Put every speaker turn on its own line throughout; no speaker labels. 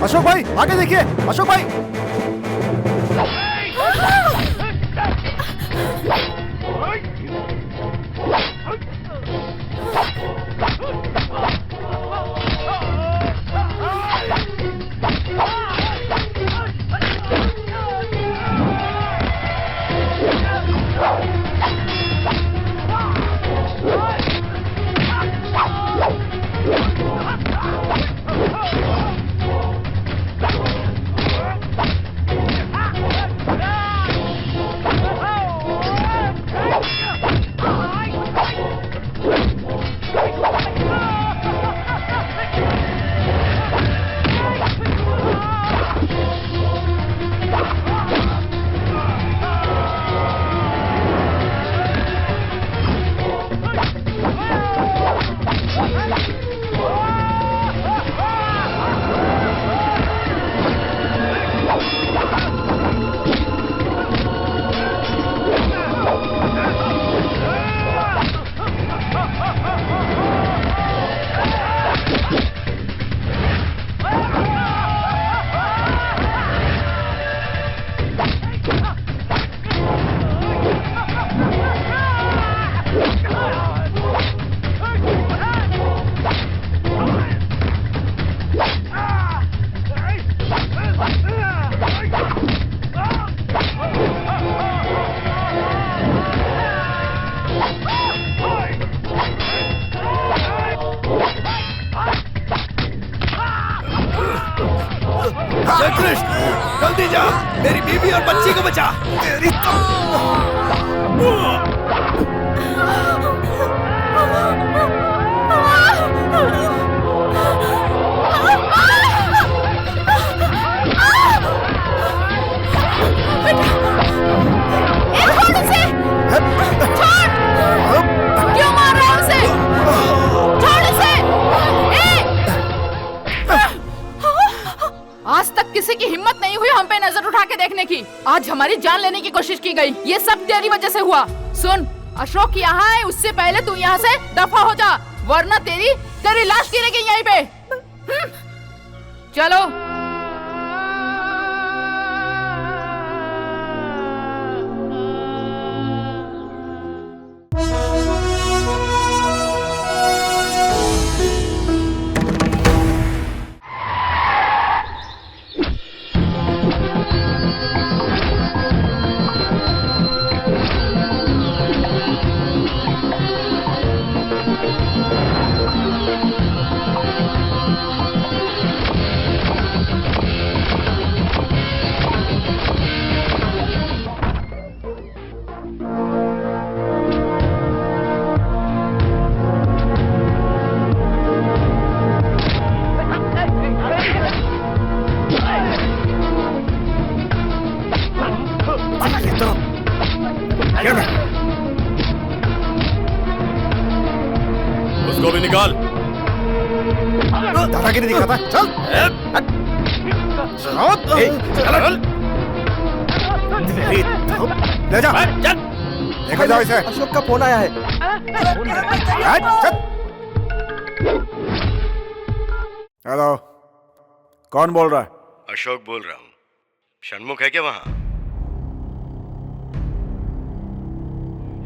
अशोक भाई आगे देखिए, अशोक भाई।
जल्दी जा, मेरी बीवी और बच्ची को बचा। तेरी
आज तक किसी की हिम्मत नहीं हुई हम पे नजर उठा के देखने की। आज हमारी जान लेने की कोशिश की गई। ये सब तेरी वजह से हुआ। सुन, अशोक यहाँ है, उससे पहले तू यहाँ से दफा हो जा, वरना तेरी लाश गिरेगी यहीं पे। चलो।
उसको भी निकाल।
दादागिरी दिखाता है। चल ले जा, लेकर जाओ इसे।
अशोक का फोन आया है।
हेलो, कौन बोल रहा है?
अशोक बोल रहा हूँ। षणमुख है क्या वहाँ?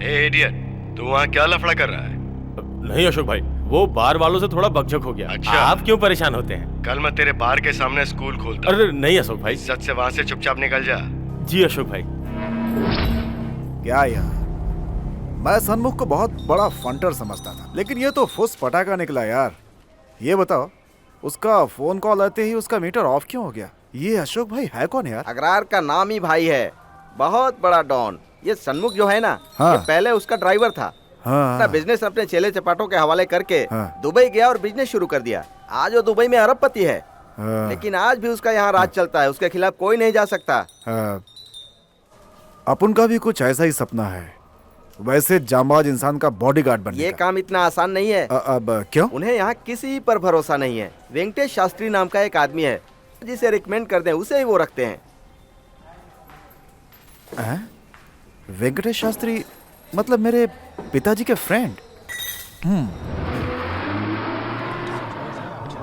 ए इडियट, तू वहाँ क्या लफड़ा कर रहा है?
नहीं अशोक भाई, वो बार वालों से थोड़ा बकझक हो गया।
अच्छा।
आप क्यों परेशान होते हैं?
कल मैं तेरे बार के सामने स्कूल खोलता।
अरे नहीं अशोक भाई।
इज्जत से वहाँ से चुपचाप निकल जा।
जी अशोक भाई।
क्या यार, मैं सन्मुख को बहुत बड़ा फंटर समझता था, लेकिन ये तो फुस पटाखा निकला यार। ये बताओ, उसका फोन कॉल आते ही उसका मीटर ऑफ क्यों हो गया? ये अशोक भाई है कौन यार?
अग्रार का नाम ही भाई है, बहुत बड़ा डॉन। ये सन्मुख जो है ना,
हाँ।
ये पहले उसका ड्राइवर था।
हाँ।
अपना बिजनेस अपने चेले चपाटों के हवाले करके
हाँ।
दुबई गया और बिजनेस शुरू कर दिया। आज वो दुबई में अरबपति है।
हाँ।
लेकिन आज भी उसका यहाँ राज चलता है, उसके खिलाफ कोई नहीं जा सकता।
अपन का भी कुछ ऐसा ही सपना है, वैसे जांबाज इंसान का बॉडीगार्ड बनने
ये
का।
काम इतना आसान नहीं है।
अब क्यों?
उन्हें यहाँ किसी पर भरोसा नहीं है। वेंकटेश शास्त्री नाम का एक आदमी है, जिसे रिकमेंड कर दें उसे ही वो रखते हैं।
वेंकटेश शास्त्री मतलब मेरे पिताजी के फ्रेंड?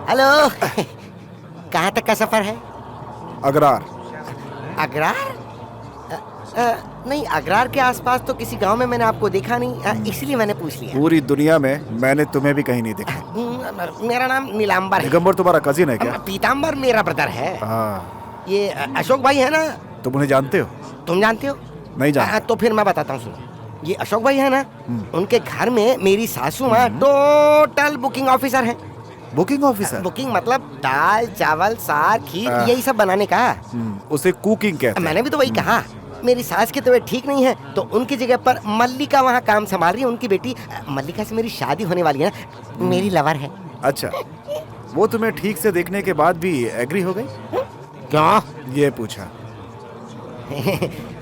हेलो।
कहाँ तक का सफर है?
अगरार।
अगरार? नहीं, अगरार के आसपास तो किसी गांव में मैंने आपको देखा नहीं, इसलिए मैंने पूछ लिया।
पूरी दुनिया में मैंने तुम्हें भी कहीं नहीं देखा।
मेरा नाम नीलांबर है।
दिगंबर तुम्हारा कजिन है क्या?
पीतांबर मेरा ब्रदर है।
हाँ।
ये अशोक भाई है ना?
तुम उन्हें जानते हो?
तुम जानते हो?
नहीं जानता।
तो फिर मैं बताता हूँ, सुनो। ये अशोक भाई है ना, उनके घर में मेरी सासू माँ टोटल बुकिंग ऑफिसर है।
Booking officer?
बुकिंग मतलब दाल चावल साग खीर यही सब बनाने का।
उसे कुकिंग कहते हैं।
मैंने भी तो वही कहा। मेरी सास की तबीयत ठीक नहीं है तो उनकी जगह पर मल्लिका वहाँ काम संभाल रही है। उनकी बेटी मल्लिका से मेरी शादी होने वाली है ना, मेरी लवर है।
अच्छा, वो तुम्हें ठीक से देखने के बाद भी एग्री हो गई?
क्या?
ये पूछा।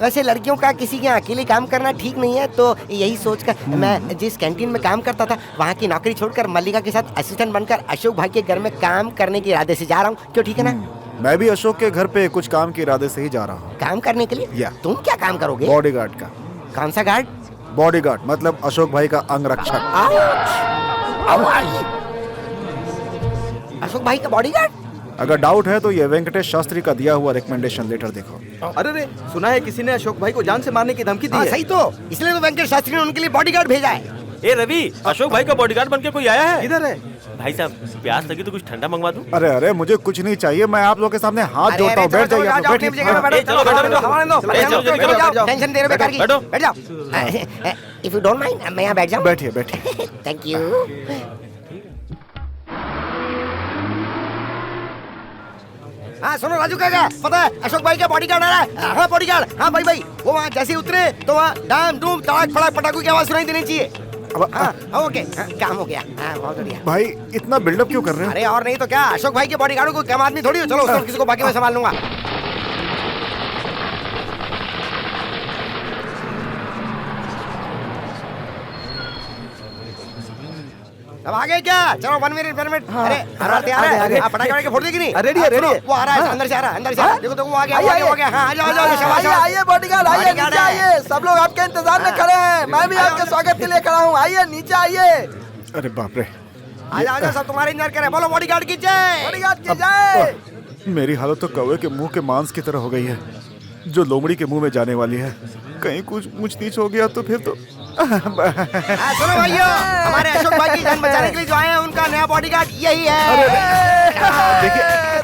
वैसे लड़कियों का किसी के अकेले काम करना ठीक नहीं है, तो यही सोचकर मैं जिस कैंटीन में काम करता था वहाँ की नौकरी छोड़कर मल्लिका के साथ असिस्टेंट बनकर अशोक भाई के घर में काम करने के इरादे से जा रहा हूँ। क्यों, ठीक है ना?
मैं भी अशोक के घर पे कुछ काम के इरादे से ही जा रहा हूँ।
काम करने के लिए?
या।
तुम क्या काम करोगे?
बॉडीगार्ड का।
कौन सा गार्ड?
बॉडीगार्ड मतलब अशोक भाई का अंगरक्षक।
अशोक भाई का बॉडीगार्ड?
अगर डाउट है तो ये वेंकटेश शास्त्री का दिया हुआ रिकमेंडेशन लेटर देखो।
अरे रे, सुना है किसी ने अशोक भाई को जान से मारने की धमकी दी है।
सही तो, इसलिए तो वेंकटेश शास्त्री ने उनके लिए बॉडीगार्ड भेजा है।
ए रवि, अशोक भाई का बॉडीगार्ड बनके कोई आया है?
किधर है?
भाई साहब, प्यास लगी तो कुछ ठंडा मंगवा दूं?
अरे अरे, मुझे कुछ नहीं चाहिए, मैं आप लोगों के सामने हाथ जोड़ता हूँ। बैठ जाइए,
टेंशन दे रहे बेकार की।
बैठो।
बैठ जाओ। इफ यू डोंट माइंड मैं यहाँ बैठ जाऊँ?
बैठिए बैठिए।
Thank you. हाँ सुनो राजू, क्या पता है अशोक भाई का बॉडीगार्ड आ रहा है। हाँ बॉडीगार्ड, हाँ भाई वो वहाँ जैसे ही उतरे तो वहाँ डाम डूम तड़ाक फड़ाक पटाखों की आवाज सुनाई देनी चाहिए। हाँ ओके, काम हो गया। हाँ बहुत बढ़िया।
भाई इतना बिल्डअप क्यों कर रहे हो?
अरे और नहीं तो क्या, अशोक भाई के बॉडीगार्ड को कम आदमी थोड़ी हो। चलो उसको किसी को बाकी मैं संभाल लूंगा। अब आ गए क्या? चलो 1 मिनट 1 मिनट। अरे अरे आप पटाखे वाले फोड़ देगी नहीं?
रेडी है, रेडी है।
वो आ रहा है, अंदर से आ रहा है, अंदर से आ रहा है। देखो देखो वो आ गया, वो आ गया। हाँ आ जाओ शाबाश शाबाश।
आइए बॉडीगार्ड, आइए नीचे आइए। सब लोग आपके इंतजार में खड़े हैं। मैं भी आपके स्वागत के लिए खड़ा हूँ। आइए नीचे आइए।
अरे बाप रे,
आ जाओ, सब तुम्हारे इंतजार कर रहे हैं। बोलो बॉडीगार्ड की जय।
बॉडीगार्ड की जय।
मेरी हालत तो कौवे के मुंह के मांस की तरह हो गई है जो लोमड़ी के मुंह में जाने वाली है। कहीं कुछ ऊंच नीच हो गया तो फिर तो।
सुनो भाइयों, हमारे अशोक भाई की जान बचाने के लिए जो आए हैं उनका नया बॉडीगार्ड यही है।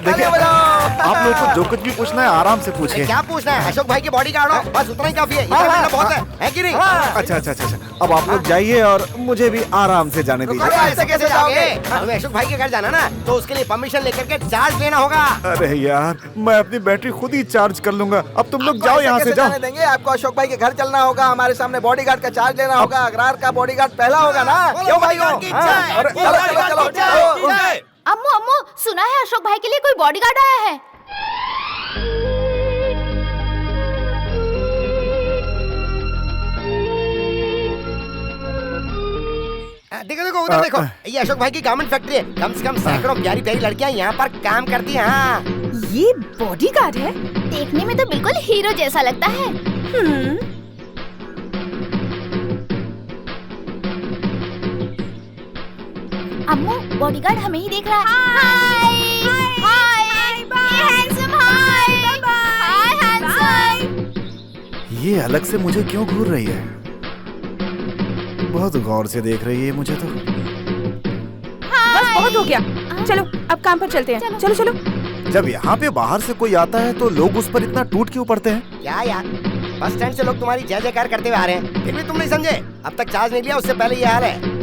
देखिए आप लोगों को जो कुछ भी पूछना है आराम से पूछिए।
क्या पूछना है? अशोक भाई के बॉडीगार्ड हो, बस उतना ही काफी है। इतना बहुत है कि नहीं?
अच्छा अच्छा अच्छा, अब आप लोग जाइए और मुझे भी आराम से जाने दीजिए।
ऐसे कैसे जाओगे? हमें अशोक भाई के घर जाना ना, तो उसके लिए परमिशन लेकर के चार्ज लेना होगा।
अरे यार, मैं अपनी बैटरी खुद ही चार्ज कर लूंगा। अब तुम लोग जाओ यहाँ से, जाओ।
देंगे आपको अशोक भाई के घर चलना होगा। हमारे सामने बॉडीगार्ड का चार्ज लेना होगा। अगरार का बॉडीगार्ड पहला होगा ना? क्यों भाइयों?
अम्मू अम्मू, सुना है अशोक भाई के लिए कोई बॉडीगार्ड आया है।
देखो देखो उधर देखो, ये अशोक भाई की गारमेंट फैक्ट्री है। कम से कम सैकड़ों प्यारी प्यारी लड़कियां यहाँ पर काम करती हैं। हाँ।
ये बॉडीगार्ड है? देखने में तो बिल्कुल हीरो जैसा लगता है। अम्मू, बॉडीगार्ड हमें ही देख रहा है। हाय हाय हाय हैंडसम, हाय हाय हैंडसम।
ये अलग से मुझे क्यों घूर रही है? बहुत गौर से देख रही है मुझे तो।
बस बहुत हो गया, चलो अब काम पर चलते हैं। चलो चलो।
जब यहाँ पे बाहर से कोई आता है तो लोग उस पर इतना टूट क्यों पड़ते हैं?
क्या यार, बस स्टैंड से लोग तुम्हारी जय जयकार करते हुए आ रहे हैं, फिर भी तुम नहीं समझे। अब तक चार्ज नहीं लिया, उससे पहले ये हाल है।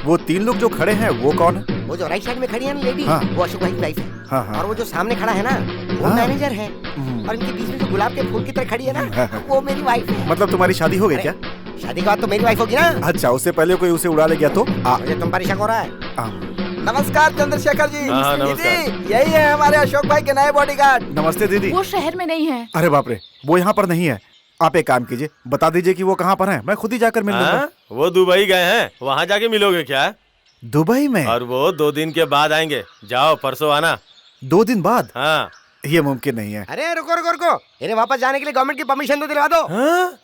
वो 3 लोग जो खड़े हैं वो कौन है?
वो जो राइट साइड में खड़ी है ना लेडी,
हाँ।
वो अशोक भाई की वाइफ है।
हाँ, हाँ।
और वो जो सामने खड़ा है ना, वो
हाँ।
मैनेजर है। और इनके बीच में जो गुलाब के फूल की तरह खड़ी है ना, वो मेरी वाइफ है।
मतलब तुम्हारी शादी हो गई क्या?
शादी के बाद तो मेरी वाइफ होगी ना।
अच्छा, उससे पहले कोई उसे उड़ा ले गया तो?
मुझे तुम पर शक हो रहा है।
नमस्कार चंद्रशेखर जी।
हाँ, नमस्कार।
दीदी, यही है हमारे अशोक भाई के नए बॉडीगार्ड।
नमस्ते दीदी।
वो शहर में नहीं है।
अरे बाप रे, वो यहाँ पर नहीं है। आप एक काम कीजिए, बता दीजिए कि वो कहाँ पर है, मैं खुद ही जाकर मिल लूंगा।
वो दुबई गए हैं, वहाँ जाके मिलोगे क्या?
दुबई में?
और वो 2 दिन के बाद आएंगे। जाओ परसों आना।
2 दिन बाद?
हाँ।
ये मुमकिन नहीं है।
अरे रुको रुको रुको, इन्हें वापस जाने के लिए गवर्नमेंट की परमिशन तो दिलवा दो।
हाँ?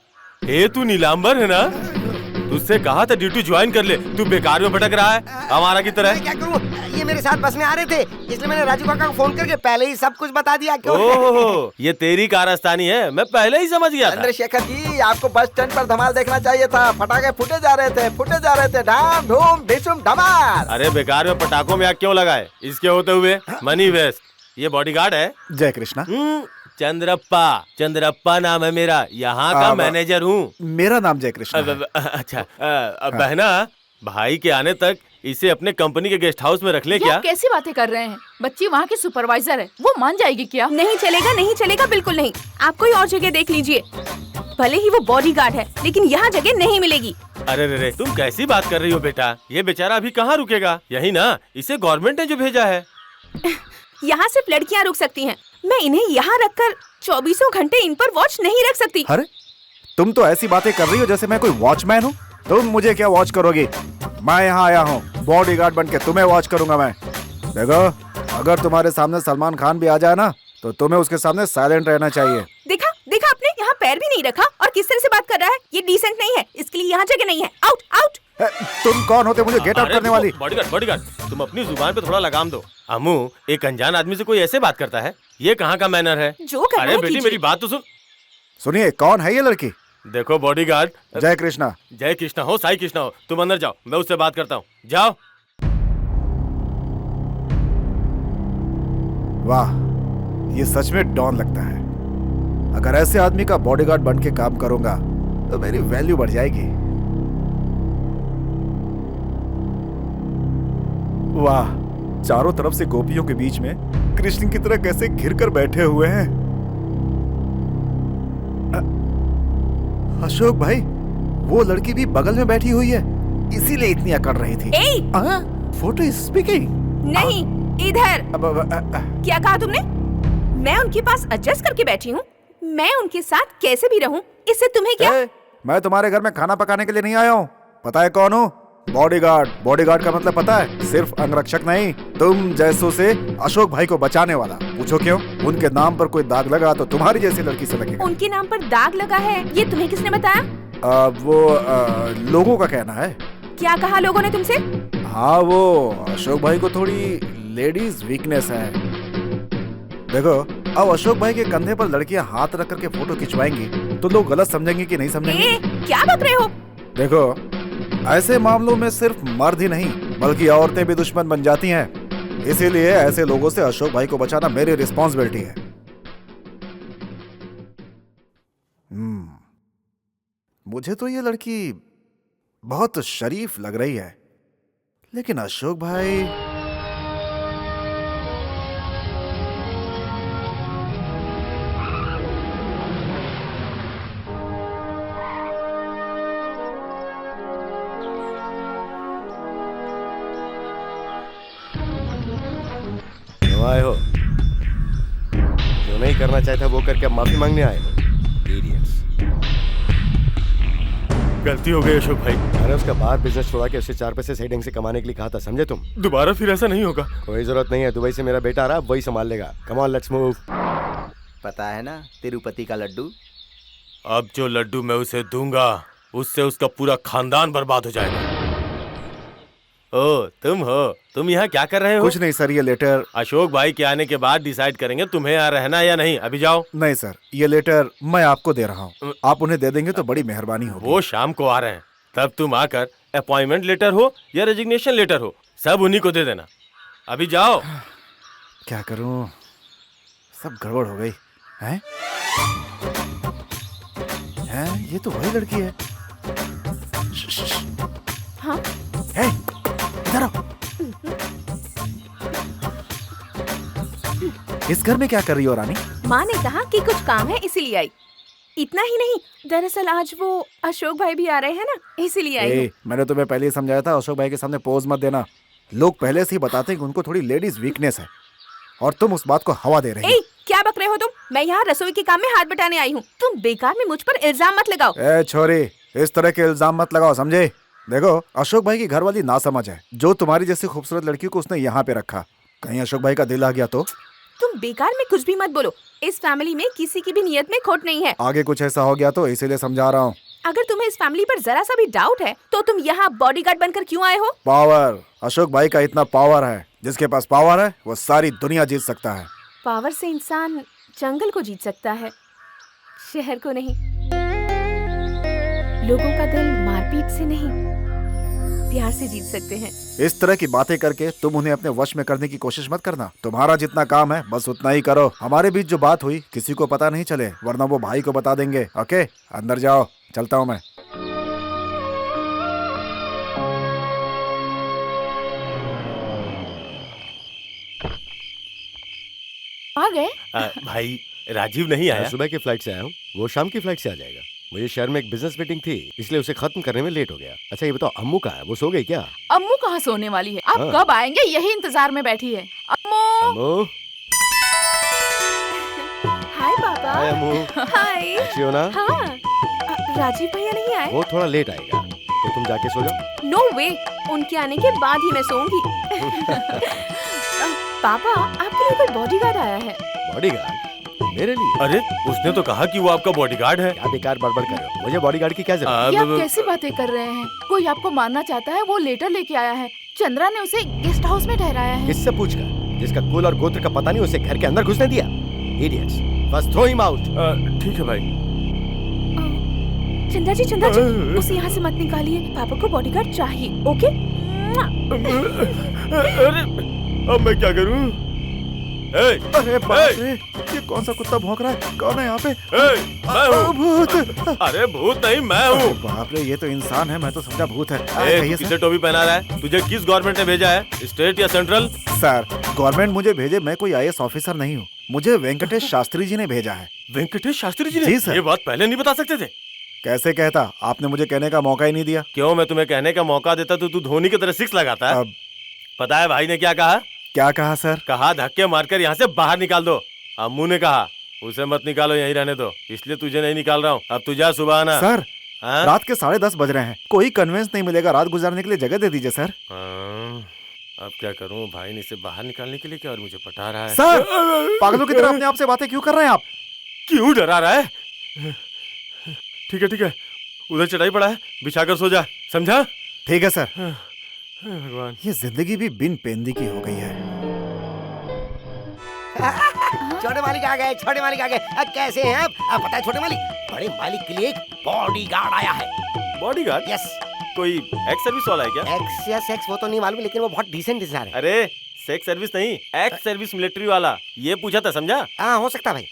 तू नीलांबर है ना?
तुझसे कहा था ड्यूटी ज्वाइन कर ले, तू बेकार में भटक रहा है हमारा की तरह।
मैं क्या करूं, ये मेरे साथ बस में आ रहे थे, इसलिए मैंने राजू काका को फोन करके पहले ही सब कुछ बता दिया। क्यों?
ओह, ये तेरी कारस्तानी है, मैं पहले ही समझ गया था।
चंद्रशेखर जी, आपको बस स्टैंड पर धमाल देखना चाहिए था। पटाखे फूटे जा रहे थे, धाम धूम ढिसुम धमाल।
अरे बेकार में पटाखों में आग क्यों लगाए, इसके होते हुए मनी वेस्ट। ये बॉडीगार्ड है
जय कृष्णा।
चंद्रप्पा नाम है मेरा, यहाँ का मैनेजर हूँ।
मेरा नाम जय कृष्णा है।
अच्छा, बहना, भाई के आने तक इसे अपने कंपनी के गेस्ट हाउस में रख ले
ये
क्या?
आप कैसी बातें कर रहे हैं? बच्ची वहाँ की सुपरवाइजर है, वो मान जाएगी क्या?
नहीं चलेगा, नहीं चलेगा, बिल्कुल नहीं। आप कोई और जगह देख लीजिए। भले ही वो बॉडीगार्ड है, लेकिन यहाँ जगह नहीं मिलेगी।
अरे रे, तुम कैसी बात कर रही हो बेटा? ये बेचारा अभी कहाँ रुकेगा? यही ना, इसे गवर्नमेंट ने जो भेजा है।
यहाँ सिर्फ लड़कियाँ रुक सकती हैं। मैं इन्हें यहाँ रखकर 24 घंटे इन पर वॉच नहीं रख सकती।
अरे तुम तो ऐसी बातें कर रही हो जैसे मैं कोई वॉचमैन हूँ। तुम मुझे क्या वॉच करोगी? मैं यहाँ आया हूँ बॉडीगार्ड बन के, तुम्हें वॉच करूंगा मैं। देखो, अगर तुम्हारे सामने सलमान खान भी आ जाए ना, तो तुम्हें उसके सामने साइलेंट रहना चाहिए।
देखा देखा, आपने यहाँ पैर भी नहीं रखा और किस तरह से बात कर रहा है। ये डिसेंट नहीं है, इसके लिए यहाँ जगह नहीं है। Out out.
तुम कौन होते मुझे गेट आउट करने वाली?
बॉडीगार्ड, तुम अपनी जुबान पे थोड़ा लगाम दो। अम्मू, एक अनजान आदमी से कोई ऐसे बात करता है? ये कहाँ का मैनर है?
जो करना
अरे
है
बेटी,
कीजिए।
मेरी बात तो सुन।
सुनिए, कौन है ये लड़की?
देखो बॉडीगार्ड,
जय कृष्णा।
जय कृष्णा हो, साई कृष्णा हो, तुम अंदर जाओ, मैं उससे बात करता हूँ। जाओ।
वाह, ये सच में डॉन लगता है। अगर ऐसे आदमी का बॉडीगार्ड बन के काम करूंगा तो मेरी वैल्यू बढ़ जाएगी। वाह, चारों तरफ से गोपियों के बीच में कृष्ण की तरह कैसे घिर कर बैठे हुए हैं। अशोक भाई, वो लड़की भी बगल में बैठी हुई है, इसीलिए इतनी अकड़ रही थी। Photo speaking.
नहीं, इधर। क्या कहा तुमने? मैं उनके पास एडजस्ट करके बैठी हूँ। मैं उनके साथ कैसे भी रहूँ, इससे तुम्हें क्या?
मैं तुम्हारे घर में खाना पकाने के लिए नहीं आया हूँ। पता है कौन हूँ? बॉडीगार्ड। बॉडीगार्ड का मतलब पता है? सिर्फ अंगरक्षक नहीं, तुम जैसों से अशोक भाई को बचाने वाला। पूछो क्यों? उनके नाम पर कोई दाग लगा तो तुम्हारी जैसी लड़की से लगेगा।
उनके नाम पर दाग लगा है, ये तुम्हें किसने बताया?
लोगों का कहना है।
क्या कहा लोगों ने तुमसे?
हाँ, वो अशोक भाई को थोड़ी लेडीज वीकनेस है। देखो, अब अशोक भाई के कंधे पर लड़कियां हाथ रख करके फोटो खिंचवाएंगी तो लोग गलत समझेंगे कि नहीं समझेंगे?
क्या बक रहे हो?
देखो, ऐसे मामलों में सिर्फ मर्द ही नहीं बल्कि औरतें भी दुश्मन बन जाती हैं। इसीलिए ऐसे लोगों से अशोक भाई को बचाना मेरी रिस्पॉन्सिबिलिटी है। मुझे तो ये लड़की बहुत शरीफ लग रही है, लेकिन अशोक भाई...
आए हो जो नहीं करना चाहता वो करके अब माफी मांगने आए हो। Idiots।
गलती हो गई अशोक भाई।
मैंने उसका बाहर बिजनेस छोड़ा के उसे 4 पैसे सही ढंग से कमाने के लिए कहा था, समझे तुम?
दोबारा फिर ऐसा नहीं होगा।
कोई जरूरत नहीं है, दुबई से मेरा बेटा आ रहा, वही संभाल लेगा। Come on, let's move.
पता है ना तिरुपति का लड्डू?
अब जो लड्डू मैं उसे दूंगा उससे उसका पूरा खानदान बर्बाद हो जाएगा। ओ, तुम हो? तुम यहाँ क्या कर रहे हो?
कुछ नहीं सर, ये लेटर...
अशोक भाई के आने के बाद डिसाइड करेंगे तुम्हें यहाँ रहना या नहीं। अभी जाओ।
नहीं सर, ये लेटर मैं आपको दे रहा हूँ, आप उन्हें दे देंगे तो बड़ी मेहरबानी होगी।
वो शाम को आ रहे हैं, तब तुम आकर अपॉइंटमेंट लेटर हो या रेजिग्नेशन लेटर हो, सब उन्हीं को दे देना। अभी जाओ।
क्या करूं, सब गड़बड़ हो गई। हैं? ये तो वही लड़की है।
हाँ?
हे, इधर आओ। इस घर में क्या कर रही हो रानी?
माँ ने कहा कि कुछ काम है इसीलिए आई। इतना ही नहीं, दरअसल आज वो अशोक भाई भी आ रहे हैं ना, इसीलिए आई हूँ।
मैंने तुम्हें पहले ही समझाया था अशोक भाई के सामने पोज मत देना। लोग पहले से ही बताते हैं कि उनको थोड़ी लेडीज वीकनेस है और तुम उस बात को हवा दे रही हो।
क्या बक रहे हो तुम? मैं यहाँ रसोई के काम में हाथ बटाने आई हूँ। तुम बेकार में मुझ पर इल्जाम मत लगाओ।
ए छोरी, इस तरह के इल्जाम मत लगाओ, समझे? देखो, अशोक भाई की घरवाली ना समझ है, जो तुम्हारी जैसी खूबसूरत लड़की को उसने यहाँ पे रखा। कहीं अशोक भाई का दिल आ गया तो?
तुम बेकार में कुछ भी मत बोलो। इस फैमिली में किसी की भी नियत में खोट नहीं है।
आगे कुछ ऐसा हो गया तो इसीलिए समझा रहा हूँ।
अगर तुम्हें इस फैमिली पर जरा सा भी डाउट है तो तुम यहाँ बॉडीगार्ड बनकर क्यों आए हो?
पावर, अशोक भाई का इतना पावर है, जिसके पास पावर है वो सारी दुनिया जीत सकता है।
पावर से इंसान जंगल को जीत सकता है, शहर को नहीं। लोगों का दिल मारपीट से नहीं, प्यार से जीत सकते हैं।
इस तरह की बातें करके तुम उन्हें अपने वश में करने की कोशिश मत करना। तुम्हारा जितना काम है बस उतना ही करो। हमारे बीच जो बात हुई किसी को पता नहीं चले, वरना वो भाई को बता देंगे। ओके, अंदर जाओ, चलता हूँ मैं।
आ गए?
भाई राजीव नहीं
मैं
आया?
सुबह की फ्लाइट से आया हूँ, वो शाम की फ्लाइट से आ जाएगा। मुझे शहर में एक बिजनेस मीटिंग थी, इसलिए उसे खत्म करने में लेट हो गया। अच्छा ये बताओ, अम्मू कहाँ है? वो सो गई क्या?
अम्मू कहाँ सोने वाली है, आप
हाँ।
कब आएंगे यही इंतजार में बैठी है। अम्मू,
अम्मू,
हाय पापा।
हाय अम्मू,
हाय।
अच्छी हो ना?
हाँ, राजीव भैया नहीं आए?
वो थोड़ा लेट आएगा, तो तुम जाके सो जाओ।
नो वे, उनके आने के बाद ही मैं सोऊंगी। पापा, आपके लिए कोई बॉडीगार्ड आया है।
बॉडीगार्ड? मेरे लिए?
अरे उसने तो कहा कि वो आपका बॉडीगार्ड है।
क्या बेकार बड़बड़ कर रहे हो? मुझे बॉडीगार्ड की क्या जरूरत?
ये आप कैसी बातें कर रहे हैं? कोई आपको मारना चाहता है, वो लेटर लेके आया है। चंद्रा ने उसे गेस्ट हाउस में ठहराया है।
किससे पूछकर? जिसका कुल और गोत्र का पता नहीं, उसे घर के अंदर घुसने दिया? इडियट्स, बस थ्रो हिम आउट।
ठीक है भाई।
चंद्रा जी, उसे यहाँ से मत निकालिए। पापा को बॉडीगार्ड चाहिए, ओके?
अरे अब मैं क्या करूं?
अरे बाप रे, ये कौन सा कुत्ता भौंक रहा है? कौन है यहाँ पे?
मैं हूँ।
भूत!
अरे भूत नहीं, मैं हूँ।
बाप रे, ये तो इंसान है, मैं तो समझा भूत है।
तू किसे टोपी पहना रहा है? तुझे किस गवर्नमेंट ने भेजा है, स्टेट या सेंट्रल?
सर, गवर्नमेंट मुझे भेजे, मैं कोई IAS ऑफिसर नहीं हूँ। मुझे वेंकटेश शास्त्री जी ने भेजा है।
वेंकटेश शास्त्री जी ने?
जी सर।
ये बात पहले नहीं बता सकते थे?
कैसे कहता, आपने मुझे कहने का मौका ही नहीं दिया।
क्यों? मैं तुम्हें कहने का मौका देता तो तू धोनी की तरह सिक्स लगाता है।
अब
पता है भाई ने क्या कहा?
क्या कहा सर?
कहा धक्के मारकर यहाँ से बाहर निकाल दो। अम्मू ने कहा उसे मत निकालो, यहीं रहने दो, इसलिए तुझे नहीं निकाल रहा हूँ। अब तू जा, सुबह आना।
सर,
हाँ?
रात के 10:30 बज रहे हैं, कोई कन्वेंस नहीं मिलेगा, रात गुजारने के लिए जगह दे दीजिए सर।
हाँ, अब क्या करूँ? भाई ने इसे बाहर निकालने के लिए क्या और मुझे पटा रहा है।
सर, पागलों की तरह अपने आप से बातें क्यों कर रहे हैं आप?
क्यों डरा रहा है? ठीक है, उधर चटाई पड़ा है, बिछाकर सो जा, समझा?
ठीक है सर।
भगवान,
ये जिंदगी भी बिन पेंदी की हो गई है।
छोटे मालिक आ गए, छोटे मालिक आ गए। कैसे हैं आप? पता है छोटे मालिक, बड़े मालिक के लिए एक बॉडीगार्ड आया है।
बॉडीगार्ड?
यस।
कोई एक्स सर्विस वाला है क्या?
एक्स या सेक्स वो तो नहीं मालूम, लेकिन वो बहुत डिसेंट इंसान है।
अरे सेक्स सर्विस नहीं, एक्स सर्विस मिलिट्री वाला, ये पूछा था, समझा?
हाँ, हो सकता भाई।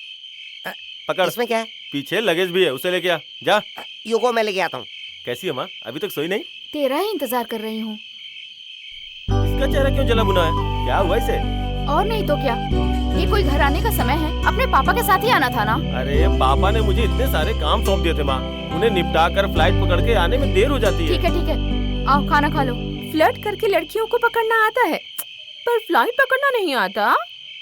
पकड़,
इसमें क्या है?
पीछे लगेज भी है, उसे लेके आ जा।
योगो मैं लेके आता हूँ।
कैसी है माँ? अभी तक सोई नहीं?
तेरा ही इंतजार कर रही हूँ।
इसका चेहरा क्यों जला बुना है? क्या हुआ इसे?
और नहीं तो क्या, ये कोई घर आने का समय है, अपने पापा के साथ ही आना था ना।
अरे पापा ने मुझे इतने सारे काम सौंप दिए थे माँ, उन्हें निपटा कर फ्लाइट पकड़ के आने में देर हो जाती है।
ठीक है, आओ खाना खा लो।
फ्लर्ट करके लड़कियों को पकड़ना आता है, पर फ्लाइट पकड़ना नहीं आता।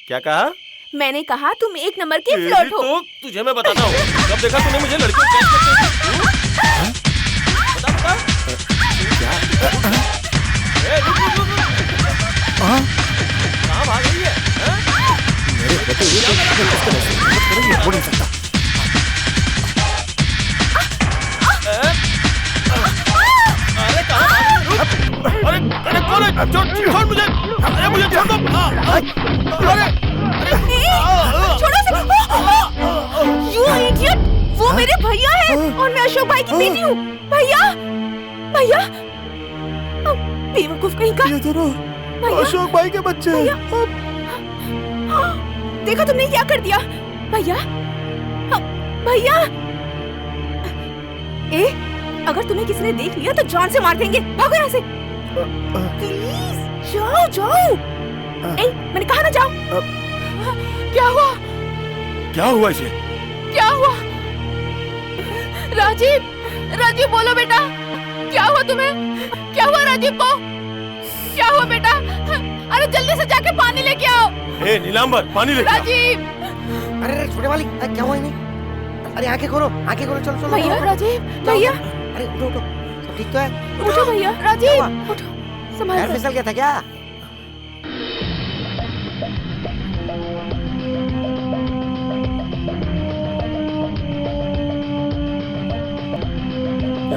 क्या कहा?
मैंने कहा तुम एक नंबर की फ्लर्ट हो।
तो तुझे मैं बताता हूँ, कब देखा तूने मुझे लड़कियों को कैच करते हुए? बता। ए, रुक। कहाँ भाग रही है?
मेरे बेटे ये तो करेंगे, हो नहीं सकता।
अरे कहाँ भाग रही है? अरे कौन है? छोड़ मुझे! अरे मुझे छोड़ दो!
छोड़ो इसे! You idiot! वो मेरे भैया है और मैं अशोक भाई की बेटी हूँ। भैया, बेवकूफ कहीं का।
ये दोनों अशोक भाई के बच्चे हैं।
देखा तुमने क्या कर दिया? भैया, अगर तुम्हें किसी ने देख लिया तो जान से मार देंगे। भागो यहाँ से, प्लीज जाओ। मैंने कहा ना जाओ।
क्या हुआ इसे?
क्या हुआ? राजीव बोलो बेटा, क्या हुआ तुम्हें? क्या हुआ राजीव को? क्या हुआ बेटा? अरे जल्दी से जाके पानी लेके आओ।
ए नीलांबर, पानी लेके आओ।
राजीव!
अरे छोटे मालिक, क्या हुआ इन्हें? अरे आंखें खोलो, चलो।
भैया, राजीव,
भैया, अरे उठो, सब ठीक तो है?
उठो भैया। राजीव, उठो, संभाल
पैर
कर।
फिसल गया था क्या?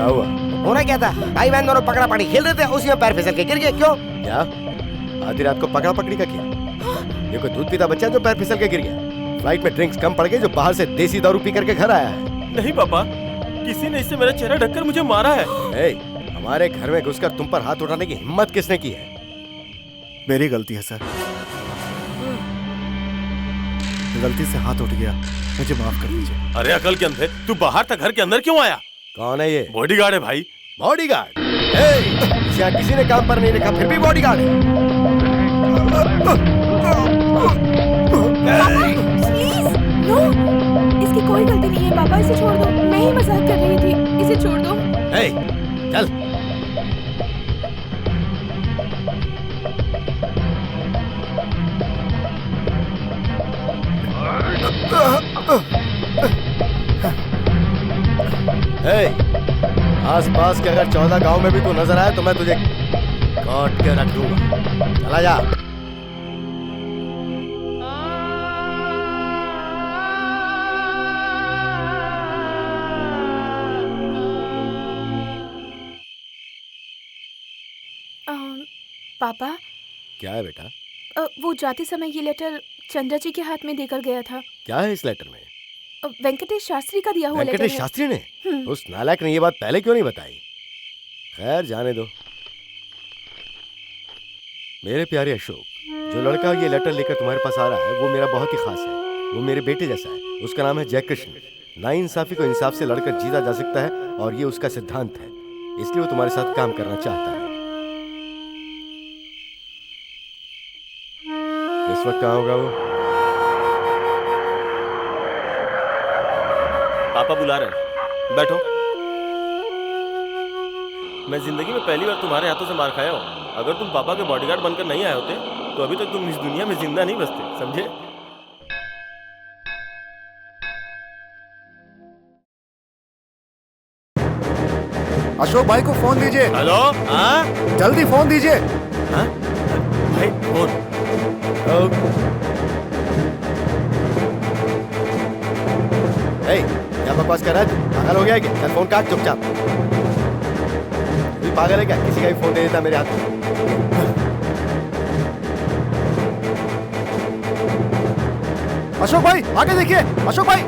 हुआ?
होना क्या था, भाई बहन दोनों पकड़ा पकड़ी खेल रहे थे, उसी में पैर फिसल के गिर गए। क्यों?
क्या आधी रात को पकड़ा पकड़ी का किया? ये कोई दूध पीता बच्चा जो पैर फिसल के गिर गया? फ्लाइट में ड्रिंक्स कम पड़ गए जो बाहर से देसी दारू पी करके घर आया है।
नहीं पापा, किसी ने इससे मेरा चेहरा ढककर मुझे मारा है।
हमारे घर में घुसकर तुम पर हाथ उठाने की हिम्मत किसने की है?
मेरी गलती है सर, गलती से हाथ उठ गया, मुझे माफ कर दीजिए।
अरे अकल के अंधे, तू बाहर तक घर के अंदर क्यों आया?
कौन है ये?
बॉडीगार्ड है भाई।
बॉडीगार्ड? यहाँ किसी ने काम पर नहीं रखा, फिर भी बॉडीगार्ड है?
प्लीज नो, इसकी कोई गलती नहीं है पापा, इसे छोड़ दो। मैं ही मजाक कर रही थी, इसे छोड़ दो।
चल। आस-पास के अगर 14 गांव में भी तू नजर आए तो मैं तुझे काट के रख दूंगा। चला जा।
पापा।
क्या है बेटा?
वो जाते समय ये लेटर चंद्रा जी के हाथ में देकर गया था।
क्या है इस लेटर में?
वेंकटेश शास्त्री का दिया हुआ लेटर है।
वेंकटेश शास्त्री ने? उस नालायक ने ये बात पहले क्यों नहीं बताई? खैर जाने दो। मेरे प्यारे अशोक, जो लड़का ये लेटर लेकर तुम्हारे पास आ रहा है वो मेरा बहुत ही खास है। वो मेरे बेटे जैसा है। उसका नाम है जयकृष्ण। नाइंसाफी को इंसाफ से लड़कर जीता जा सकता है और ये उसका सिद्धांत है, इसलिए वो तुम्हारे साथ काम करना चाहता है। इस वक्त कहाँ होगा वो?
पापा बुला रहे हैं, बैठो। मैं जिंदगी में पहली बार तुम्हारे हाथों से मार खाया हूँ। अगर तुम पापा के बॉडीगार्ड बनकर नहीं आए होते तो अभी तक तुम इस दुनिया में जिंदा नहीं बचते, समझे?
अशोक भाई को फोन दीजिए।
हेलो। हाँ
जल्दी फोन दीजिए।
हाँ भाई फोन।
क्या बकवास कर रहा है? पागल हो गया है क्या? चल फोन काट चुपचाप। तू पागल है क्या? किसी का भी फोन दे देता मेरे हाथ में।
अशोक भाई आगे देखिए। अशोक भाई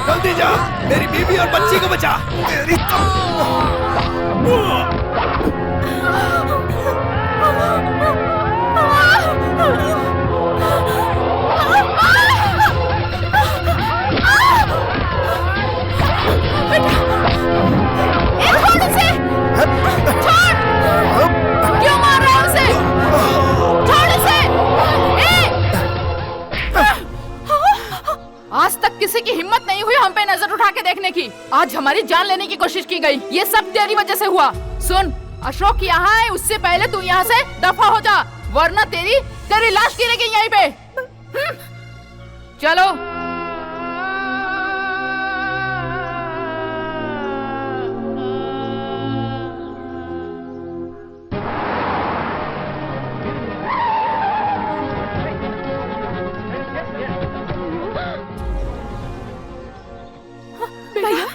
जल्दी जा, मेरी बीवी और बच्ची को बचा। तेरी
क्यों मार रहा है उसे? छोड़ उसे। आज तक किसी की हिम्मत नहीं हुई हम पे नजर उठा के देखने की। आज हमारी जान लेने की कोशिश की गई। ये सब तेरी वजह से हुआ। सुन, अशोक यहाँ है, उससे पहले तू यहाँ से दफा हो जा, वरना तेरी लाश गिरेगी यहीं पे। चलो।
भैया,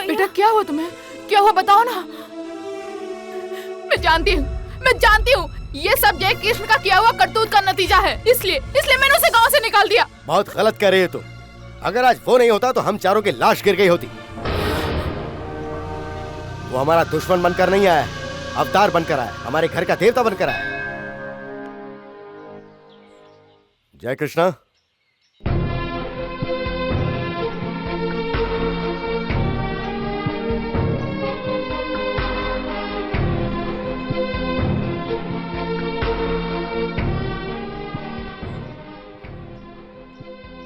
बेटा क्या हुआ तुम्हें? क्या हुआ बताओ ना। मैं जानती हूँ ये सब जय कृष्ण का किया हुआ करतूत का नतीजा है। इसलिए मैंने उसे गांव से निकाल दिया।
बहुत गलत कर रही है तुम। अगर आज वो नहीं होता तो हम चारों की लाश गिर गई होती। वो हमारा दुश्मन बनकर नहीं आया, अवतार बनकर आया, हमारे घर का देवता बनकर आया। जय कृष्णा।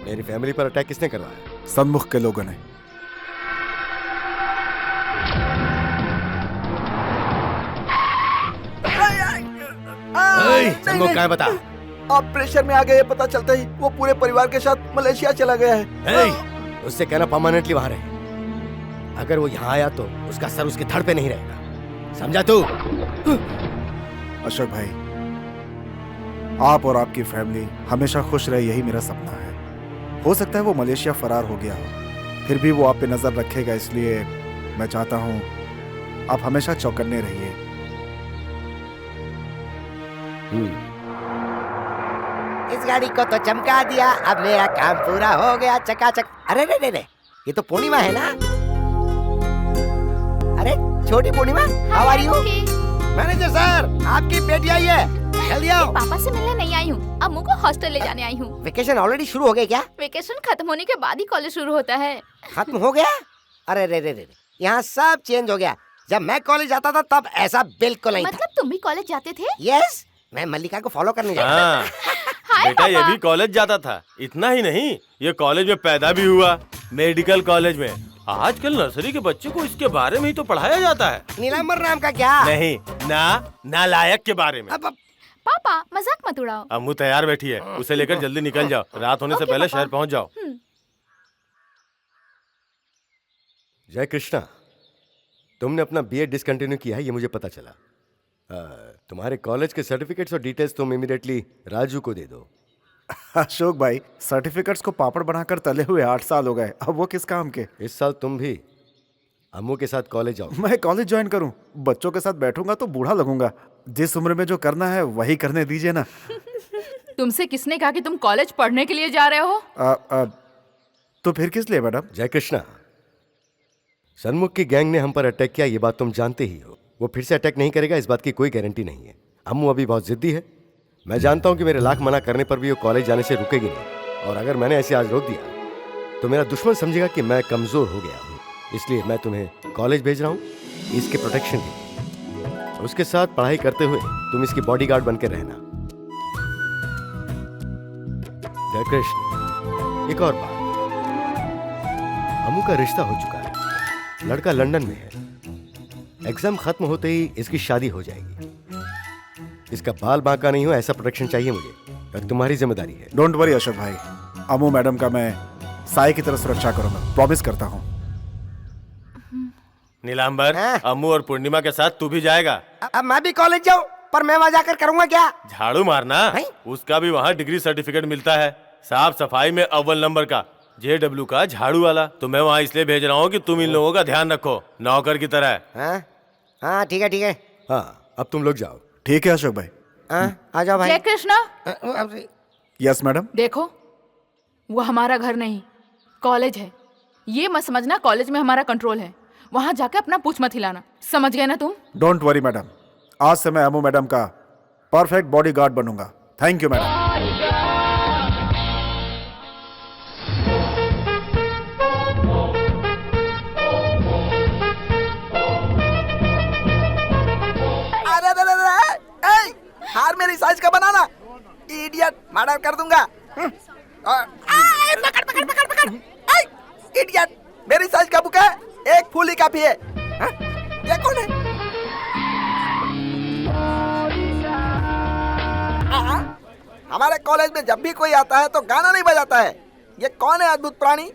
मेरी फैमिली पर अटैक किसने करवाया?
सन्मुख के लोगों ने।
सन्मुख कहाँ है बता?
आप प्रेशर में आ गए, पता चलता ही वो पूरे परिवार के साथ मलेशिया चला गया है।
उससे कहना परमानेंटली वहां रहे। अगर वो यहाँ आया तो उसका सर उसके धड़ पे नहीं रहेगा, समझा तू?
अशोक भाई, आप और आपकी फैमिली हमेशा खुश रहे, यही मेरा सपना है। हो सकता है वो मलेशिया फरार हो गया हो, फिर भी वो आप पे नजर रखेगा, इसलिए मैं चाहता हूँ आप हमेशा चौकन्ने रहिए।
इस गाड़ी को तो चमका दिया, अब मेरा काम पूरा हो गया चकाचक। अरे रे रे रे, ये तो पूर्णिमा है ना? अरे छोटी Purnima, how are you? Manager sir, आपकी बेटी आई है, जल्दी आओ।
पापा से मिलने नहीं आई हूँ, अम्मू को हॉस्टल ले जाने आई हूँ।
वेकेशन ऑलरेडी शुरू हो गए क्या?
वेकेशन खत्म होने के बाद ही कॉलेज शुरू होता है।
खत्म हो गया? अरे रे रे रे, यहाँ सब चेंज हो गया। जब मैं कॉलेज जाता था तब ऐसा बिल्कुल नहीं था।
मतलब तुम भी कॉलेज जाते थे?
यस, मैं मल्लिका को फॉलो करने जाता था।
बेटा ये भी कॉलेज जाता था। इतना ही नहीं, ये कॉलेज में पैदा भी हुआ, मेडिकल कॉलेज में। आजकल नर्सरी के बच्चों को इसके बारे में ही तो पढ़ाया जाता है।
नीलांबर नाम का क्या?
नहीं, नालायक के बारे में।
पापा मजाक मत उड़ाओ।
अम्मू तैयार बैठी है, उसे लेकर जल्दी निकल जाओ, रात होने से पहले शहर पहुंच जाओ।
जय कृष्णा, तुमने अपना बीए डिसकंटिन्यू किया है, ये मुझे पता चला। तुम्हारे कॉलेज के सर्टिफिकेट्स और डिटेल्स तुम इमीडिएटली राजू को दे दो।
अशोक भाई, सर्टिफिकेट्स को पापड़ बनाकर तले हुए 8 साल हो गए, अब वो किस काम के?
इस साल तुम भी अम्मू के साथ कॉलेज जाओ।
मैं कॉलेज ज्वाइन करूं? बच्चों के साथ बैठूंगा तो बूढ़ा लगूंगा। जिस उम्र में जो करना है वही करने दीजिए ना।
तुमसे किसने कहा कि तुम कॉलेज पढ़ने के लिए जा रहे हो?
तो फिर किस लिए मैडम?
जय कृष्णा, सन्मुख की गैंग ने हम पर अटैक किया, ये बात तुम जानते ही हो। वो फिर से अटैक नहीं करेगा, इस बात की कोई गारंटी नहीं है। अम्मू अभी बहुत जिद्दी है। मैं जानता हूं कि मेरे लाख मना करने पर भी वो कॉलेज जाने से रुकेगी नहीं, और अगर मैंने ऐसे आज रोक दिया तो मेरा दुश्मन समझेगा कि मैं कमजोर हो गया हूं। इसलिए मैं तुम्हें कॉलेज भेज रहा हूं इसके प्रोटेक्शन के लिए। उसके साथ पढ़ाई करते हुए तुम इसकी बॉडीगार्ड बनकर रहना। जय कृष्ण, एक और बात, अम्मू का रिश्ता हो चुका है, लड़का लंदन में है। एग्जाम खत्म होते ही इसकी शादी हो जाएगी। इसका बाल बांका नहीं हो, ऐसा प्रोटेक्शन चाहिए मुझे, और तुम्हारी जिम्मेदारी है।
डोंट वरी अशोक भाई, अम्मू मैडम का मैं साई की तरह सुरक्षा करूंगा, प्रॉमिस करता हूँ।
नीलांबर, अम्मू और पूर्णिमा के साथ तू भी जाएगा?
अब मैं भी कॉलेज जाऊँ, पर मैं वहाँ जाकर करूँगा क्या?
झाड़ू मारना। उसका भी वहाँ डिग्री सर्टिफिकेट मिलता है, साफ सफाई में अव्वल नंबर का, JW का झाड़ू वाला। तो मैं वहाँ इसलिए भेज रहा हूँ कि तुम इन लोगों का ध्यान रखो, नौकर की तरह।
हाँ ठीक है ठीक है।
हाँ, अब तुम लोग जाओ।
ठीक है अशोक भाई।
आ जाओ भाई।
जय कृष्णा।
Yes madam.
देखो, वो हमारा घर नहीं, कॉलेज है। ये मत समझना कॉलेज में हमारा कंट्रोल है। वहां जाके अपना पूछ मत हिलाना, समझ गए ना तुम?
डोंट वरी मैडम, आज से मैं अम्मू मैडम का परफेक्ट बॉडीगार्ड बनूंगा। Thank you madam.
हार मेरी साइज का बनाना, इडियट, मर्डर कर दूंगा। पकड़ पकड़ पकड़ पकड़, इडियट, मेरी साइज का बुक है, एक फूल ही काफी है। हाँ? ये कौन है? हमारे कॉलेज में जब भी कोई आता है तो गाना नहीं बजाता है। ये कौन है अद्भुत प्राणी?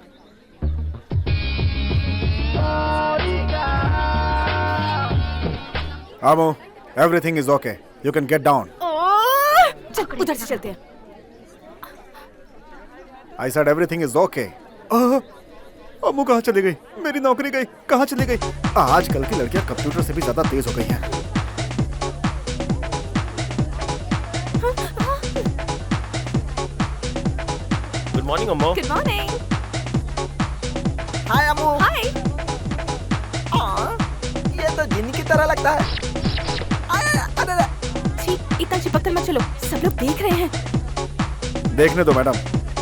Amu, everything is okay. You can get down.
चल उधर से चलते हैं।
I said everything is okay. अम्मू कहाँ चली गई? मेरी नौकरी गई, कहाँ चली गई? आजकल की लड़कियां कंप्यूटर से भी ज्यादा तेज हो गई हैं।
Good morning Ammu.
Good morning.
Hi Ammu.
Hi.
ये तो जिन की तरह लगता है। अरे
ठीक, इतना चिपक कर मत चलो, सब लोग देख रहे हैं।
देखने दो मैडम,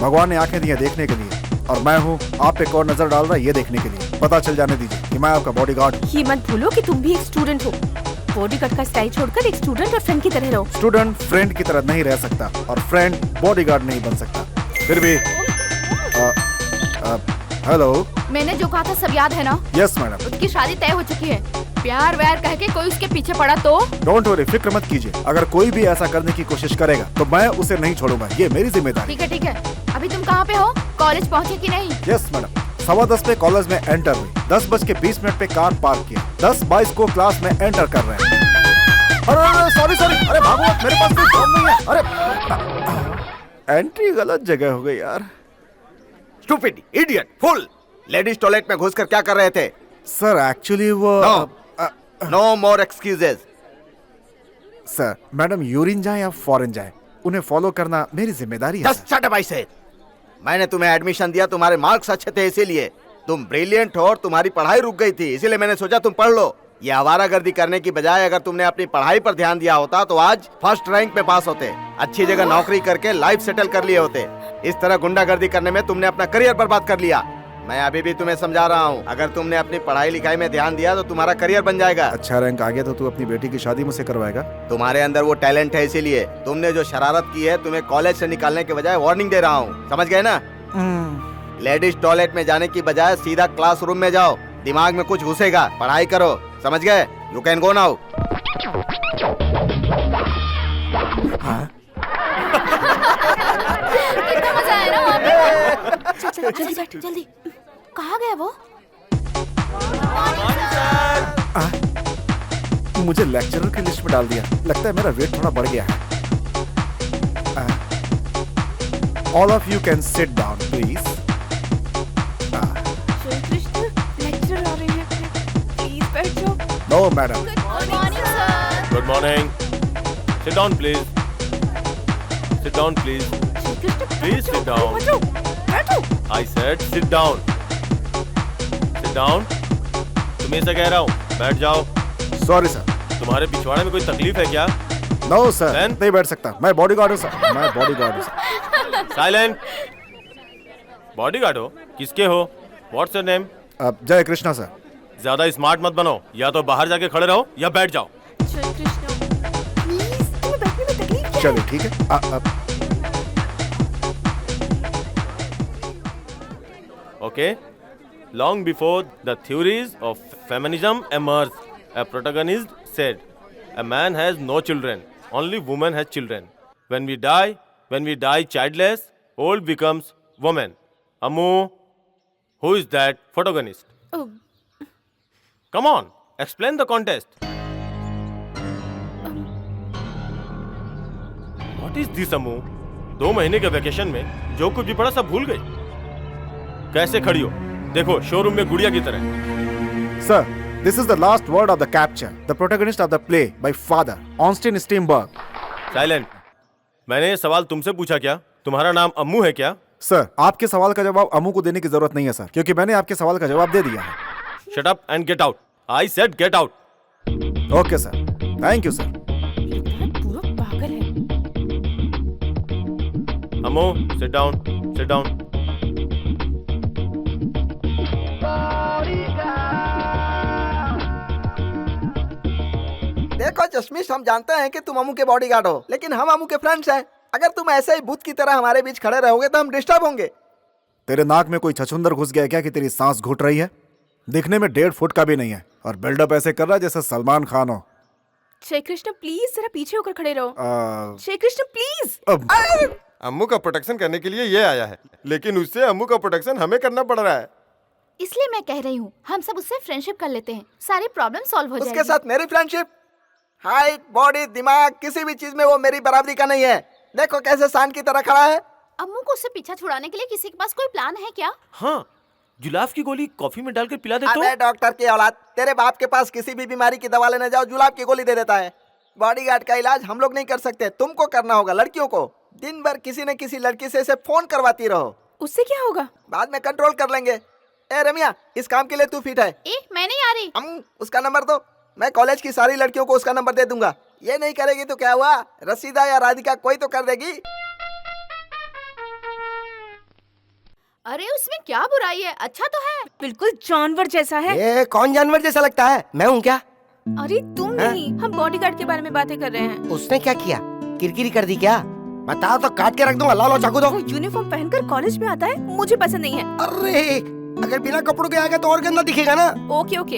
भगवान ने आंखें दी हैं देखने के लिए, और मैं हूँ आप पे कौन नजर डाल रहा है ये देखने के लिए। पता चल जाने दीजिए कि मैं आपका बॉडीगार्ड हूँ।
ये मत भूलो कि तुम भी एक स्टूडेंट हो। बॉडीगार्ड का स्टाइल छोड़कर एक स्टूडेंट और फ्रेंड की तरह रहो।
स्टूडेंट फ्रेंड की तरह नहीं रह सकता और फ्रेंड बॉडीगार्ड नहीं बन सकता। फिर भी हेलो,
मैंने जो कहा था सब याद है ना?
Yes madam.
उसकी शादी तय हो चुकी है। प्यार व्यार कह के कोई उसके पीछे पड़ा तो?
डोंट वरी, फिक्र मत कीजिए। अगर कोई भी ऐसा करने की कोशिश करेगा तो मैं उसे नहीं छोड़ूंगा, ये मेरी जिम्मेदारी।
ठीक है। अभी तुम कहाँ पे हो? कॉलेज पहुँचे कि नहीं?
यस मैडम, 10:15 पे कॉलेज में एंटर हुई, 10:20 पे कार पार्क किया, 10:22 को क्लास में एंटर कर रहे हैं। अरे सॉरी, अरे भागो, मेरे पास कोई फोन नहीं है। अरे एंट्री गलत जगह हो गई यार।
Stupid, idiot, full. Ladies toilet में घुसकर क्या कर रहे थे?
सर एक्चुअली वो
नो मोर एक्सक्यूजेस।
सर, मैडम यूरिन जाए या फॉरेन जाए, उन्हें फॉलो करना मेरी जिम्मेदारी है।
Just shut up I said. मैंने तुम्हें एडमिशन दिया, तुम्हारे मार्क्स अच्छे थे इसीलिए। तुम ब्रिलियंट हो और तुम्हारी पढ़ाई रुक गई थी, इसीलिए मैंने सोचा तुम पढ़ लो। ये आवारागर्दी करने की बजाय अगर तुमने अपनी पढ़ाई पर ध्यान दिया होता तो आज फर्स्ट रैंक में पास होते, अच्छी जगह नौकरी करके लाइफ सेटल कर लिए होते। इस तरह गुंडागर्दी करने में तुमने अपना करियर बर्बाद कर लिया। मैं अभी भी तुम्हें समझा रहा हूँ, अगर तुमने अपनी पढ़ाई लिखाई में ध्यान दिया तो तुम्हारा करियर बन जाएगा।
अच्छा रैंक आ गया तो तू अपनी बेटी की शादी मुझसे करवाएगा?
तुम्हारे अंदर वो टैलेंट है, इसीलिए तुमने जो शरारत की है तुम्हें कॉलेज से निकालने के बजाय वार्निंग दे रहा हूँ, समझ गए ना? लेडीज टॉयलेट में जाने की बजाय सीधा क्लासरूम में जाओ, दिमाग में कुछ घुसेगा। पढ़ाई करो, समझ गए? You can go now.
कितना मजा आया ना वहाँ पे। चल जल्दी बैठ, जल्दी। कहाँ गया वो?
मुझे लेक्चरर की लिस्ट में डाल दिया, लगता है मेरा वेट थोड़ा बढ़ गया है। All of you can sit down please.
Lecture आ रही है, प्लीज बैठ जाओ।
No madam.
Good morning. Sit down please. Sit down please. Please sit down. I said sit down. Sit down. तुम्हें से कह रहा हूँ, बैठ जाओ।
Sorry sir.
तुम्हारे पिछवाड़े में कोई तकलीफ है क्या?
No sir,
Then?
नहीं बैठ सकता। मैं बॉडीगार्ड हूँ सर, मैं बॉडीगार्ड हूँ सर।
साइलेंट। बॉडीगार्ड हो? किसके हो? What's your name?
जय कृष्णा सर।
ज्यादा स्मार्ट मत बनो, या तो बाहर जाके खड़े रहो या बैठ जाओ।
चलो ठीक है।
Okay. Long before the theories of feminism emerged, a protagonist said, "A man has no children, only woman has children. When we die childless, old becomes woman." Ammu, who is that protagonist?
Oh.
Come on, explain the contest. What is this, Ammu? 2 महीने के vacation में जो कुछ भी पढ़ा सब भूल गई। कैसे खड़ी हो? देखो शोरूम में गुड़िया की तरह।
Sir, this is the last word of the capture, the protagonist of the play by father, Ornstein Steinberg.
Silent. मैंने ये सवाल तुमसे पूछा क्या? तुम्हारा नाम अम्मू है क्या?
सर, आपके सवाल का जवाब अम्मू को देने की जरूरत नहीं है सर, क्योंकि मैंने आपके सवाल का जवाब दे दिया है।
Shut up and get out. I said get out.
Okay sir, thank you sir.
पूरा पागल है।
अम्मू, sit down. Sit down.
देखो जसमीश, हम जानते हैं कि तुम अमू के बॉडीगार्ड हो, लेकिन हम अमू के फ्रेंड्स हैं। अगर तुम ऐसे ही भूत की तरह हमारे बीच खड़े रहोगे तो हम डिस्टर्ब होंगे।
तेरे नाक में कोई छछुंदर घुस गया क्या कि तेरी सांस घुट रही है? दिखने में 1.5 फुट का भी नहीं है और बिल्डअप ऐसे कर रहा है जैसे सलमान खान हो।
श्री कृष्ण प्लीज जरा पीछे होकर खड़े रहो। श्री कृष्ण प्लीज।
अम्मू का प्रोटेक्शन करने के लिए ये आया है, लेकिन उससे अम्मू का प्रोटेक्शन हमें करना पड़ रहा है।
इसलिए मैं कह रही हूँ हम सब उससे फ्रेंडशिप कर लेते हैं, सारी प्रॉब्लम सॉल्व हो जाएगी।
उसके साथ मेरी फ्रेंडशिप, हाइट, बॉडी, दिमाग, किसी भी चीज में वो मेरी बराबरी का नहीं है। देखो कैसे सांड की तरह खड़ा है।
अम्मू को उससे पीछा छुड़ाने के लिए किसी के पास कोई प्लान है क्या?
हाँ, जुलाब की गोली कॉफी में डालकर पिला दे तो।
अबे डॉक्टर की औलाद, तेरे बाप के पास किसी भी बीमारी की दवा लेने जाओ जुलाब की गोली दे देता है। बॉडीगार्ड का इलाज हम लोग नहीं कर सकते, तुमको करना होगा। लड़कियों को दिन भर किसी न किसी लड़की से इसे फोन करवाती रहो।
उससे क्या होगा?
बाद में कंट्रोल कर लेंगे। ए रमिया, इस काम के लिए तू फिट है?
मैं नहीं आ रही।
उसका नंबर दो, मैं कॉलेज की सारी लड़कियों को उसका नंबर दे दूंगा। ये नहीं करेगी तो क्या हुआ, रसीदा या राधिका कोई तो कर देगी।
अरे उसमें क्या बुराई है, अच्छा तो है।
बिल्कुल जानवर जैसा है।
ये कौन जानवर जैसा लगता है? मैं हूँ क्या?
अरे तुम नहीं, हम बॉडीगार्ड के बारे में बातें कर रहे हैं।
उसने क्या किया? किरकिरी कर दी क्या? बताओ तो काट के रख दूंगा। लो लो चाकू दो।
वो यूनिफॉर्म पहनकर कॉलेज में आता है, मुझे पसंद नहीं है।
अरे अगर बिना कपड़ों के आएगा तो और गंदा दिखेगा ना।
ओके ओके,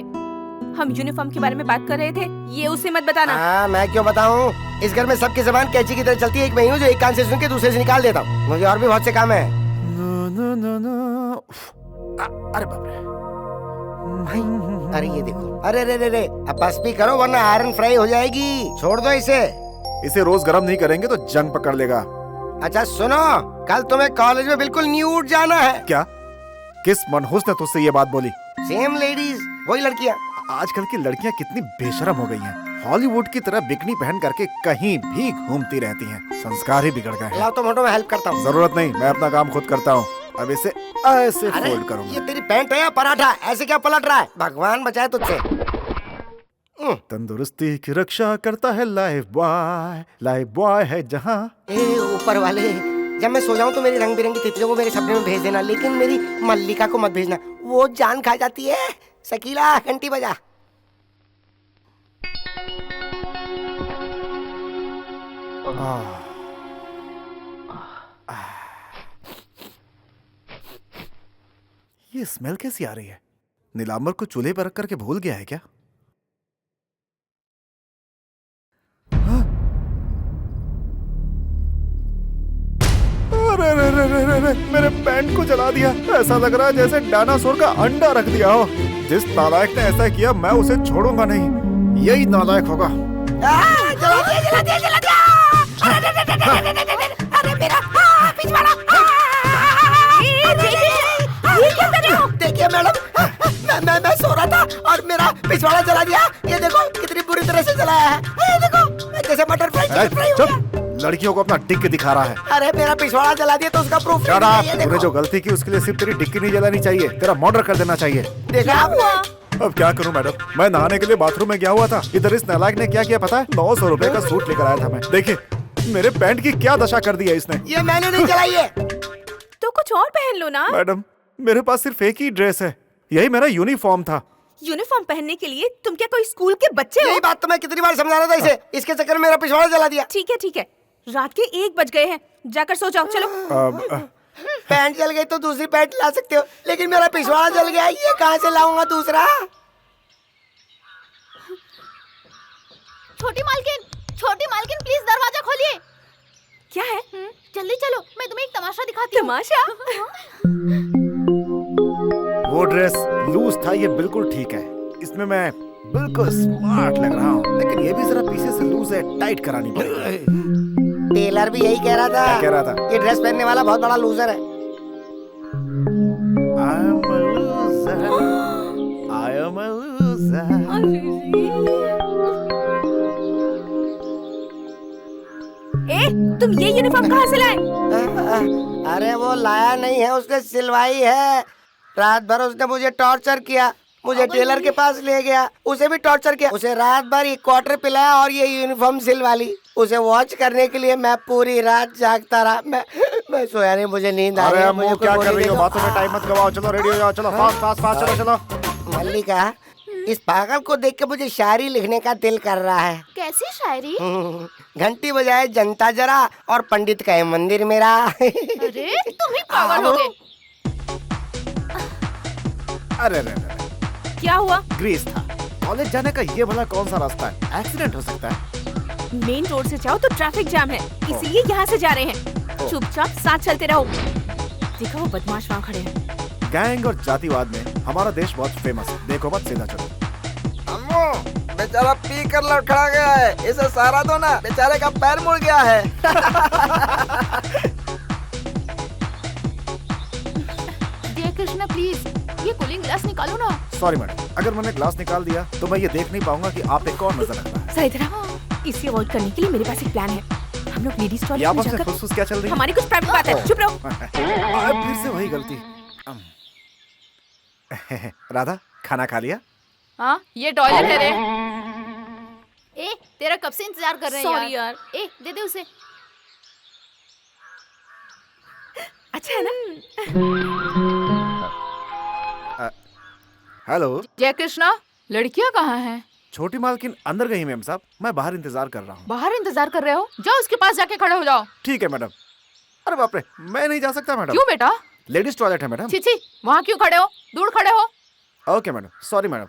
हम यूनिफॉर्म के बारे में बात कर रहे थे, ये उसे मत बताना।
हाँ, मैं क्यों बताऊँ? इस घर में सबकी जबान कैंची की तरह चलती है। एक मैं हूँ जो एक कान से सुन के दूसरे से निकाल देता हूँ। मुझे और भी बहुत से काम है।
अरे बाप रे।
अरे ये देखो, अरे रे रे रे, अब बस भी करो वरना आयरन फ्राई हो जाएगी। छोड़ दो इसे।
इसे रोज गर्म नहीं करेंगे तो जंग पकड़ लेगा।
अच्छा सुनो, कल तुम्हें कॉलेज में बिल्कुल न्यूड जाना है।
क्या? किस मनहूस ने तुझसे ये बात बोली?
सेम लेडीज, वही लड़कियाँ।
आजकल की लड़कियां कितनी बेशरम हो गई हैं। हॉलीवुड की तरह बिकनी पहन करके कहीं भी घूमती रहती हैं। संस्कार ही बिगड़ गए हैं।
लाओ तो मोटो में हेल्प करता हूँ।
जरूरत नहीं, मैं अपना काम खुद करता हूँ। अब इसे ऐसे
अरे
फोल्ड करूंगा।
ये तेरी पैंट है या पराठा? ऐसे क्या पलट रहा है? भगवान बचाए तुझसे।
तंदुरुस्ती की रक्षा करता है लाइफ बॉय है जहाँ।
ए ऊपर वाले, जब मैं सो जाऊं तो मेरी रंग बिरंगी तितलियों को मेरे सपने में भेज देना, लेकिन मेरी मल्लिका को मत भेजना, वो जान खा जाती है। शकीला घंटी बजा।
ये स्मेल कैसी आ रही है? नीलांबर को चूल्हे पर रख करके भूल गया है क्या? अरे रे रे रे रे रे, मेरे पैंट को जला दिया। ऐसा लग रहा है जैसे डायनासोर का अंडा रख दिया हो। जिस नालायक ने ऐसा किया मैं उसे छोड़ूंगा नहीं, यही नालायक होगा।
जला दिया, जला दिया, जला दिया। अरे मेरा पिछवाड़ा। ये क्या कर रहे हो? देखिए मैडम, मैं सो रहा था और मेरा पिछवाड़ा जला दिया। ये देखो कितनी बुरी तरह से जलाया है। ये देखो जैसे मटर फ्राई हो गया।
लड़कियों को अपना डिक्की दिखा रहा है।
अरे मेरा पिछवाड़ा जला दिया तो उसका प्रूफ।
तूने जो गलती की उसके लिए सिर्फ तेरी डिक्की नहीं जलानी चाहिए, तेरा मर्डर कर देना चाहिए।
देखा आपने?
अब क्या करूं मैडम, मैं नहाने के लिए बाथरूम में गया हुआ था। इधर इस नालायक ने क्या किया पता है? 900 रुपए का सूट लेकर आया था मैं। देखिए मेरे पैंट की क्या दशा कर दी है इसने।
ये मैंने नहीं जलाई है।
तो कुछ और पहन लो ना।
मैडम मेरे पास सिर्फ एक ही ड्रेस है, यही मेरा यूनिफॉर्म था।
यूनिफॉर्म पहनने के लिए तुम क्या कोई स्कूल के बच्चे हो?
यही बात तो मैं कितनी बार समझा रहा था इसे, इसके चक्कर में मेरा पिछवाड़ा जला दिया।
ठीक है ठीक है, रात के 1 बज गए हैं, जाकर सो जाओ। चलो।
पैंट जल गई तो दूसरी पैंट ला सकते हो, लेकिन मेरा पिछवाड़ा जल गया, ये कहाँ से लाऊंगा दूसरा?
छोटी मालकिन प्लीज दरवाजा खोलिए।
क्या है?
जल्दी चलो, मैं तुम्हें एक तमाशा दिखाती हूँ।
तमाशा?
वो ड्रेस लूज था, ये बिल्कुल ठीक है। इसमें मैं बिल्कुल स्मार्ट लग रहा हूँ, लेकिन ये भी जरा पीछे से लूज है, टाइट करानी पड़ेगी।
टेलर भी यही कह रहा था।
क्या कह रहा था?
ये ड्रेस पहनने वाला बहुत बड़ा लूजर है।
I am a loser.
ए, तुम ये यूनिफॉर्म कहाँ से लाए?
अरे वो लाया नहीं है, उसने सिलवाई है। रात भर उसने मुझे टॉर्चर किया, मुझे टेलर के पास ले गया, उसे भी टॉर्चर किया। उसे रात भर ये क्वार्टर पिलाया और ये यूनिफॉर्म सिलवा ली। उसे वॉच करने के लिए मैं पूरी रात जागता रहा। मैं सोया नहीं, मुझे नींद आ रही है।
मुझे क्या कर रही हो? बातों में टाइम मत गवाओ, चलो रेडी हो जाओ, चलो फास्ट फास्ट फास्ट, चलो चलो।
मल्लिका, इस पागल को देख के मुझे शायरी लिखने का दिल कर रहा है।
कैसी शायरी?
घंटी बजाए जनता जरा और पंडित कहे मंदिर मेरा।
अरे तुम ही पागल हो गए।
अरे अरे अरे,
क्या हुआ?
ग्रीस था। कॉलेज जाने का ये भला कौन सा रास्ता है? एक्सीडेंट हो सकता है।
मेन रोड से जाओ तो ट्रैफिक जाम है, इसीलिए यहाँ से जा रहे हैं। चुपचाप साथ चलते रहो। देखो वो बदमाश वहाँ खड़े हैं।
गैंग और जातिवाद में हमारा देश बहुत फेमस है। देखो मत, सीधा चलो।
अम्मू, बेचारा पी कर लड़खड़ा गया है, इसे सहारा दो ना, बेचारे का पैर मुड़ गया है।
जय कृष्ण प्लीज ये कूलिंग ग्लास निकालो ना।
सॉरी मैडम, अगर मैंने ग्लास निकाल दिया तो मैं ये देख नहीं पाऊंगा कि आप एक कौन नजर रख रहा है।
सही तरह इसे अवॉइड करने के लिए मेरे पास एक प्लान है। हम लोग लेडीज
ये
टॉयलेट में
आपस में
जाकर
फुसफुस क्या चल रही है?
हमारी कुछ प्राइवेट बात है। चुप रहो।
फिर से वही गलती। राधा, खाना खा लिया?
हाँ ये टॉयलेट है रे। ए तेरा कब से इंतजार कर रहे हैं
Sorry यार।
ए दे दे उसे।
अच्छा है ना?
हेलो।
जय कृष्णा, लड़कियाँ कहाँ हैं?
छोटी मालकिन अंदर गई मैम साहब, मैं बाहर इंतजार कर रहा हूँ।
बाहर इंतजार कर रहे हो? जाओ उसके पास जाके खड़े हो जाओ।
ठीक है मैडम। अरे बाप रे, मैं नहीं जा सकता मैडम।
क्यों बेटा?
लेडीज टॉयलेट है मैडम।
छी छी, वहाँ क्यों खड़े हो? दूर खड़े हो।
Okay madam, sorry madam.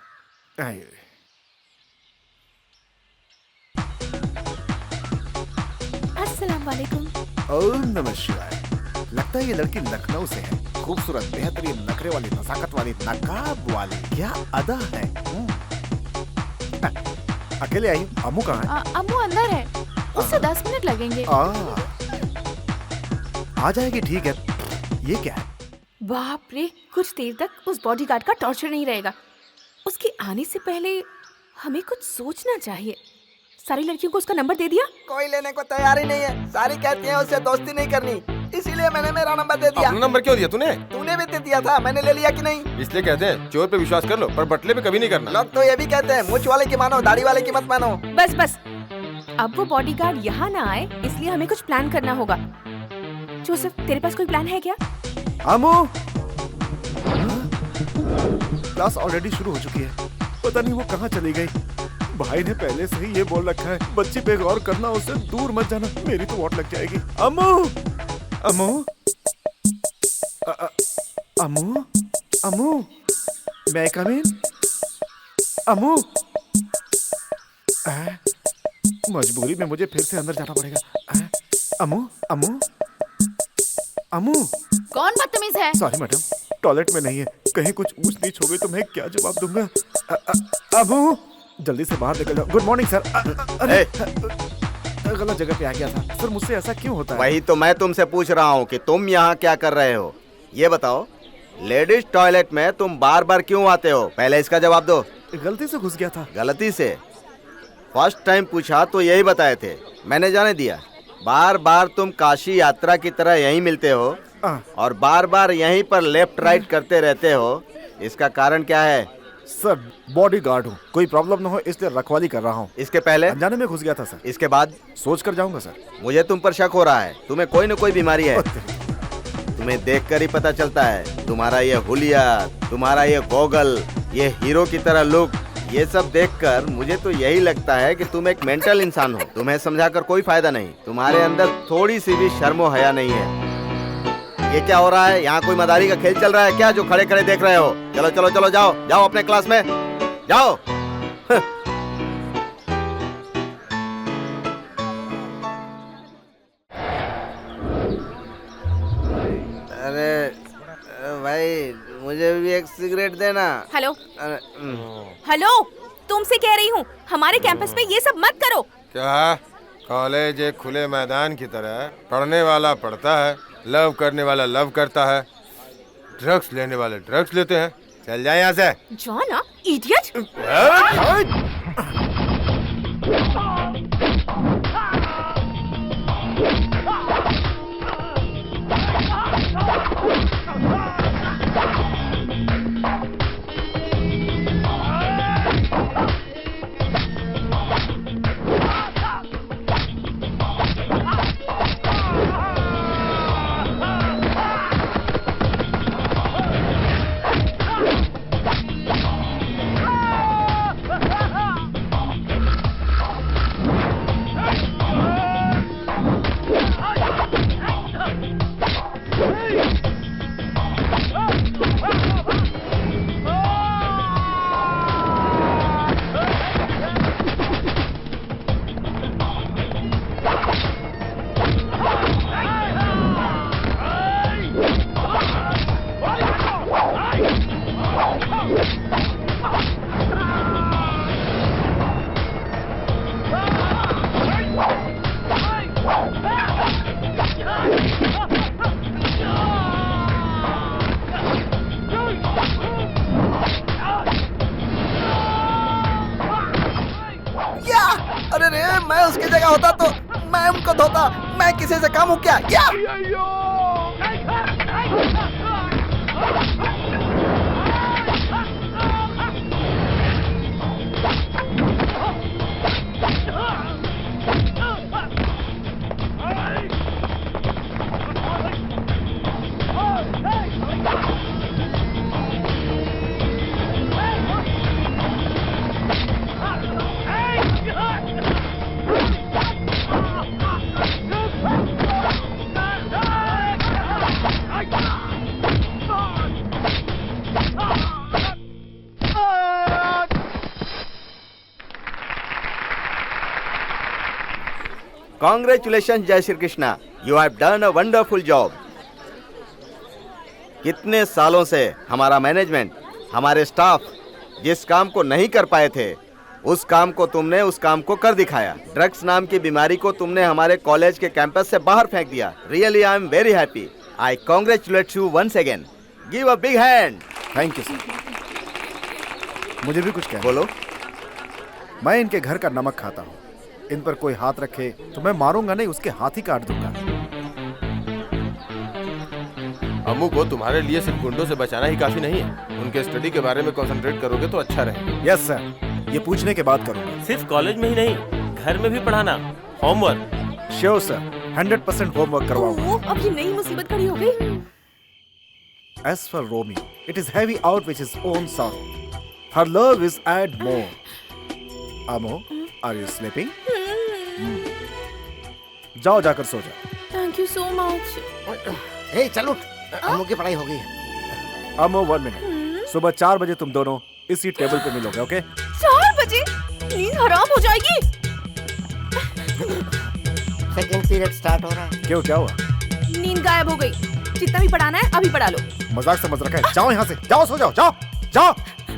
अस्सलाम वालेकुम।
ओम नमः शिवाय। लगता है ये लड़की लखनऊ से है। खूबसूरत, बेहतरीन, नखरे वाली, नजाकत वाली, नकाब वाली, क्या अदा है। अकेले आई? अम्मू कहाँ है?
अम्मू अंदर है, उससे 10 मिनट लगेंगे।
आ जाएगी, ठीक है। ये क्या है?
बाप रे, कुछ देर तक उस बॉडीगार्ड का टॉर्चर नहीं रहेगा। उसके आने से पहले हमें कुछ सोचना चाहिए। सारी लड़कियों को उसका नंबर दे दिया?
कोई लेने को तैयार ही नहीं है। सारी कहती हैं उससे दोस्ती नहीं करनी, इसीलिए मैंने मेरा नंबर दे दिया।
अपना नंबर क्यों दिया तूने?
तूने भी दे दिया था, मैंने ले लिया कि नहीं?
इसलिए कहते हैं चोर पे विश्वास कर लो पर बटले पे कभी नहीं करना।
लोग तो ये भी कहते हैं मूंछ वाले की मानो, दाढ़ी वाले की मत मानो।
बस बस, अब वो बॉडीगार्ड यहाँ ना आए, इसलिए हमें कुछ प्लान करना होगा। जोसेफ, तेरे पास कोई प्लान है क्या?
अम्मू, क्लास ऑलरेडी शुरू हो चुकी है। पता नहीं वो कहाँ चली गई। भाई ने पहले से ही ये बोल रखा है, बच्ची पे गौर करना, उससे दूर मत जाना, मेरी तो वोट लग जाएगी। अम्मू, अम्मू, अम्मू, अम्मू, मैं कम इन? अम्मू, मजबूरी में मुझे फिर से अंदर जाना पड़ेगा। अम्मू, अम्मू, अम्मू।
कौन बदतमीज है?
सॉरी मैडम, टॉयलेट में नहीं है। कहीं कुछ ऊंच नीच हो गई तो मैं क्या जवाब दूंगा? अम्मू, जल्दी से बाहर निकल जाओ। Good morning sir. अरे गलत जगह पे आ गया था सर, मुझसे ऐसा क्यों होता है?
वही तो मैं तुमसे पूछ रहा हूँ कि तुम यहाँ क्या कर रहे हो। ये बताओ, लेडीज टॉयलेट में तुम बार बार क्यों आते हो? पहले इसका जवाब दो।
गलती से घुस गया था।
गलती से? फर्स्ट टाइम पूछा तो यही बताए थे, मैंने जाने दिया। बार बार तुम काशी यात्रा की तरह यहीं मिलते हो और बार बार यहीं पर लेफ्ट राइट करते रहते हो। इसका कारण क्या है?
सर, बॉडीगार्ड हूँ, कोई प्रॉब्लम न हो इसलिए रखवाली कर रहा हूँ।
इसके पहले?
अनजाने में घुस गया था सर।
इसके बाद?
सोच कर जाऊंगा सर।
मुझे तुम पर शक हो रहा है, तुम्हें कोई न कोई बीमारी है। तुम्हें देखकर ही पता चलता है। तुम्हारा ये हुलिया, तुम्हारा ये गोगल, ये हीरो की तरह लुक, ये सब देखकर मुझे तो यही लगता है कि तुम एक मेंटल इंसान हो। तुम्हें समझाकर कोई फायदा नहीं। तुम्हारे अंदर थोड़ी सी भी शर्मो हया नहीं है। ये क्या हो रहा है? यहाँ कोई मदारी का खेल चल रहा है क्या जो खड़े खड़े देख रहे हो? चलो चलो चलो, जाओ जाओ अपने क्लास में जाओ। अरे भाई, मुझे भी एक सिगरेट देना।
हेलो हेलो, तुमसे कह रही हूँ, हमारे कैंपस में ये सब मत करो।
क्या कॉलेज एक खुले मैदान की तरह है? पढ़ने वाला पढ़ता है, लव करने वाला लव करता है, ड्रग्स लेने वाले ड्रग्स लेते हैं। चल जाए यहाँ से।
John, idiot.
गया होता तो मैं उनको धोता। मैं किसी से कम हूँ क्या? Congratulations, जय Shri Krishna. You have done a wonderful job. कितने सालों से हमारा मैनेजमेंट, हमारे स्टाफ जिस काम को नहीं कर पाए थे, उस काम को तुमने उस काम को कर दिखाया। ड्रग्स नाम की बीमारी को तुमने हमारे कॉलेज के कैंपस से बाहर फेंक दिया। Really, I am very happy. I congratulate you once again. Give a big hand.
Thank you sir. मुझे भी कुछ कहना।
बोलो।
मैं इनके घर का नमक खाता हूँ। इन पर कोई हाथ रखे तो मैं मारूंगा नहीं, उसके हाथ ही काट दूंगा।
अम्मू को तुम्हारे लिए सिर्फ गुंडों से बचाना ही काफी नहीं है। उनके स्टडी के बारे में कंसंट्रेट करोगे तो अच्छा रहेगा।
यस सर, ये पूछने के बाद करूंगा।
सिर्फ कॉलेज में ही नहीं, घर में भी पढ़ाना, होमवर्क।
श्योर सर, 100% होमवर्क करवाऊंगा।
अब ये नई मुसीबत खड़ी हो गई।
As for Romy, it is heavy out with his own sorrow. Her love is add more. Amo, are you sleeping? जाओ जाकर सो जाओ।
Thank you so much.
Hey चल उठ, अम्मू की पढ़ाई हो गई है।
अमो 1 मिनट। सुबह 4 बजे तुम दोनों इसी टेबल पे मिलोगे, ओके?
4 बजे? नींद हराम हो जाएगी।
सेकंड पीरियड स्टार्ट हो रहा है।
क्यों, क्या हुआ?
नींद गायब हो गई। जितना भी पढ़ाना है अभी पढ़ा लो।
मजाक समझ रखा है? जाओ यहाँ से, जाओ सो जाओ, जाओ जाओ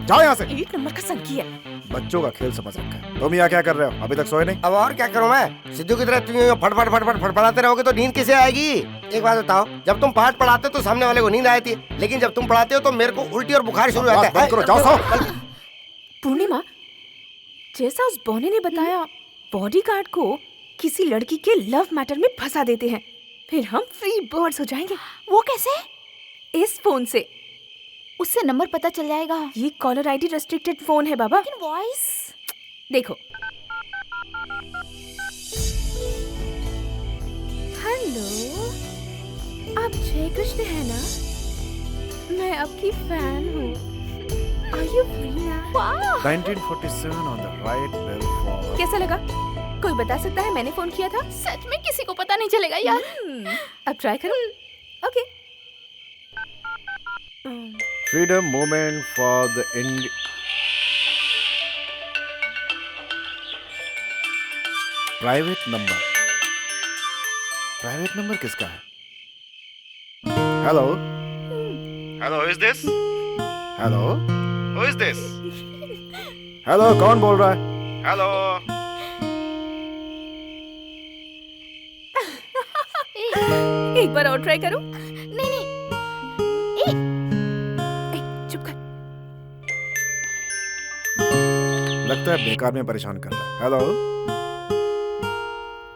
जाओ यहाँ से।
1 नंबर का संकी है।
बच्चों का खेल समझ रखा है। तुम यहाँ क्या कर रहे हो? अभी तक सोए नहीं?
अब और क्या करूं मैं? सिद्धू की तरह तुम यूं फटफट फटफट फटफटाते रहोगे तो नींद कैसे आएगी? एक बात बताओ, जब तुम पाठ पढ़ाते हो तो सामने वाले को नींद आती है, लेकिन जब तुम पढ़ाते हो तो मेरे को उल्टी और बुखार शुरू हो जाता है।
बंद करो, जाओ सो।
पूर्णिमा, जैसा उस बॉनी ने बताया, बॉडीगार्ड को किसी लड़की के लव मैटर में फंसा देते हैं, फिर हम फ्री बर्ड्स हो जाएंगे।
वो कैसे?
इस फोन से।
उससे नंबर पता चल जाएगा।
ये कॉलर आईडी रेस्ट्रिक्टेड फोन है बाबा।
लेकिन वॉइस
देखो। हेलो, आप जय कृष्ण है ना? मैं आपकी फैन हूँ। Are you free now?
1947 on the right bell for...
कैसा लगा? कोई बता सकता है मैंने फोन किया था?
सच में किसी को पता नहीं चलेगा यार।
अब ट्राई करो। Okay.
Freedom movement for the private number किसका है? Hello hello, is this? Hello, who is this? Hello, कौन बोल रहा है? हेलो।
एक बार और ट्राई करो।
नहीं नहीं,
चुप कर।
लगता है बेकार में परेशान कर रहा है। हेलो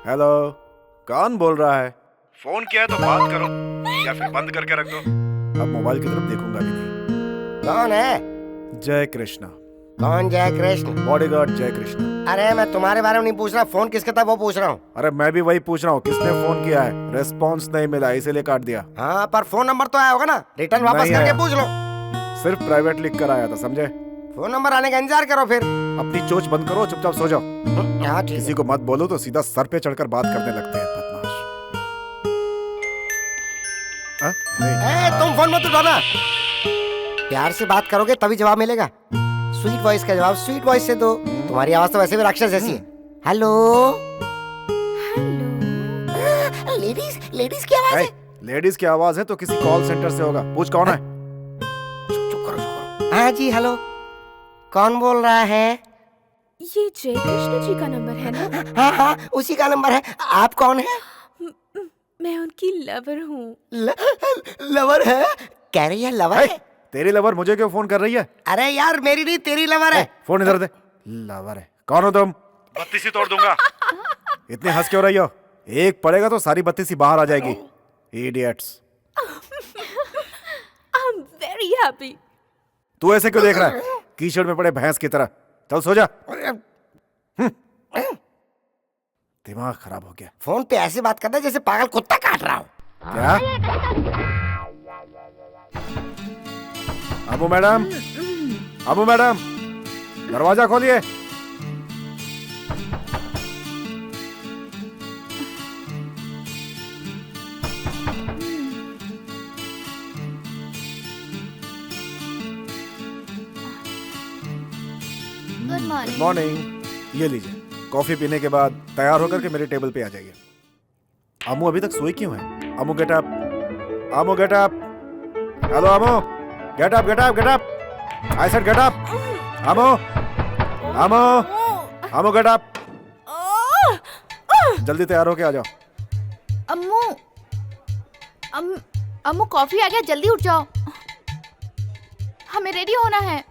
हेलो, कौन बोल रहा है? फोन किया है तो बात करो या फिर बंद करके रख दो। अब मोबाइल की तरफ देखूंगा भी नहीं।
कौन है?
जय कृष्णा।
कौन जय कृष्ण?
बॉडीगार्ड जय कृष्णा।
अरे मैं तुम्हारे बारे में नहीं पूछ रहा, फोन किसका था वो पूछ रहा हूँ।
अरे मैं भी वही पूछ रहा हूँ, किसने फोन किया है? रेस्पॉन्स नहीं मिला, इसीलिए काट दिया।
हाँ, पर फोन नंबर तो आया होगा ना? रिटर्न वापस
नहीं
करके
आया।
पूछ लो।
सिर्फ प्राइवेट लिख कर आया था, समझे?
फोन नंबर आने का इंतजार करो फिर।
अपनी चोच बंद करो, चुपचाप सो जाओ।
हाँ, ठीक
किसी को मत बोलो तो सीधा सर पे चढ़कर बात करने लगते हैं, बदमाश।
है। तुम फोन मत उठाना। प्यार से बात करोगे तभी जवाब मिलेगा। स्वीट वॉइस का जवाब स्वीट वॉइस से दो। तुम्हारी आवाज तो वैसे भी राक्षस जैसी है। हेलो। लेडीज की आवाज है।
लेडीज की आवाज है तो किसी कॉल सेंटर से होगा। पूछ कौन है?
चुप करो। हाँ जी, हेलो। कौन बोल रहा है?
ये जय कृष्ण जी का नंबर है ना?
हाँ हाँ, उसी का नंबर है। आप कौन है?
मैं उनकी लवर हूँ।
लवर है? कह रही है लवर है?
तेरी लवर मुझे क्यों फोन कर रही है?
अरे यार, मेरी नहीं तेरी लवर है।
फोन इधर दे। लवर है? कौन हो तुम? बत्ती से तोड़ दूंगा। इतने हंस क्यों रही हो? एक पड़ेगा तो सारी बत्ती सी बाहर आ जाएगी। इडियट्स।
I'm very happy.
तू ऐसे क्यों देख रहा है? कीचड़ में पड़े भैंस की तरह। चल सो जा। दिमाग खराब हो गया।
फोन पे ऐसे बात करना जैसे पागल कुत्ता काट रहा हो।
क्या? अबू मैडम, अबू मैडम, दरवाजा खोलिए।
Good morning.
मॉर्निंग। ये लीजिए, कॉफी पीने के बाद तैयार होकर के मेरे टेबल पे आ जाइए। अमू अभी तक सोई क्यों है? Amu get up, Amu get up. Hello Amu, get up, get up, get up. I said get up. Amu, Amu, Amu get up. जल्दी तैयार होके आ जाओ।
अम्मू, अम्मू कॉफी आ गया, जल्दी उठ जाओ, हमें रेडी होना है।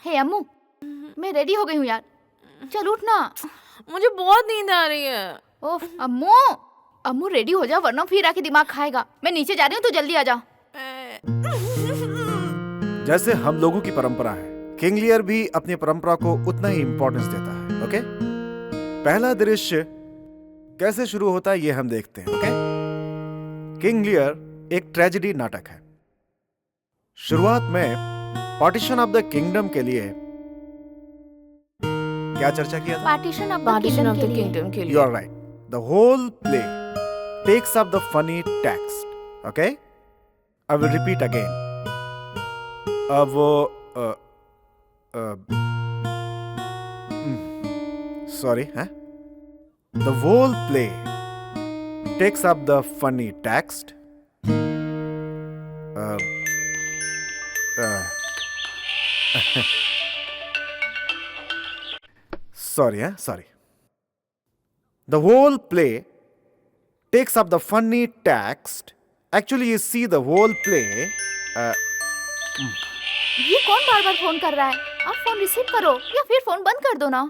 हे अम्मू, मैं रेडी हो गई हूँ यार, चल उठ ना।
मुझे बहुत नींद आ रही है।
ओफ अम्मू, अम्मू रेडी हो जा वरना फिर आके दिमाग खाएगा। मैं नीचे जा रही हूँ, तू जल्दी आ जा।
जैसे हम लोगों की परंपरा है, किंग लियर भी अपनी परंपरा को उतना ही इंपॉर्टेंस देता है। ओके, पहला दृश्य कैसे शुरू होता है ये हम देखते हैं। ओके, किंग लियर एक ट्रेजेडी नाटक है। शुरुआत में पार्टीशन ऑफ द किंगडम के लिए क्या चर्चा किया था?
पार्टीशन ऑफ द किंगडम के लिए।
You are right. The whole play takes up the funny text. Okay? I will repeat again. वो sorry, huh? The whole play takes up the funny text. Sorry. The whole play takes up the funny text. Actually, you see the whole play.
ये कौन बार बार phone कर रहा है? आप phone receive करो या फिर फोन बंद कर दो ना।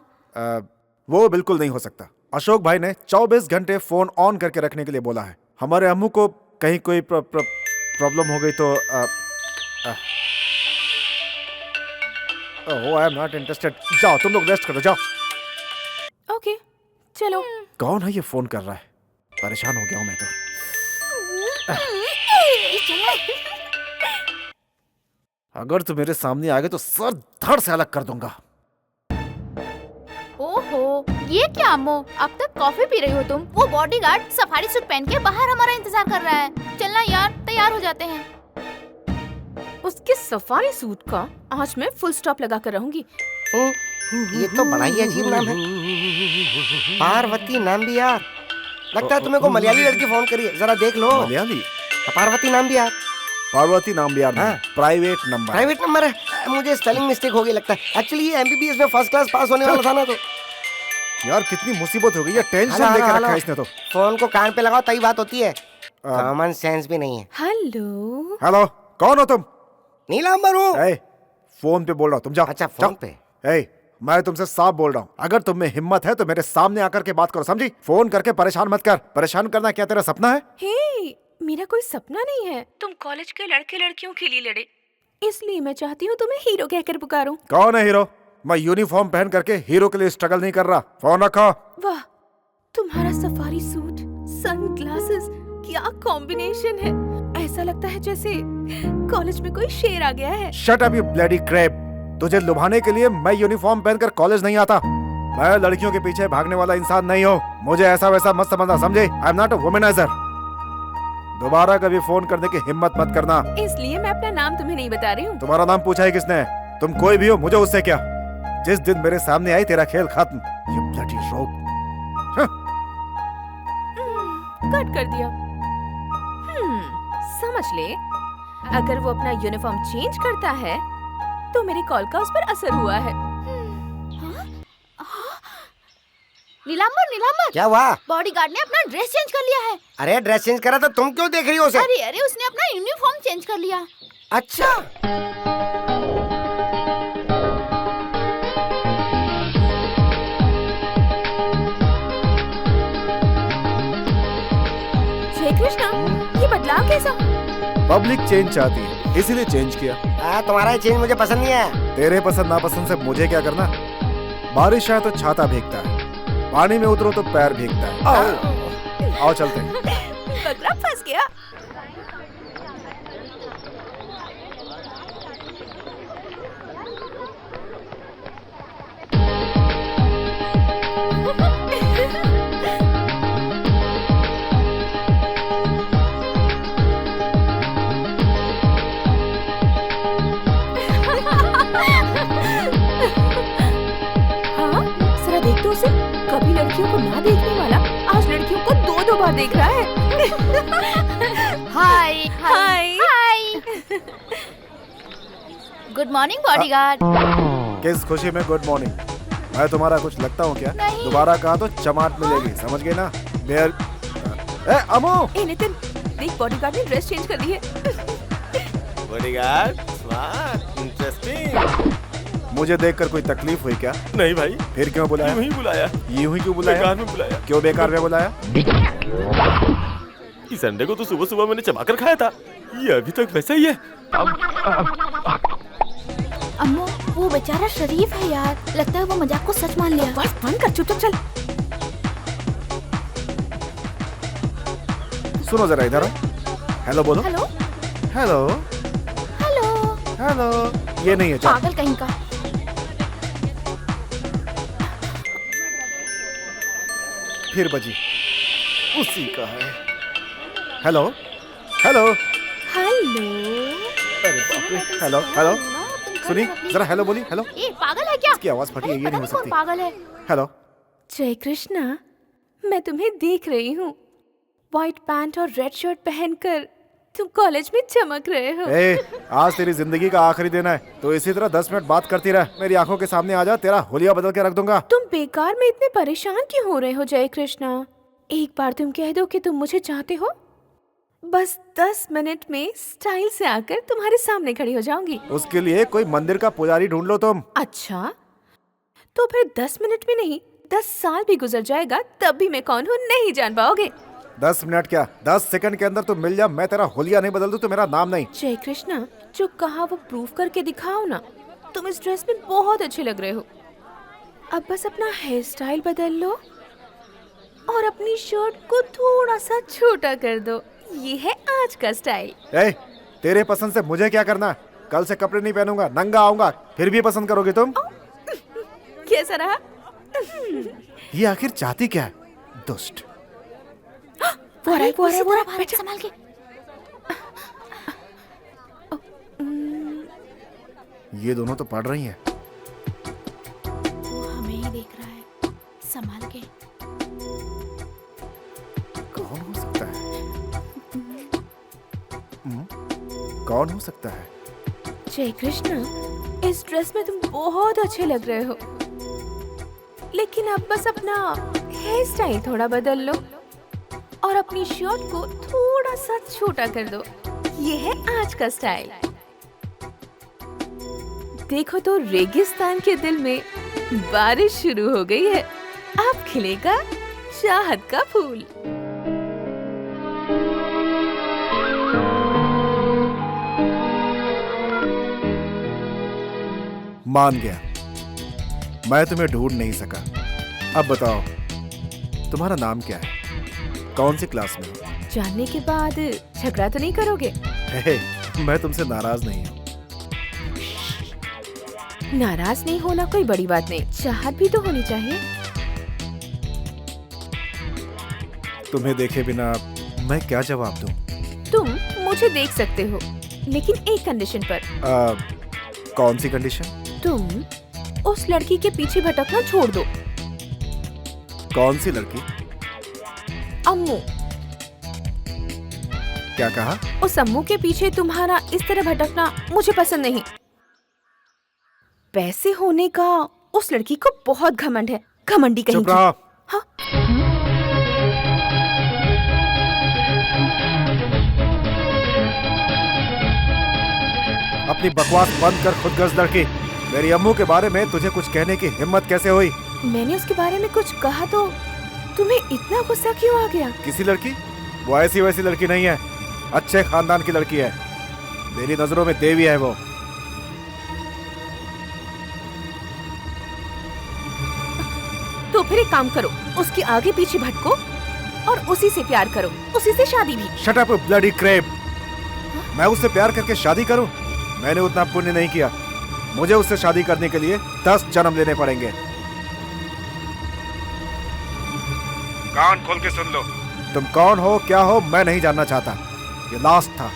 वो बिल्कुल नहीं हो सकता। अशोक भाई ने 24 घंटे फोन ऑन करके रखने के लिए बोला है। हमारे अम्मू को कहीं कोई प्रॉब्लम हो गई तो आई एम नॉट इंटरेस्टेड। जाओ तुम लोग रेस्ट करो, जाओ।
ओके, चलो।
कौन है ये फोन कर रहा है? परेशान हो गया हूं मैं तो। अगर तू मेरे सामने आ गए तो सर धड़ से अलग कर दूंगा।
ओहो, ये क्या अम्मू, अब तक कॉफी पी रही हो तुम? वो बॉडीगार्ड सफारी सूट पहन के बाहर हमारा इंतजार कर रहा है। चलना यार, तैयार हो जाते हैं।
उसके सफारी सूट का आज मैं फुल स्टॉप लगा कर रहूंगी।
ये तो बड़ा ही अजीब नाम है, पार्वती नाम भी यार। लगता है तुम्हें को मलयाली लड़की फोन करी है, जरा देख लो।
मलयाली?
पार्वती नाम भी यार।
पार्वती नाम भी यार।
हाँ।
Private number.
प्राइवेट नंबर है, मुझे स्पेलिंग मिस्टेक हो गई लगता है। एक्चुअली ये एमबीबीएस में फर्स्ट क्लास पास होने वाला था ना। तो
यार कितनी मुसीबत हो गई है, टेंशन लेकर रखा है इसने तो।
फोन को कान पे लगाओ तभी बात होती है, कॉमन सेंस भी नहीं है।
हेलो
हेलो, कौन हो तुम?
नीलांबर हूँ।
फोन पे बोल रहा हूँ, तुम जाओ।
अच्छा, फोन पे?
मैं तुमसे साफ बोल रहा हूँ, अगर तुम में हिम्मत है तो मेरे सामने आकर के बात करो, समझी? फोन करके परेशान मत कर। परेशान करना क्या तेरा सपना है?
हे, मेरा कोई सपना नहीं है। तुम कॉलेज के लड़के लड़कियों के लिए लड़े, इसलिए मैं चाहती हूँ तुम्हें हीरो कहकर पुकारूं।
कौन है हीरो? मैं यूनिफॉर्म पहन करके हीरो के लिए स्ट्रगल नहीं कर रहा। फोन रखो।
वाह, तुम्हारा सफारी सूट, सनग्लासेस, क्या कॉम्बिनेशन है। ऐसा लगता है जैसे कॉलेज में कोई शेर आ गया है।
Shut up you bloody crap. तुझे लुभाने के लिए मैं यूनिफॉर्म पहनकर कॉलेज नहीं आता। मैं लड़कियों के पीछे भागने वाला इंसान नहीं हूँ। मुझे ऐसा वैसा मत समझना, समझे? I am not a womaniser. दोबारा कभी फोन करने की हिम्मत मत करना।
इसलिए मैं अपना नाम तुम्हें नहीं बता रही हूँ।
तुम्हारा नाम पूछा है किसने? तुम कोई भी हो, मुझे उससे क्या? जिस दिन मेरे सामने आई तेरा खेल खत्म। You bloody rogue।
कट कर दिया। समझ ले, अगर वो अपना यूनिफॉर्म चेंज करता है तो मेरे कॉल का उस पर असर हुआ है।
नीलांबर,
क्या हुआ?
बॉडीगार्ड ने अपना ड्रेस चेंज कर लिया है।
अरे ड्रेस चेंज करा तो तुम क्यों देख रही हो उसे?
अरे उसने अपना यूनिफॉर्म चेंज कर लिया।
अच्छा
जय कृष्णा, ये बदलाव कैसा?
पब्लिक चेंज चाहती है, इसीलिए चेंज किया।
तुम्हारा ये चेंज मुझे पसंद नहीं है।
तेरे पसंद नापसंद से मुझे क्या करना? बारिश आए तो छाता भीगता है, पानी में उतरो तो पैर भीगता है। आओ चलते हैं।
बकरा फंस गया। हाँ, जरा देख तो उसे। कभी लड़कियों को ना देखने वाला आज लड़कियों को दो बार देख रहा है।
Hi
hi.
Hi. Good morning bodyguard.
किस खुशी में गुड मॉर्निंग? मैं तुम्हारा कुछ लगता हूँ क्या?
नहीं।
दोबारा कहा तो चमाट मिलेगी, समझ गए ना? देर अमो।
ए नितिन, देख बॉडीगार्ड ने ड्रेस चेंज कर दी है।
Bodyguard, smart, interesting.
मुझे देखकर कोई तकलीफ हुई क्या?
नहीं भाई,
फिर क्यों बुलाया?
यूं ही बुलाया।
यूं ही क्यों बुलाया?
बेकार में बुलाया।
क्यों बेकार में बुलाया?
इस संडे को तो सुबह सुबह मैंने चबाकर खाया था, ये अभी तक वैसा ही है।
अम्मू, वो बेचारा शरीफ है यार, लगता है वो मजाक को सच मान लिया।
बस बंद कर, चुप चल।
सुनो जरा इधर। हेलो बोलो।
Hello
hello
hello.
हेलो। ये नहीं है, चल।
पागल कहीं का।
फिर बजी, उसी का है। Hello hello.
हेलो।
अरे बाप रे। Hello hello. सुनी जरा, हेलो बोली। हेलो।
ये पागल है क्या?
इसकी आवाज फटी है, ये नहीं हो
कौन
सकती।
पागल है?
हेलो।
जय कृष्णा, मैं तुम्हें देख रही हूँ। व्हाइट पैंट और रेड शर्ट पहनकर तुम कॉलेज में चमक रहे हो।
आज तेरी जिंदगी का आखिरी दिन है, तो इसी तरह 10 मिनट बात करती रह। मेरी आंखों के सामने आ जा, तेरा होलिया बदल के रख दूंगा।
तुम बेकार में इतने परेशान क्यों हो रहे हो जय कृष्णा? एक बार तुम कह दो कि तुम मुझे चाहते हो, बस 10 मिनट में स्टाइल से आकर तुम्हारे सामने खड़ी हो जाऊंगी।
उसके लिए कोई मंदिर का पुजारी ढूंढ लो तुम।
अच्छा, तो फिर 10 मिनट में नहीं 10 साल भी गुजर जाएगा, तब भी मैं कौन हूँ नहीं जान पाओगे।
10 मिनट क्या, 10 सेकंड के अंदर तुम मिल जा। मैं तेरा होलिया नहीं बदल दूं तो मेरा नाम नहीं।
जय कृष्णा, जो कहा वो प्रूव करके दिखाओ ना। तुम इस ड्रेस में बहुत अच्छे लग रहे हो। अब बस अपना हेयर स्टाइल बदल लो और अपनी शर्ट को थोड़ा सा छोटा कर दो। ये है आज का स्टाइल।
तेरे पसंद से मुझे क्या करना? कल से कपड़े नहीं पहनूंगा, नंगा आऊंगा, फिर भी पसंद करोगे तुम?
कैसा रहा?
ये आखिर चाहती क्या है? दुष्ट।
वो रहा,
बैठ संभाल के।
ये दोनों तो पढ़ रही हैं।
वो हमें ही देख रहा है, संभाल के।
कौन हो सकता है? कौन हो सकता है?
जय कृष्णा, इस ड्रेस में तुम बहुत अच्छे लग रहे हो, लेकिन अब बस अपना हेयर स्टाइल थोड़ा बदल लो और अपनी शर्ट को थोड़ा सा छोटा कर दो। ये है आज का स्टाइल। देखो तो रेगिस्तान के दिल में बारिश शुरू हो गई है। अब खिलेगा चाहत का फूल।
मान गया, मैं तुम्हें ढूंढ नहीं सका। अब बताओ, तुम्हारा नाम क्या है? कौन सी क्लास में हो?
जानने के बाद झगड़ा तो नहीं करोगे?
मैं तुमसे नाराज नहीं हूँ।
नाराज नहीं होना कोई बड़ी बात नहीं, चाहत भी तो होनी चाहिए।
तुम्हें देखे बिना मैं क्या जवाब दूं?
तुम मुझे देख सकते हो, लेकिन एक कंडीशन पर।
कौन सी कंडीशन?
तुम उस लड़की के पीछे भटकना छोड़ दो।
कौन सी लड़की?
अम्मू।
क्या कहा?
उस अम्मू के पीछे तुम्हारा इस तरह भटकना मुझे पसंद नहीं। वैसे होने का उस लड़की को बहुत घमंड है, घमंडी कहीं
चुप रहो।
हाँ?
अपनी बकवास बंद कर, खुदगर्ज लड़की। मेरी अम्मू के बारे में तुझे कुछ कहने की हिम्मत कैसे हुई?
मैंने उसके बारे में कुछ कहा तो तुम्हें इतना गुस्सा क्यों आ गया?
किसी लड़की? वो ऐसी वैसी लड़की नहीं है, अच्छे खानदान की लड़की है। मेरी नजरों में देवी है वो।
तो फिर एक काम करो, उसके आगे पीछे भटको और उसी से प्यार करो, उसी से शादी भी।
Shut up bloody crepe. मैं उससे प्यार करके शादी करूं? मैंने उतना पुण्य नहीं किया। मुझे उससे शादी करने के लिए 10 जन्म लेने पड़ेंगे। कान खोल के सुन लो, तुम कौन हो क्या हो मैं नहीं जानना चाहता। ये लास्ट था,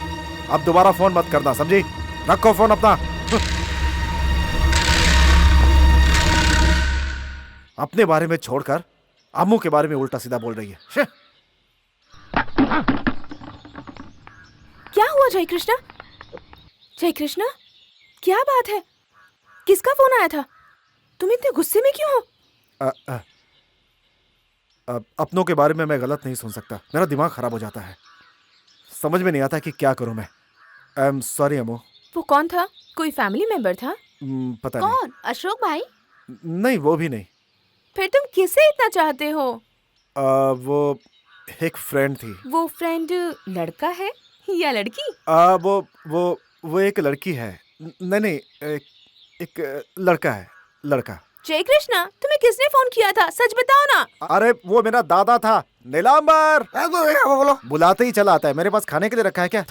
अब दोबारा फोन मत करना, समझी? रखो फोन अपना। अपने बारे में छोड़कर अम्मू के बारे में उल्टा सीधा बोल रही है।
क्या हुआ जय कृष्णा? जय कृष्णा, क्या बात है? किसका फोन आया था? तुम इतने गुस्से में क्यों हो?
अपनों के बारे में मैं गलत नहीं सुन सकता, मेरा दिमाग खराब हो जाता है। समझ में नहीं आता कि क्या करूं मैं। आई एम सॉरी अम्मू।
वो कौन था? कोई फैमिली मेंबर था?
पता
कौन? अशोक भाई?
नहीं, वो भी नहीं।
फिर तुम किसे इतना चाहते हो?
वो एक फ्रेंड थी।
वो फ्रेंड लड़का है या लड़की?
वो एक लड़की है। नहीं, एक लड़का है, लड़का।
जय कृष्णा, तुम्हें किसने फोन किया था? सच बताओ ना।
अरे वो मेरा दादा था, नीलांबर।
बोलो।
बुलाते ही चला आता है। मेरे पास खाने के लिए रखा है क्या?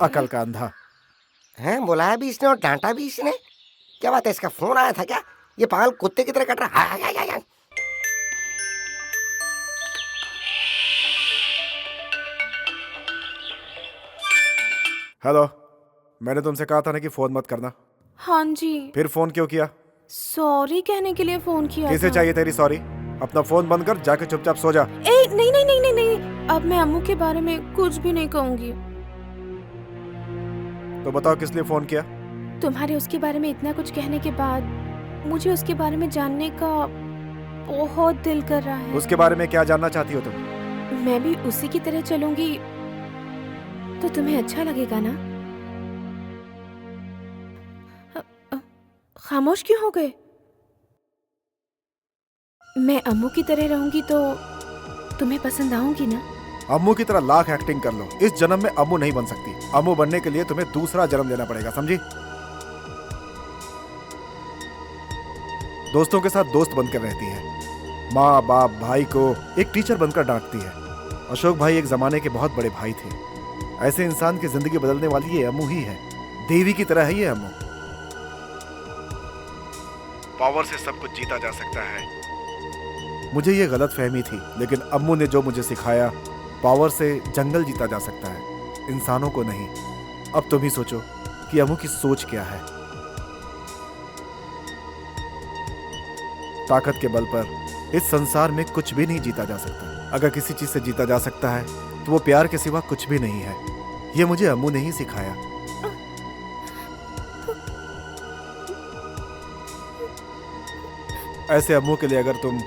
अकल का अंधा।
हैं, बुलाया भी इसने और डांटा भी इसने। क्या बात है, इसका फोन आया था क्या? ये पागल कुत्ते की तरह कट रहा है।
हेलो, मैंने तुमसे कहा था ना कि फोन मत करना।
हाँ जी।
फिर फोन क्यों किया?
सॉरी कहने के लिए फोन किया
किसे
था।
चाहिए तेरी सॉरी? अपना फोन बंद कर, जाके चुपचाप सो जा।
नहीं, अब मैं अम्मू के बारे में कुछ भी नहीं कहूंगी।
तो बताओ किस लिए फोन किया?
तुम्हारे उसके बारे में इतना कुछ कहने के बाद मुझे उसके बारे में जानने का बहुत दिल कर रहा है।
उसके बारे में क्या जानना चाहती हो तुम?
मैं भी उसी की तरह चलूंगी तो तुम्हें अच्छा लगेगा ना? खामोश क्यों हो गए? मैं अम्मू की तरह रहूंगी तो तुम्हें पसंद आऊंगी ना?
अम्मू की तरह लाख एक्टिंग कर लो, इस जन्म में अम्मू नहीं बन सकती। अम्मू बनने के लिए तुम्हें दूसरा जन्म लेना पड़ेगा, समझी? दोस्तों के साथ दोस्त बनकर रहती है, माँ बाप भाई को एक टीचर बनकर डांटती है। अशोक भाई एक जमाने के बहुत बड़े भाई थे। ऐसे इंसान की जिंदगी बदलने वाली ये अम्मू ही है। देवी की तरह है ये अम्मू। पावर से सब कुछ जीता जा सकता है। मुझे ये गलत फहमी थी, लेकिन अम्मू ने जो मुझे सिखाया, पावर से जंगल जीता जा सकता है, इंसानों को नहीं। अब तुम ही सोचो कि अम्मू की सोच क्या है। ताकत के बल पर इस संसार में कुछ भी नहीं जीता जा सकता। अगर किसी चीज से जीता जा सकता है तो वो प्यार के सिवा कुछ भी नहीं है। ये मुझे अम्मू ने ही सिखाया। ऐसे अम्मू के लिए अगर तुम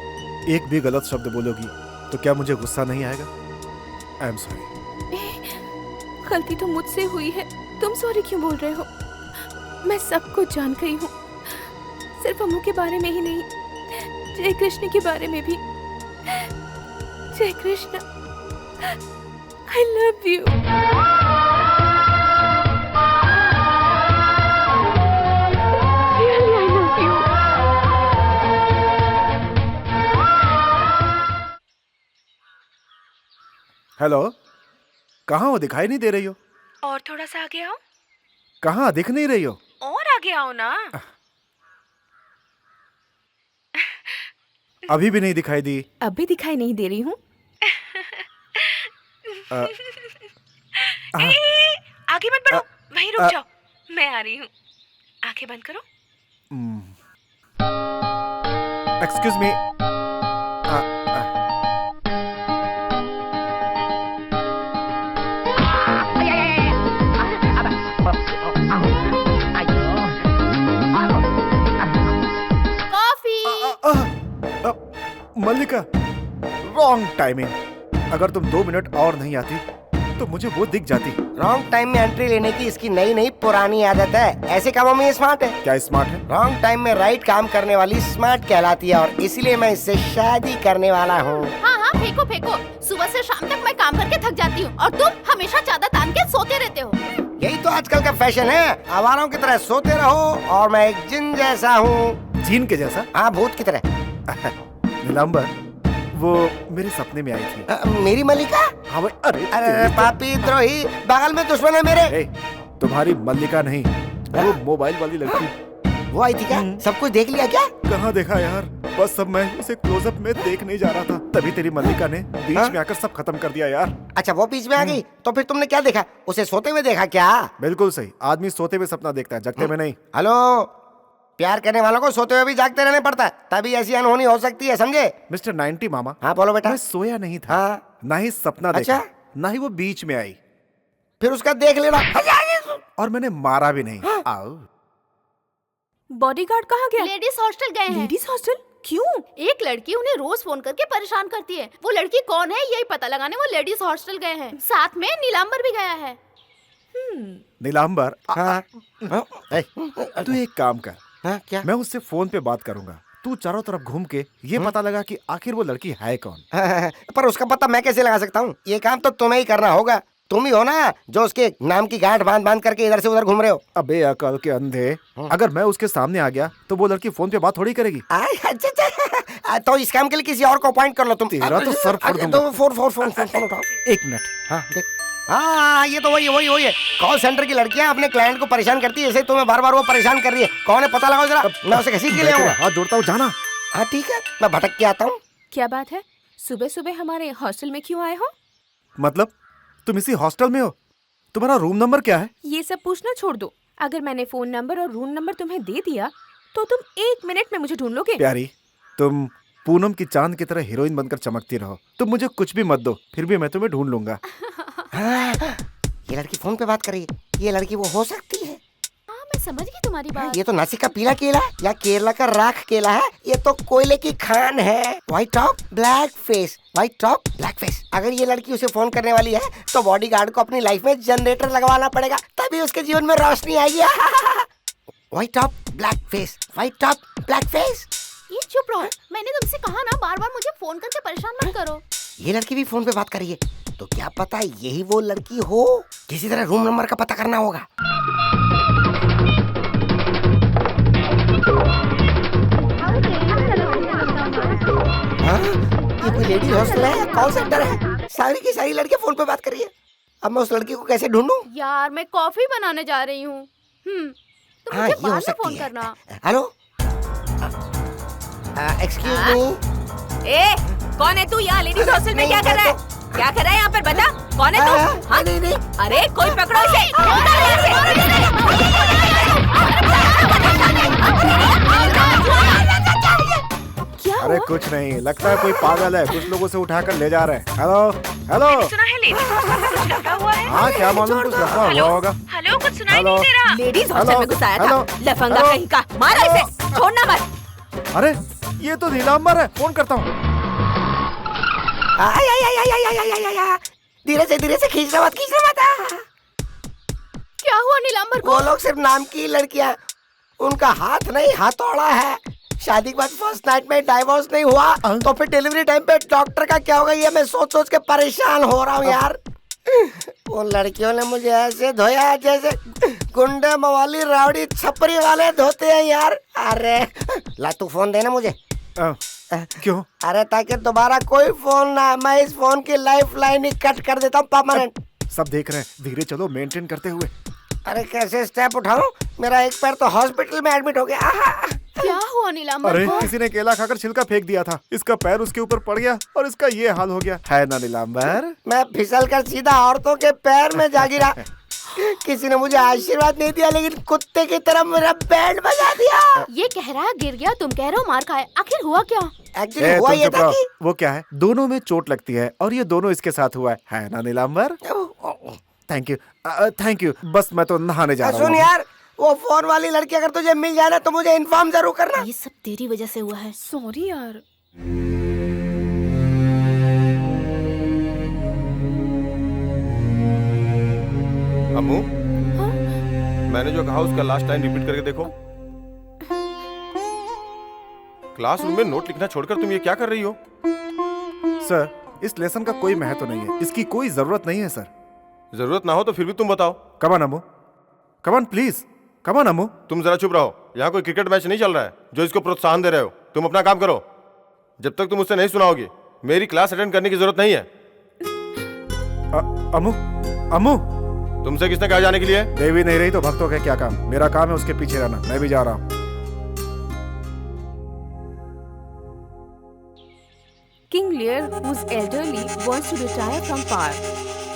एक भी गलत शब्द बोलोगी तो क्या मुझे गुस्सा नहीं आएगा? I am sorry.
गलती तो मुझसे हुई है, तुम सॉरी क्यों बोल रहे हो? मैं सब कुछ जान गई हूँ, सिर्फ अम्मू के बारे में ही नहीं, जय कृष्ण के बारे में भी। जय Krishna, I love you. Really, I love you.
Hello, कहाँ हो? दिखाई नहीं दे रही हो।
और थोड़ा सा आगे आओ।
कहाँ? दिख नहीं रही हो।
और आगे आओ ना।
अभी भी नहीं दिखाई दी।
अब भी दिखाई नहीं दे रही हूँ। आगे मत बढ़ो, वहीं रुक जाओ, मैं आ रही हूँ। आंखें बंद करो।
Excuse me. Mallika, wrong timing. अगर तुम 2 मिनट और नहीं आती तो मुझे वो दिख जाती।
रॉन्ग टाइम में एंट्री लेने की इसकी नई नई पुरानी आदत है। ऐसे कामों में ये स्मार्ट है।
क्या स्मार्ट है?
रॉन्ग टाइम में राइट काम करने वाली स्मार्ट कहलाती है, और इसलिए मैं इससे शादी करने वाला हूँ।
हाँ हाँ, फेंको फेंको। सुबह से शाम तक मैं काम करके थक जाती हूँ और तुम हमेशा चादर तान के सोते रहते हो।
यही तो आजकल का फैशन है, आवारों की तरह सोते रहो, और मैं एक जिन जैसा हूँ।
जीन के जैसा?
हाँ, भूत की तरह।
नीलांबर, वो मेरे सपने में आई थी।
मेरी मल्लिका?
हाँ भाई, अरे
अरे पापी द्रोही, बगल में दुश्मन है मेरे।
ए, तुम्हारी मल्लिका नहीं, वो मोबाइल वाली लड़की।
वो आई थी क्या? सब कुछ देख लिया क्या?
कहाँ देखा यार, बस सब मैं उसे क्लोजअप में देखने जा रहा था, तभी तेरी मल्लिका ने बीच में आकर सब खत्म कर दिया यार।
अच्छा, वो बीच में आ गई? तो फिर तुमने क्या देखा? उसे सोते हुए देखा क्या?
बिल्कुल सही, आदमी सोते हुए सपना देखता है, जगते में नहीं।
हेलो, प्यार करने वालों को सोते हुए भी जागते रहने पड़ता है, तभी ऐसी अनहोनी हो सकती है, समझे?
मिस्टर 90 मामा।
हाँ बोलो बेटा।
मैं सोया नहीं था,
हाँ।
ना ही सपना देखा,
अच्छा?
ना ही वो बीच में आई,
फिर उसका देख लेना।
और मैंने मारा भी नहीं। आओ।
बॉडीगार्ड कहाँ गया?
लेडीज हॉस्टल गए हैं।
Ladies hostel? क्यों?
एक लड़की उन्हें रोज फोन करके परेशान करती है। वो लड़की कौन है यही पता लगाने वो लेडीज हॉस्टल गए हैं। साथ में नीलांबर भी गया है।
नीलांबर,
हाँ।
तू एक काम कर।
हाँ, क्या?
मैं उससे फोन पे बात करूंगा, तू चारों तरफ घूम के ये पता लगा कि आखिर वो लड़की है कौन।
पर उसका पता मैं कैसे लगा सकता हूँ? ये काम तो तुम्हें ही करना होगा। तुम ही हो ना जो उसके नाम की गांठ बांध बांध करके इधर से उधर घूम रहे हो।
अबे अकल के अंधे, अगर मैं उसके सामने आ गया तो वो लड़की फोन पे बात थोड़ी करेगी।
अच्छा, तो इस काम के लिए किसी और को अपॉइंट कर लो तुम।
तेरा तो सर फोड़ दूंगा।
तो फोन उठाओ।
एक मिनट।
हाँ देख, हाँ ये तो वही है। कॉल सेंटर की लड़कियां अपने क्लाइंट को परेशान करती है, ऐसे तुम्हें बार बार वो परेशान कर रही है। कौन है पता लगाओ जरा, मैं उसे घसीट के ले आऊंगा।
हाथ जोड़ता हूँ, जाना।
हाँ ठीक है, मैं भटक के आता हूँ।
क्या बात है, सुबह सुबह हमारे हॉस्टल में क्यों आए हो?
मतलब तुम इसी हॉस्टल में हो? तुम्हारा रूम नंबर क्या है?
ये सब पूछना छोड़ दो। अगर मैंने फोन नंबर और रूम नंबर तुम्हें दे दिया तो तुम 1 मिनट में मुझे ढूंढ लोगे।
प्यारी, तुम पूनम की चांद की तरह हीरोइन बनकर चमकती रहो। तुम मुझे कुछ भी मत दो, फिर भी मैं तुम्हें ढूंढ लूंगा।
ये लड़की फोन पे बात कर रही है। ये लड़की वो हो सकती है।
हाँ मैं समझ गई तुम्हारी बात।
ये तो नासिक का पीला केला या केरला का राख केला है। ये तो कोयले की खान है। White top black face, white top black face. अगर ये लड़की उसे फोन करने वाली है तो बॉडीगार्ड को अपनी लाइफ में जनरेटर लगवाना पड़ेगा, तभी उसके जीवन में रोशनी आएगी। White top black face, white top black face.
ये चुप रहो, मैंने तुमसे कहा ना बार बार मुझे फोन करके परेशान मत करो।
ये लड़की भी फोन पे बात कर रही है, तो क्या पता यही वो लड़की हो। किसी तरह रूम नंबर का पता करना होगा। हाँ, ये कोई लेडीज हॉस्टल है या कॉल सेंटर है? सारी की सारी लड़कियां फोन पे बात कर रही है। अब मैं उस लड़की को कैसे ढूंढूं?
यार मैं कॉफी बनाने जा रही हूँ। तो
हाँ,
मुझे
ये हो
बाद में
सकती
फोन
है।
करना।
Hello, excuse me.
ए, कौन है तू? यहाँ लेडीज हॉस्टल में क्या कर रहा है? क्या कर रहा है यहाँ पर, बता कौन है तू? हाँ?
नहीं।
अरे कोई पकड़ो इसे। क्या
अरे
हुआ?
कुछ नहीं, लगता है कोई पागल है, कुछ लोगों से उठाकर ले जा रहे हैं। Hello hello.
सुना है लेडीज हॉस्टल में कुछ लगा हुआ है।
हाँ क्या मालूम, कुछ लगा हुआ होगा।
हेलो, कुछ सुनाई
हेलो।
नहीं दे रहा। लेडीज हॉस्टल में घुसाया था, लफंगा
हेलो।
कहीं का। मारा इसे, छोड़ना मत।
अरे ये तो नीलांबर है, फोन करता हूँ।
धीरे से खींचना मत।
क्या हुआ नीलांबर को?
वो लोग सिर्फ नाम की लड़कियां, उनका हाथ नहीं हथौड़ा है। शादी के बाद फर्स्ट नाइट में डाइवोर्स नहीं हुआ तो फिर डिलीवरी टाइम पे डॉक्टर का क्या होगा, ये मैं सोच के परेशान हो रहा हूँ यार। वो लड़कियों ने मुझे ऐसे धोया जैसे गुंडे मवाली रावड़ी छपरी वाले धोते हैं यार। अरे ला तू फोन देना मुझे।
क्यों?
अरे ताकि दोबारा कोई फोन ना, मैं इस फोन की लाइफ लाइन ही कट कर देता हूँ परमानेंट।
सब देख रहे हैं, धीरे चलो, मेंटेन करते हुए।
अरे कैसे स्टेप उठाऊं? मेरा एक पैर तो हॉस्पिटल में एडमिट हो गया।
क्या हुआ नीलांबर
अरे
को?
किसी ने केला खाकर छिलका फेंक दिया था, इसका पैर उसके ऊपर पड़ गया और इसका ये हाल हो गया है ना नीलांबर।
मैं फिसल कर सीधा औरतों के पैर में जा गिरा। किसी ने मुझे आशीर्वाद नहीं दिया, लेकिन कुत्ते की तरह मेरा बैंड बजा दिया।
ये कह रहा है गिर गया, तुम कह रहे हो मार खाए। आखिर हुआ क्या?
एक्चुअली हुआ ये था कि
वो क्या है, दोनों में चोट लगती है और ये दोनों इसके साथ हुआ है ना नीलांबर। Thank you. बस मैं तो नहाने जा रहा हूँ।
सुन यार, वो फोन वाली लड़की अगर तुझे मिल जाए ना तो मुझे इन्फॉर्म जरूर करना।
ये सब तेरी वजह से हुआ है।
सॉरी यार।
अम्मू,
हाँ?
मैंने जो कहा उसका लास्ट लाइन रिपीट करके देखो। क्लासरूम में नोट लिखना छोड़कर तुम ये क्या कर रही हो?
सर, इस लेसन का कोई महत्व नहीं है, इसकी कोई जरूरत नहीं है सर।
जरूरत ना हो तो फिर भी तुम बताओ।
Come on Ammu, come on please, come on Ammu.
तुम जरा चुप रहो, यहाँ कोई क्रिकेट मैच नहीं चल रहा है जो इसको प्रोत्साहन दे रहे हो। तुम अपना काम करो। जब तक तुम मुझसे नहीं सुनाओगी मेरी क्लास अटेंड करने की जरूरत नहीं है।
अम्मू, अम्मू।
तुमसे किसने कहा जाने के लिए?
देवी नहीं रही तो भक्तों का क्या काम? मेरा काम है उसके पीछे रहना, मैं भी जा रहा हूँ।
King Lear, who's elderly, wants to retire from power.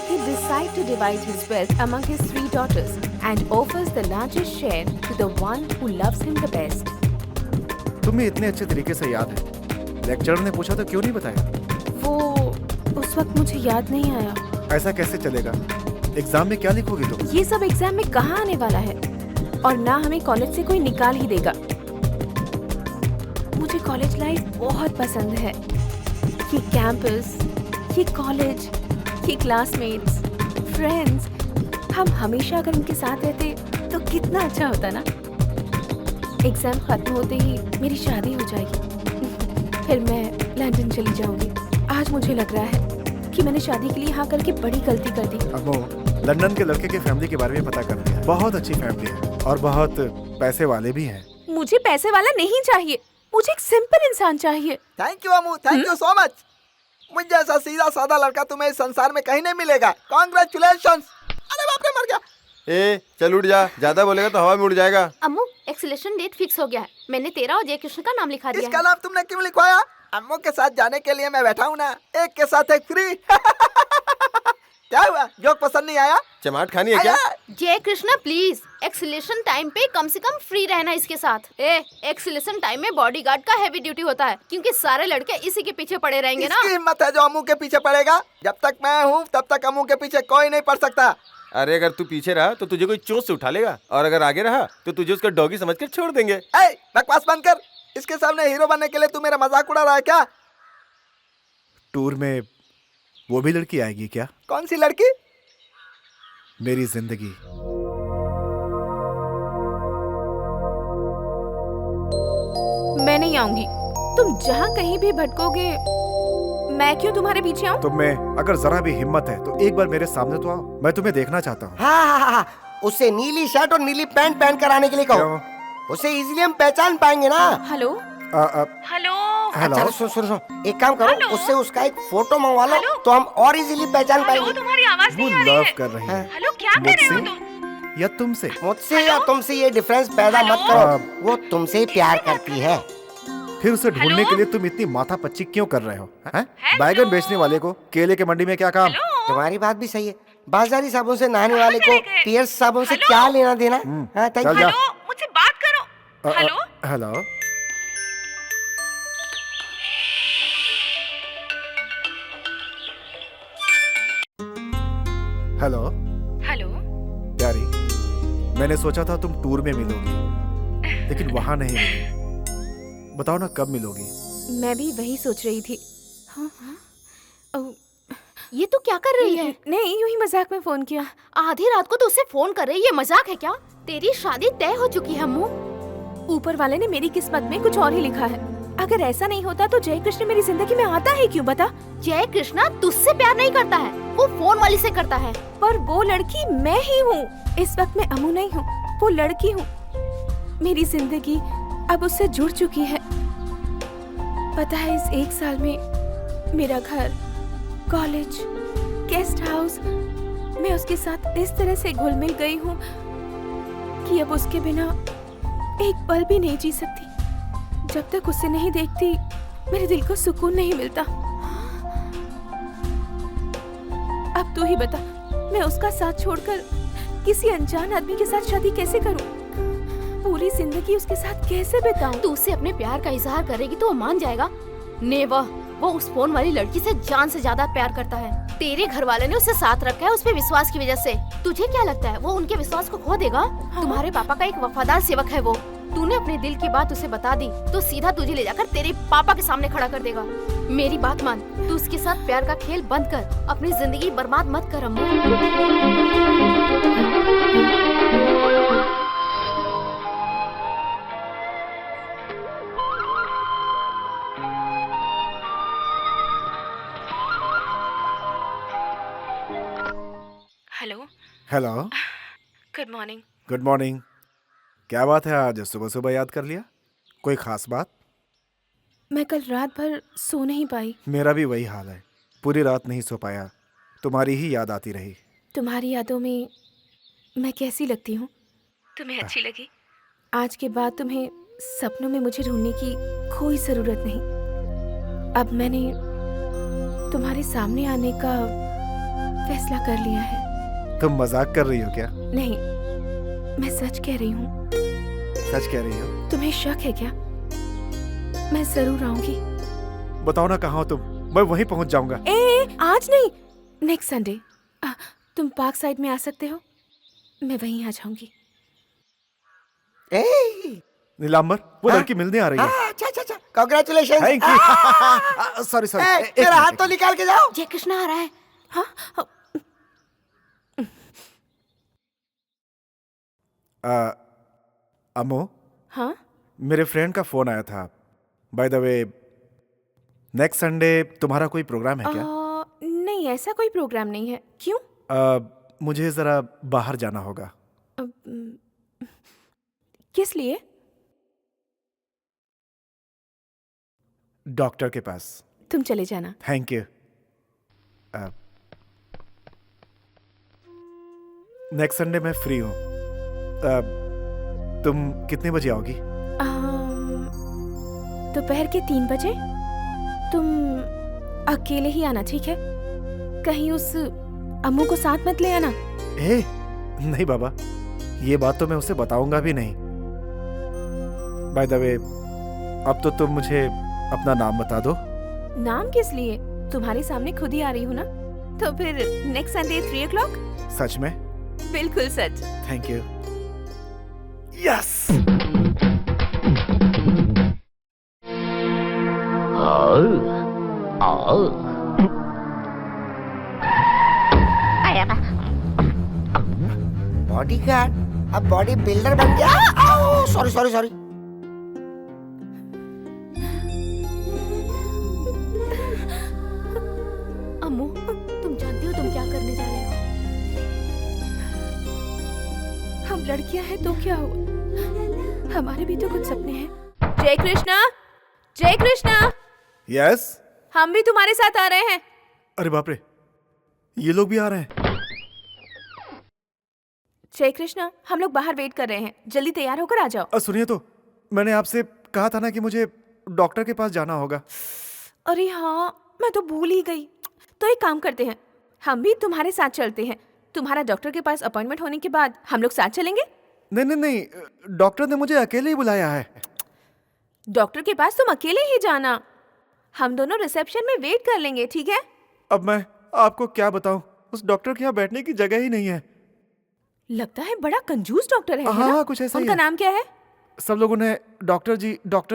He decides to divide his wealth among his 3 daughters and offers the largest share to the one who loves him the best.
तुम्हें इतने अच्छे तरीके से याद है, lecturer ने पूछा तो क्यों नहीं बताया?
वो उस वक्त मुझे याद नहीं आया।
ऐसा कैसे चलेगा? एग्जाम में क्या लिखोगी तुम?
ये सब एग्जाम में कहाँ आने वाला है, और ना हमें कॉलेज से कोई निकाल ही देगा। मुझे कॉलेज लाइफ बहुत पसंद है। ये कैंपस, ये कॉलेज, ये क्लासमेट्स, फ्रेंड्स, हम हमेशा अगर इनके साथ रहते तो कितना अच्छा होता ना। एग्जाम खत्म होते ही मेरी शादी हो जाएगी, फिर मैं लंदन चली जाऊंगी। आज मुझे लग रहा है कि मैंने शादी के लिए हाँ करके बड़ी गलती कर दी।
अम्मू, लंदन के लड़के की फैमिली के बारे में पता कर लिया, बहुत अच्छी फैमिली है और बहुत पैसे वाले भी हैं।
मुझे पैसे वाला नहीं चाहिए, मुझे एक सिंपल इंसान चाहिए।
Thank you Ammu, thank you so much. मुझे जैसा सीधा साधा लड़का तुम्हें इस संसार में कहीं नहीं मिलेगा। कांग्रेचुलेशंस। अरे बाप रे, मर गया।
ए चल उठ जा, ज्यादा बोलेगा तो हवा में उड़ जाएगा।
अम्मू, एक्सीलेशन डेट फिक्स हो गया है। मैंने तेरा और जय कृष्ण का नाम लिखा दिया
इसका
है।
नाम तुमने क्यों लिखवाया? अम्मू के साथ जाने के लिए मैं बैठा हूँ ना, एक के साथ एक फ्री। क्या हुआ, जोक पसंद नहीं आया?
चमाट खानी है क्या?
जय कृष्ण प्लीज, एक्सीलेशन टाइम पे कम से कम फ्री रहना इसके साथ। एक्सीलेशन टाइम में बॉडीगार्ड का हैवी ड्यूटी होता है, क्योंकि सारे लड़के इसी के पीछे पड़े रहेंगे ना।
इसकी हिम्मत है जो अम्मू के पीछे पड़ेगा? जब तक मैं हूँ तब तक अम्मू के पीछे कोई नहीं पड़ सकता।
अरे अगर तू पीछे रहा तो तुझे कोई चोट से उठा लेगा, और अगर आगे रहा तो तुझे उसका डॉगी समझकर छोड़ देंगे।
बकवास बंद कर। इसके सामने हीरो बनने के लिए तू मेरा मजाक उड़ा रहा है क्या?
टूर में वो भी लड़की आएगी क्या?
कौन सी लड़की?
मेरी जिंदगी।
मैं नहीं आऊंगी। तुम जहाँ कहीं भी भटकोगे, मैं क्यों तुम्हारे पीछे आऊं?
तुम में अगर जरा भी हिम्मत है तो एक बार मेरे सामने तो आओ, मैं तुम्हें देखना चाहता हूँ।
हाँ, उससे नीली शर्ट और नीली पैंट पहन कर आने के लिए कहो, उसे इजीली हम पहचान पाएंगे ना।
Hello
hello. अच्छा सुनो, एक काम करो, उससे उसका एक फोटो मंगवा लो तो हम और इजीली पहचान पाएंगे।
तुम्हारी आवाज
वो लव कर रही है।
हेलो, क्या कर रहे हो तुम?
या तुमसे?
मुझसे या तुमसे ये डिफरेंस पैदा मत करो, वो तुमसे प्यार करती है।
फिर उसे ढूंढने के लिए तुम इतनी माथापच्ची क्यों कर रहे हो? बैगन बेचने वाले को केले के मंडी में क्या काम?
तुम्हारी बात भी सही है। बाजारी साबुन से नहाने वाले को पियर्स साबुन से क्या लेना देना? Thank you.
मुझसे बात करो।
हेलो। हेलो प्यारी, मैंने सोचा था तुम टूर में मिलोगी, लेकिन वहां नहीं मिली। बताओ ना कब मिलोगी?
मैं भी वही सोच रही थी।
ये तो क्या कर रही है?
नहीं, यूं ही मजाक में फोन किया।
आधी रात को तो उसे फोन कर रही है, ये मजाक है क्या? तेरी शादी तय हो चुकी है अम्मू।
ऊपर वाले ने मेरी किस्मत में कुछ और ही लिखा है। अगर ऐसा नहीं होता तो जय कृष्ण मेरी जिंदगी में आता है क्यों, बता?
जय कृष्णा तुझसे प्यार नहीं करता है, वो फोन वाली से करता है।
पर वो लड़की मैं ही हूँ। इस वक्त मैं अमू नहीं हूँ, वो लड़की हूँ। मेरी जिंदगी अब उससे जुड़ चुकी है। पता है, इस 1 साल में मेरा घर, कॉलेज, गेस्ट हाउस, मैं उसके साथ इस तरह से घुल मिल गई हूँ कि अब उसके बिना एक पल भी नहीं जी सकती। जब तक उसे नहीं देखती मेरे दिल को सुकून नहीं मिलता। अब तू ही बता, मैं उसका साथ छोड़कर किसी अनजान आदमी के साथ शादी कैसे करूं? पूरी जिंदगी उसके साथ कैसे बिताऊं?
तू उसे अपने प्यार का इजहार करेगी तो वो मान जाएगा? नेवर। वो उस फोन वाली लड़की से जान से ज्यादा प्यार करता है। तेरे घर वाले ने उसे साथ रखा है उस पे विश्वास की वजह से। तुझे क्या लगता है वो उनके विश्वास को खो देगा? तुम्हारे पापा का एक वफादार सेवक है वो। तूने अपने दिल की बात उसे बता दी तो सीधा तुझे ले जाकर तेरे पापा के सामने खड़ा कर देगा। मेरी बात मान, तू उसके साथ प्यार का खेल बंद कर, अपनी जिंदगी बर्बाद मत कर Ammu.
Hello,
hello,
good morning.
Good morning. क्या बात है, आज सुबह सुबह याद कर लिया? कोई खास बात?
मैं कल रात भर सो नहीं पाई।
मेरा भी वही हाल है, पूरी रात नहीं सो पाया, तुम्हारी ही याद आती रही।
तुम्हारी यादों में मैं कैसी लगती हूँ? तुम्हें अच्छी लगी? आज के बाद तुम्हें सपनों में मुझे ढूंढने की कोई ज़रूरत नहीं। अब मैंने तुम्हारे सामने आने का फैसला कर लिया है।
तुम मजाक कर रही हो क्या?
नहीं, मैं सच कह रही हूँ।
सच कह रही हो?
तुम्हें शक है क्या? मैं जरूर आऊंगी।
बताओ ना कहाँ हो तुम, मैं वहीं पहुंच जाऊंगा।
आज नहीं, नेक्स्ट संडे। तुम पार्क साइड में आ सकते हो, मैं वहीं आ जाऊंगी।
नीलांबर, वो लड़की मिलने आ रही है।
अच्छा अच्छा अच्छा, congratulation.
Thank you. Sorry sorry,
मेरा हाथ तो निकाल के जाओ।
जय कृष्णा आ रहा है।
हाँ,
अमो,
हाँ,
मेरे फ्रेंड का फोन आया था। By the way, next Sunday तुम्हारा कोई प्रोग्राम है क्या?
नहीं, ऐसा कोई प्रोग्राम नहीं है। क्यों?
मुझे जरा बाहर जाना होगा।
किस लिए?
डॉक्टर के पास।
तुम चले जाना।
Thank you. नेक्स्ट संडे मैं फ्री हूँ। तुम कितने बजे आओगी?
दोपहर के 3 बजे। तुम अकेले ही आना, ठीक है? कहीं उस अम्मू को साथ मत ले आना।
नहीं बाबा, ये बात तो मैं उसे बताऊंगा भी नहीं। बाय द वे, अब तो तुम मुझे अपना नाम बता दो।
नाम किस लिए? तुम्हारे सामने खुद ही आ रही हूँ ना। तो फिर नेक्स्ट संडे 3 o'clock?
सच में?
बिल्कुल सच।
Thank you. यस।
बॉडीगार्ड अब बॉडी बिल्डर बन गया। Sorry sorry sorry.
अम्मू, तुम जानती हो तुम क्या करने जा रहे हो?
हम लड़कियां हैं तो क्या हुआ, हमारे भी तो कुछ सपने हैं। जय कृष्णा, जय कृष्णा।
यस।
हम भी तुम्हारे साथ आ रहे हैं।
अरे बाप रे, ये लोग भी आ रहे हैं।
जय कृष्णा, हम लोग बाहर वेट कर रहे हैं, जल्दी तैयार होकर आ जाओ।
सुनिए तो, मैंने आपसे कहा था ना कि मुझे डॉक्टर के पास जाना होगा।
अरे हाँ, मैं तो भूल ही गई। तो एक काम करते हैं, हम भी तुम्हारे साथ चलते हैं। तुम्हारा डॉक्टर के पास अपॉइंटमेंट होने के बाद हम लोग साथ चलेंगे।
नहीं नहीं नहीं, डॉक्टर ने मुझे अकेले ही बुलाया है।
डॉक्टर के पास तुम अकेले ही जाना, हम दोनों रिसेप्शन में वेट कर लेंगे, ठीक है?
अब मैं आपको क्या बताऊं, उस डॉक्टर के यहाँ बैठने की जगह ही नहीं है।
लगता है बड़ा कंजूस डॉक्टर है।
हाँ,
ना?
कुछ ऐसा ही
उनका
है।
नाम क्या है?
सब लोग उन्हें डॉक्टर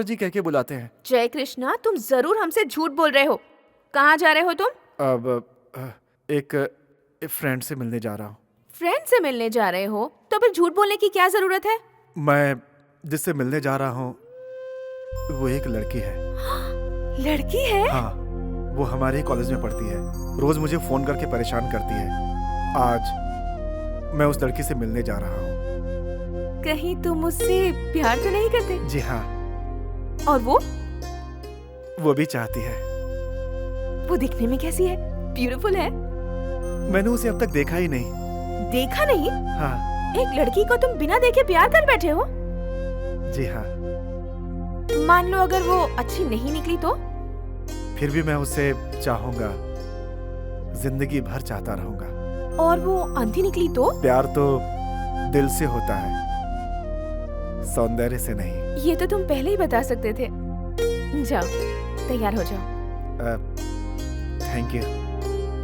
जी कह के बुलाते हैं।
जय कृष्णा, तुम जरूर हमसे झूठ बोल रहे हो। कहाँ जा रहे हो तुम?
अब एक फ्रेंड से मिलने जा रहा हूँ।
फ्रेंड से मिलने जा रहे हो तो फिर झूठ बोलने की क्या जरूरत है?
मैं जिससे मिलने जा रहा हूँ वो एक लड़की है।
लड़की है?
हाँ, वो हमारे कॉलेज में पढ़ती है, रोज मुझे फोन करके परेशान करती है। आज मैं उस लड़की से मिलने जा रहा हूँ।
कहीं तुम उससे प्यार तो नहीं करते?
जी हाँ।
और वो
भी चाहती है।
वो दिखने में कैसी है? ब्यूटीफुल है?
मैंने उसे अब तक देखा ही नहीं।
देखा नहीं?
हाँ।
एक लड़की को तुम बिना देखे प्यार कर बैठे हो?
जी हाँ।
मान लो अगर वो अच्छी नहीं निकली तो?
फिर भी मैं उसे चाहूंगा, जिंदगी भर चाहता रहूंगा।
और वो अंधी निकली तो?
प्यार तो दिल से होता है, सौंदर्य से नहीं।
ये तो तुम पहले ही बता सकते थे। जाओ, तैयार हो जाओ।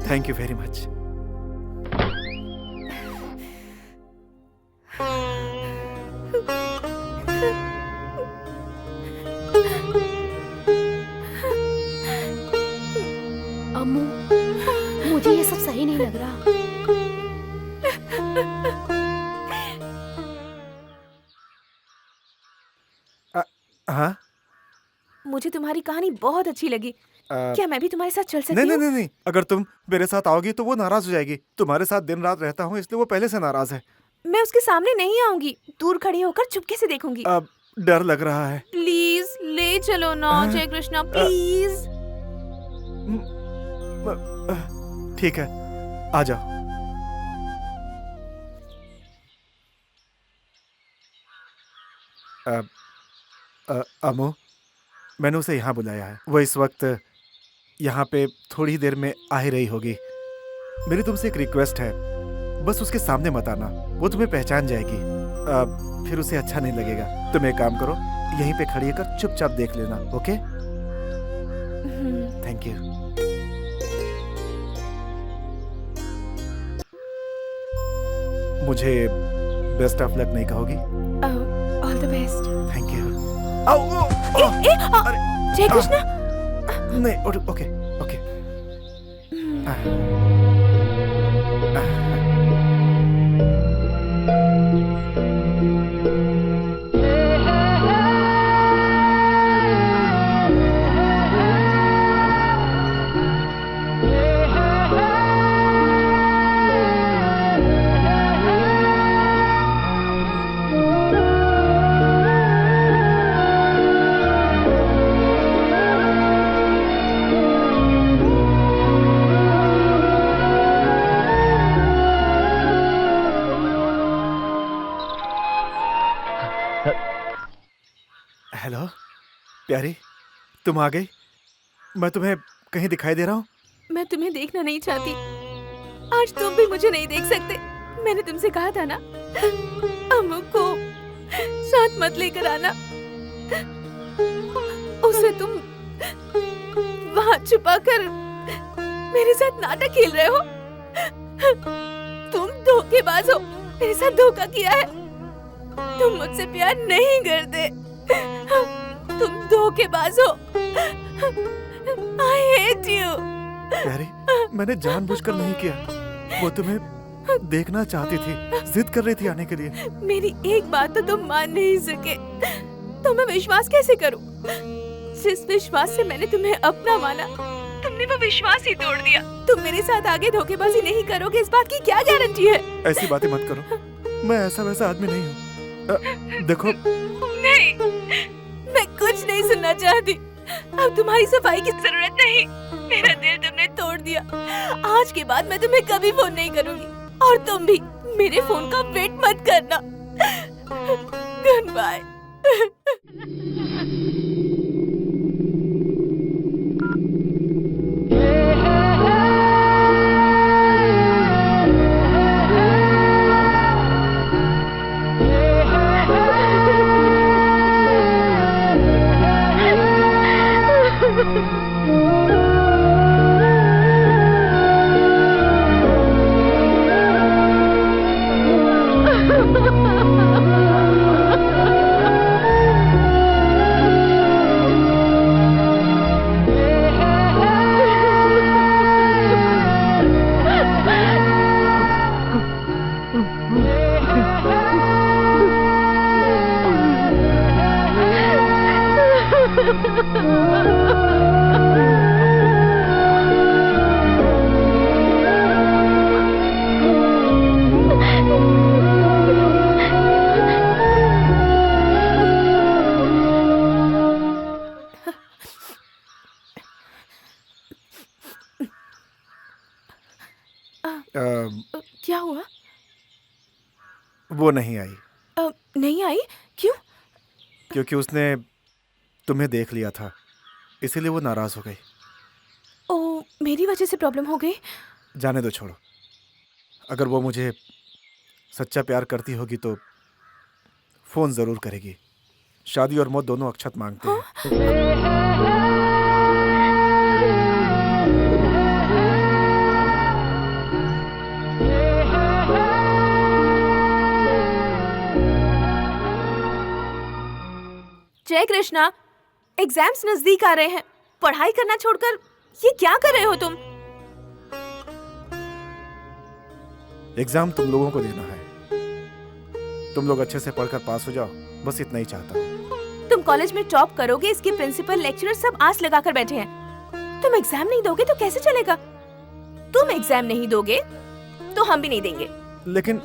Thank you very much.
Ammu, मुझे ये सब सही नहीं लग रहा।
हाँ
मुझे तुम्हारी कहानी बहुत अच्छी लगी। क्या मैं भी तुम्हारे साथ चल सकती
नहीं
हूँ?
नहीं नहीं नहीं, अगर तुम मेरे साथ आओगी तो वो नाराज हो जाएगी। तुम्हारे साथ दिन रात रहता हूँ इसलिए वो पहले से नाराज है।
मैं उसके सामने नहीं आऊंगी, दूर खड़ी होकर चुपके से देखूंगी।
अब डर लग रहा है।
प्लीज ले चलो ना जय कृष्णा, प्लीज।
ठीक है, आ जाओ। अमो, मैंने उसे यहाँ बुलाया है। वो इस वक्त यहाँ पे थोड़ी देर में आ ही रही होगी। मेरी तुमसे एक रिक्वेस्ट है, बस उसके सामने मत आना, वो तुम्हें पहचान जाएगी। फिर उसे अच्छा नहीं लगेगा। तुम एक काम करो, यहीं पे खड़ी होकर चुपचाप देख लेना। ओके? Thank you. मुझे बेस्ट ऑफ लक नहीं कहोगी?
All the best.
Thank you.
जय कृष्णा।
नहीं, ओके ओके। हेलो प्यारी, तुम आ गई? मैं तुम्हें कहीं दिखाई दे रहा हूँ?
मैं तुम्हें देखना नहीं चाहती। आज तुम भी मुझे नहीं देख सकते। मैंने तुमसे कहा था ना, अम्मू को साथ मत लेकर आना। उसे तुम वहाँ छुपाकर मेरे साथ नाटक खेल रहे हो। तुम धोखेबाज हो, मेरे साथ धोखा किया है। तुम मुझसे प्यार नहीं करते, तुम धोखेबाज हो। I hate you।
प्यारी, मैंने जानबूझकर नहीं किया। वो तुम्हें देखना चाहती थी, जिद कर रही थी आने के लिए।
मेरी एक बात तो तुम मान नहीं सके, तो मैं विश्वास कैसे करूं? जिस विश्वास से मैंने तुम्हें अपना माना, तुमने वो विश्वास ही तोड़ दिया। तुम मेरे साथ आगे धोखेबाजी नहीं करोगे, इस बात की क्या गारंटी है?
ऐसी बातें मत करो, मैं ऐसा वैसा आदमी नहीं हूँ। देखो,
नहीं, मैं कुछ नहीं सुनना चाहती। अब तुम्हारी सफाई की जरूरत नहीं। मेरा दिल तुमने तोड़ दिया। आज के बाद मैं तुम्हें कभी फोन नहीं करूंगी, और तुम भी मेरे फोन का वेट मत करना। Goodbye. क्या हुआ?
वो नहीं आई।
नहीं आई? क्यों?
क्योंकि उसने तुम्हें देख लिया था, इसीलिए वो नाराज हो गई।
ओ, मेरी वजह से प्रॉब्लम हो गई?
जाने दो, छोड़ो। अगर वो मुझे सच्चा प्यार करती होगी तो फोन जरूर करेगी। शादी और मौत दोनों अक्षत मांगते हैं।
जय कृष्णा, एग्जाम्स नजदीक आ रहे हैं। पढ़ाई करना छोड़कर ये क्या कर रहे हो तुम?
एग्जाम तुम लोगों को देना है। तुम लोग अच्छे से पढ़कर पास हो जाओ, बस इतना ही चाहता हूँ।
तुम कॉलेज में टॉप करोगे, इसके प्रिंसिपल लेक्चरर सब आस लगाकर बैठे हैं। तुम एग्जाम नहीं दोगे तो कैसे चलेगा? तुम एग्जाम नहीं दोगे तो हम भी नहीं देंगे।
लेकिन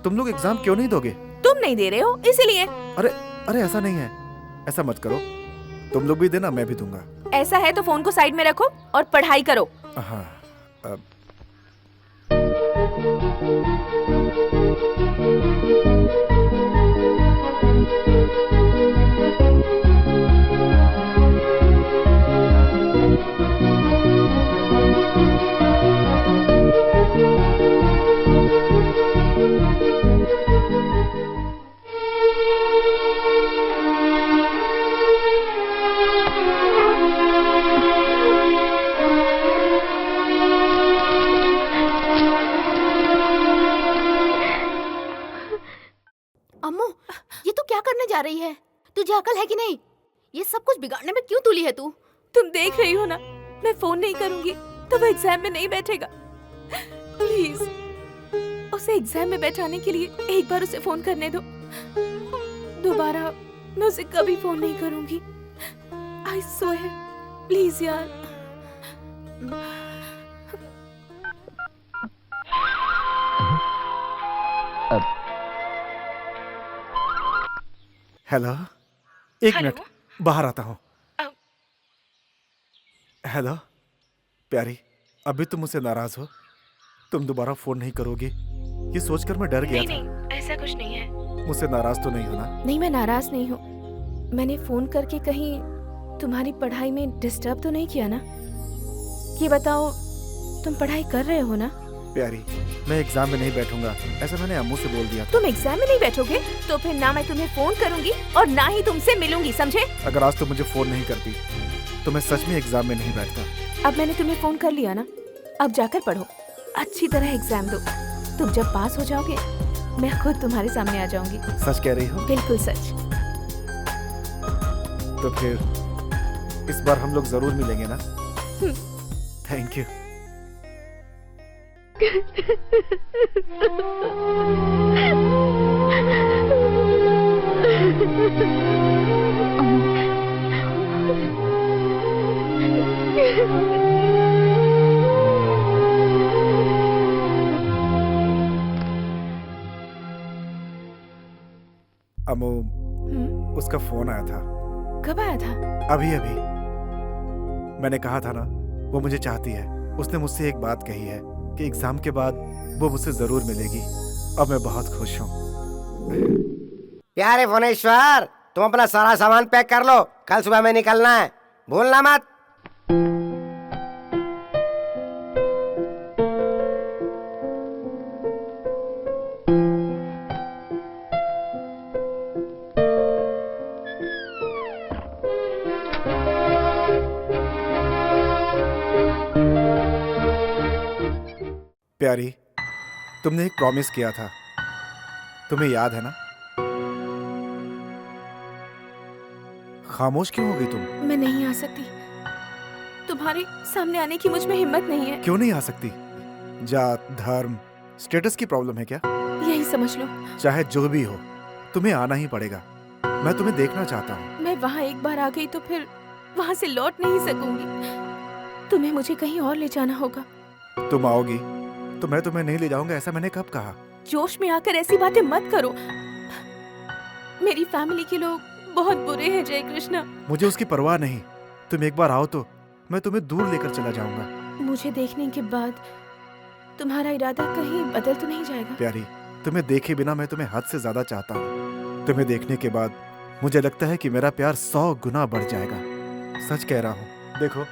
तुम लोग एग्जाम क्यों नहीं दोगे?
तुम नहीं दे रहे हो इसीलिए।
अरे अरे ऐसा नहीं है, ऐसा मत करो। तुम लोग भी देना, मैं भी दूंगा।
ऐसा है तो फोन को साइड में रखो और पढ़ाई करो।
हाँ
अम्मू, ये तू क्या करने जा रही है? तुझे अकल है कि नहीं? ये सब कुछ बिगाड़ने में क्यों तुली है तू?
तुम देख रही हो ना, मैं फोन नहीं करूंगी तो वो एग्जाम में नहीं बैठेगा। प्लीज उसे एग्जाम में बैठाने के लिए एक बार उसे फोन करने दो। दोबारा मैं उसे कभी फोन नहीं करूंगी। आई स्वेयर, प्लीज यार।
हेलो, एक
हेलो?
मिनट, बाहर आता हूँ। हेलो प्यारी, अभी तुम मुझसे नाराज हो? तुम दोबारा फोन नहीं करोगी ये सोचकर मैं डर गया था।
नहीं, ऐसा कुछ नहीं है।
मुझसे नाराज तो नहीं हो ना?
नहीं, मैं नाराज नहीं हूँ। मैंने फोन करके कहीं तुम्हारी पढ़ाई में डिस्टर्ब तो नहीं किया ना? ये बताओ, तुम पढ़ाई कर रहे हो ना?
प्यारी, मैं एग्जाम में नहीं बैठूंगा, ऐसा मैंने अम्मू से बोल दिया था।
तुम एग्जाम में नहीं बैठोगे तो फिर ना मैं तुम्हें फोन करूंगी और ना ही तुमसे मिलूंगी, समझे?
अगर आज तुम मुझे फोन नहीं करती तो मैं सच में एग्जाम में नहीं बैठता।
अब मैंने तुम्हें फोन कर लिया ना, अब जाकर पढ़ो, अच्छी तरह एग्जाम दो। तुम जब पास हो जाओगे मैं खुद तुम्हारे सामने आ जाऊंगी।
सच कह रही हो?
बिल्कुल सच।
तो फिर इस बार हम लोग जरूर मिलेंगे ना? Thank you. अम्मू, उसका फोन आया था।
कब आया था?
अभी अभी। मैंने कहा था ना, वो मुझे चाहती है। उसने मुझसे एक बात कही है कि एग्जाम के बाद वो मुझसे जरूर मिलेगी। अब मैं बहुत खुश हूँ।
प्यारे भुवनेश्वर, तुम अपना सारा सामान पैक कर लो, कल सुबह में निकलना है, भूलना मत।
प्यारी, तुमने एक प्रॉमिस किया था, तुम्हें याद है ना? खामोश क्यों हो गई तुम?
मैं नहीं आ सकती। तुम्हारे सामने आने की मुझ में हिम्मत नहीं है।
क्यों नहीं आ सकती? जात, धर्म, स्टेटस की प्रॉब्लम है क्या?
यही समझ लो।
चाहे जो भी हो, तुम्हें आना ही पड़ेगा। मैं तुम्हें देखना चाहता हूँ।
मैं वहाँ एक बार आ गई तो फिर वहाँ से लौट नहीं सकूंगी। तुम्हें मुझे कहीं और ले जाना होगा।
तुम आओगी तो मैं तुम्हें नहीं ले जाऊंगा, ऐसा मैंने कब कहा?
जोश में आकर ऐसी बातें मत करो। मेरी फैमिली के लोग बहुत बुरे हैं जय कृष्णा।
मुझे उसकी परवाह नहीं। तुम एक बार आओ तो मैं तुम्हें दूर लेकर चला जाऊंगा।
मुझे देखने के बाद तुम्हारा इरादा कहीं बदल तो नहीं जाएगा?
प्यारी, तुम्हें देखे बिना मैं तुम्हें हद से ज्यादा चाहता हूँ। तुम्हें देखने के बाद मुझे लगता है कि मेरा प्यार 100 गुना बढ़ जाएगा। सच कह रहा हूँ। देखो,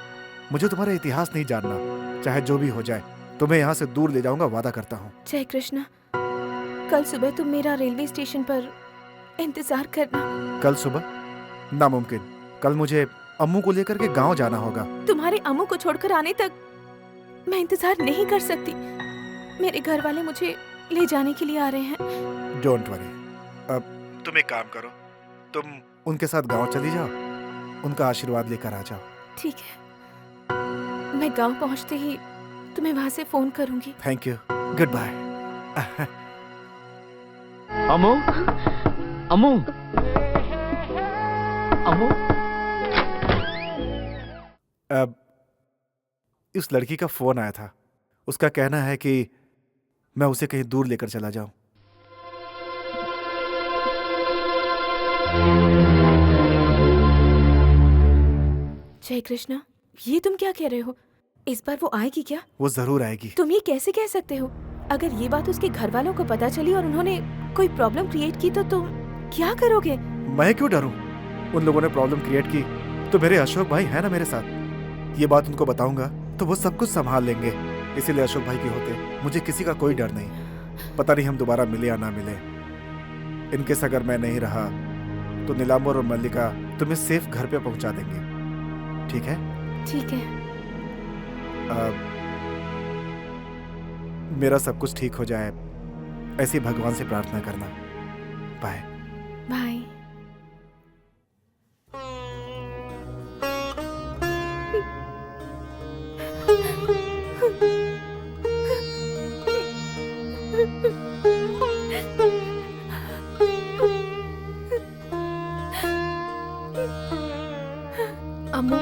मुझे तुम्हारा इतिहास नहीं जानना, चाहे जो भी हो जाए। तुम्हें यहाँ से दूर ले जाऊंगा, वादा करता हूँ।
जय कृष्णा, कल सुबह तुम मेरा रेलवे स्टेशन पर इंतजार करना।
कल सुबह? नामुमकिन। कल मुझे अम्मू को लेकर के गांव जाना होगा।
तुम्हारे अम्मू को छोड़कर आने तक मैं इंतजार नहीं कर सकती। मेरे घर वाले मुझे ले जाने के लिए आ रहे हैं।
Don't worry. अब तुम एक काम करो, तुम उनके साथ गांव चली जाओ, उनका आशीर्वाद लेकर आ जाओ।
ठीक है, मैं गांव पहुंचते ही तुम्हें वहां से फोन करूंगी।
Thank you, goodbye,
Amu Amu Amu
अब इस लड़की का फोन आया था। उसका कहना है कि मैं उसे कहीं दूर लेकर चला जाऊं।
जय कृष्णा, ये तुम क्या कह रहे हो? इस बार वो आएगी क्या?
वो जरूर आएगी।
तुम ये कैसे कह सकते हो? अगर ये बात उसके घर वालों को पता चली और उन्होंने कोई प्रॉब्लम क्रिएट की तो तुम क्या करोगे?
मैं क्यों डरूं? उन लोगों ने प्रॉब्लम क्रिएट की तो मेरे अशोक भाई है ना मेरे साथ। ये बात उनको बताऊंगा तो वो सब कुछ संभाल लेंगे। इसीलिए अशोक भाई के होते मुझे किसी का कोई डर नहीं। पता नहीं हम दोबारा मिले या ना मिले। इनकेस अगर मैं नहीं रहा तो नीलांबर और मल्लिका तुम्हें सेफ घर पे पहुंचा देंगे। ठीक है?
ठीक है।
मेरा सब कुछ ठीक हो जाए ऐसी भगवान से प्रार्थना करना। Bye
bye.
अम्मू,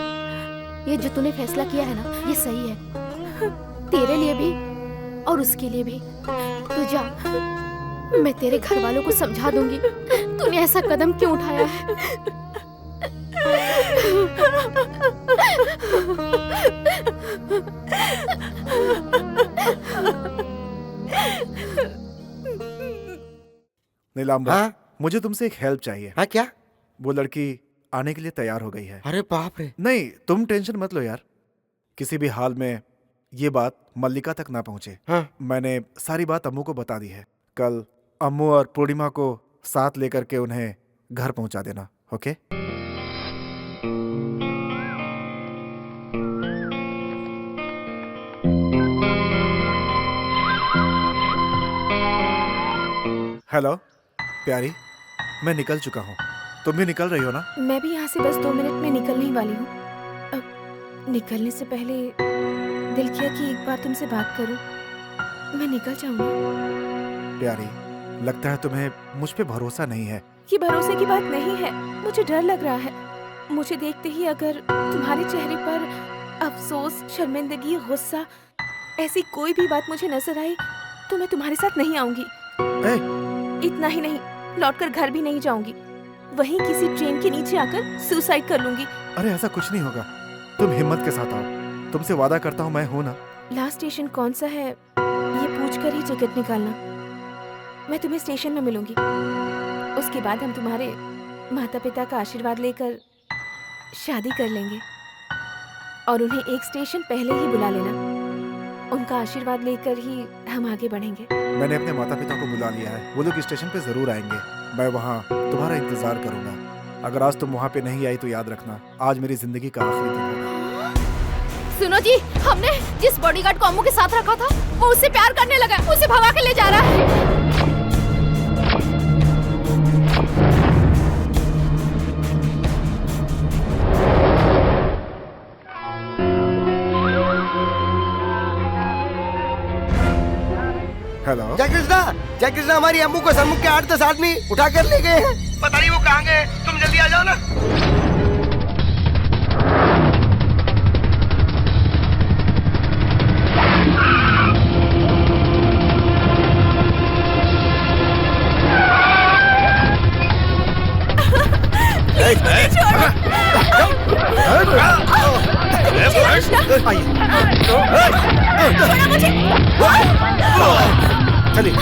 ये जो तूने फैसला किया है ना, ये सही है। तेरे लिए भी और उसके लिए भी। तू जा, मैं तेरे घर वालों को समझा दूंगी तूने ऐसा कदम क्यों उठाया है।
नीलांबर,
हाँ?
मुझे तुमसे एक हेल्प चाहिए।
हाँ क्या?
वो लड़की आने के लिए तैयार हो गई है।
अरे बाप रे।
नहीं, तुम टेंशन मत लो यार। किसी भी हाल में ये बात मल्लिका तक ना पहुंचे।
हाँ?
मैंने सारी बात अम्मू को बता दी है। कल अम्मू और पूर्णिमा को साथ लेकर के उन्हें घर पहुंचा देना। ओके? हेलो प्यारी, मैं निकल चुका हूँ। तुम भी निकल रही हो ना?
मैं भी यहाँ से बस 2 मिनट में निकलने ही वाली हूँ। अब निकलने से पहले दिल किया कि एक बार तुमसे बात करूं। मैं निकल जाऊंगी।
प्यारी, लगता है तुम्हें मुझ पे भरोसा नहीं है।
ये भरोसे की बात नहीं है, मुझे डर लग रहा है। मुझे देखते ही अगर तुम्हारे चेहरे पर अफसोस, शर्मिंदगी, गुस्सा, ऐसी कोई भी बात मुझे नजर आई तो मैं तुम्हारे साथ नहीं आऊंगी। इतना ही नहीं, लौटकर घर भी नहीं जाऊंगी। वहीं किसी ट्रेन के नीचे आकर सुसाइड कर लूंगी।
अरे ऐसा कुछ नहीं होगा, तुम हिम्मत के साथ आओ। तुमसे वादा करता हूँ, मैं हूँ ना।
लास्ट स्टेशन कौन सा है ये पूछकर ही टिकट निकालना। मैं तुम्हें स्टेशन में मिलूंगी। उसके बाद हम तुम्हारे माता पिता का आशीर्वाद लेकर शादी कर लेंगे। और उन्हें एक स्टेशन पहले ही बुला लेना। उनका आशीर्वाद लेकर ही हम आगे बढ़ेंगे।
मैंने अपने माता पिता को बुला लिया है। वो लोग स्टेशन पे जरूर आएंगे। मैं वहाँ तुम्हारा इंतजार करूंगा। अगर आज तुम वहाँ पे नहीं आई तो याद रखना, आज मेरी जिंदगी का आखिरी दिन होगा।
सुनो जी, हमने जिस बॉडीगार्ड को अम्मू के साथ रखा था वो उससे प्यार करने लगा, उसे भगा के ले जा रहा है।
हेलो
जय कृष्णा, हमारी अम्मू को सम्मुख के 8-10 आदमी उठा कर ले गए हैं। पता नहीं वो कहाँ गए। तुम जल्दी आ जाओ ना।
चलिए।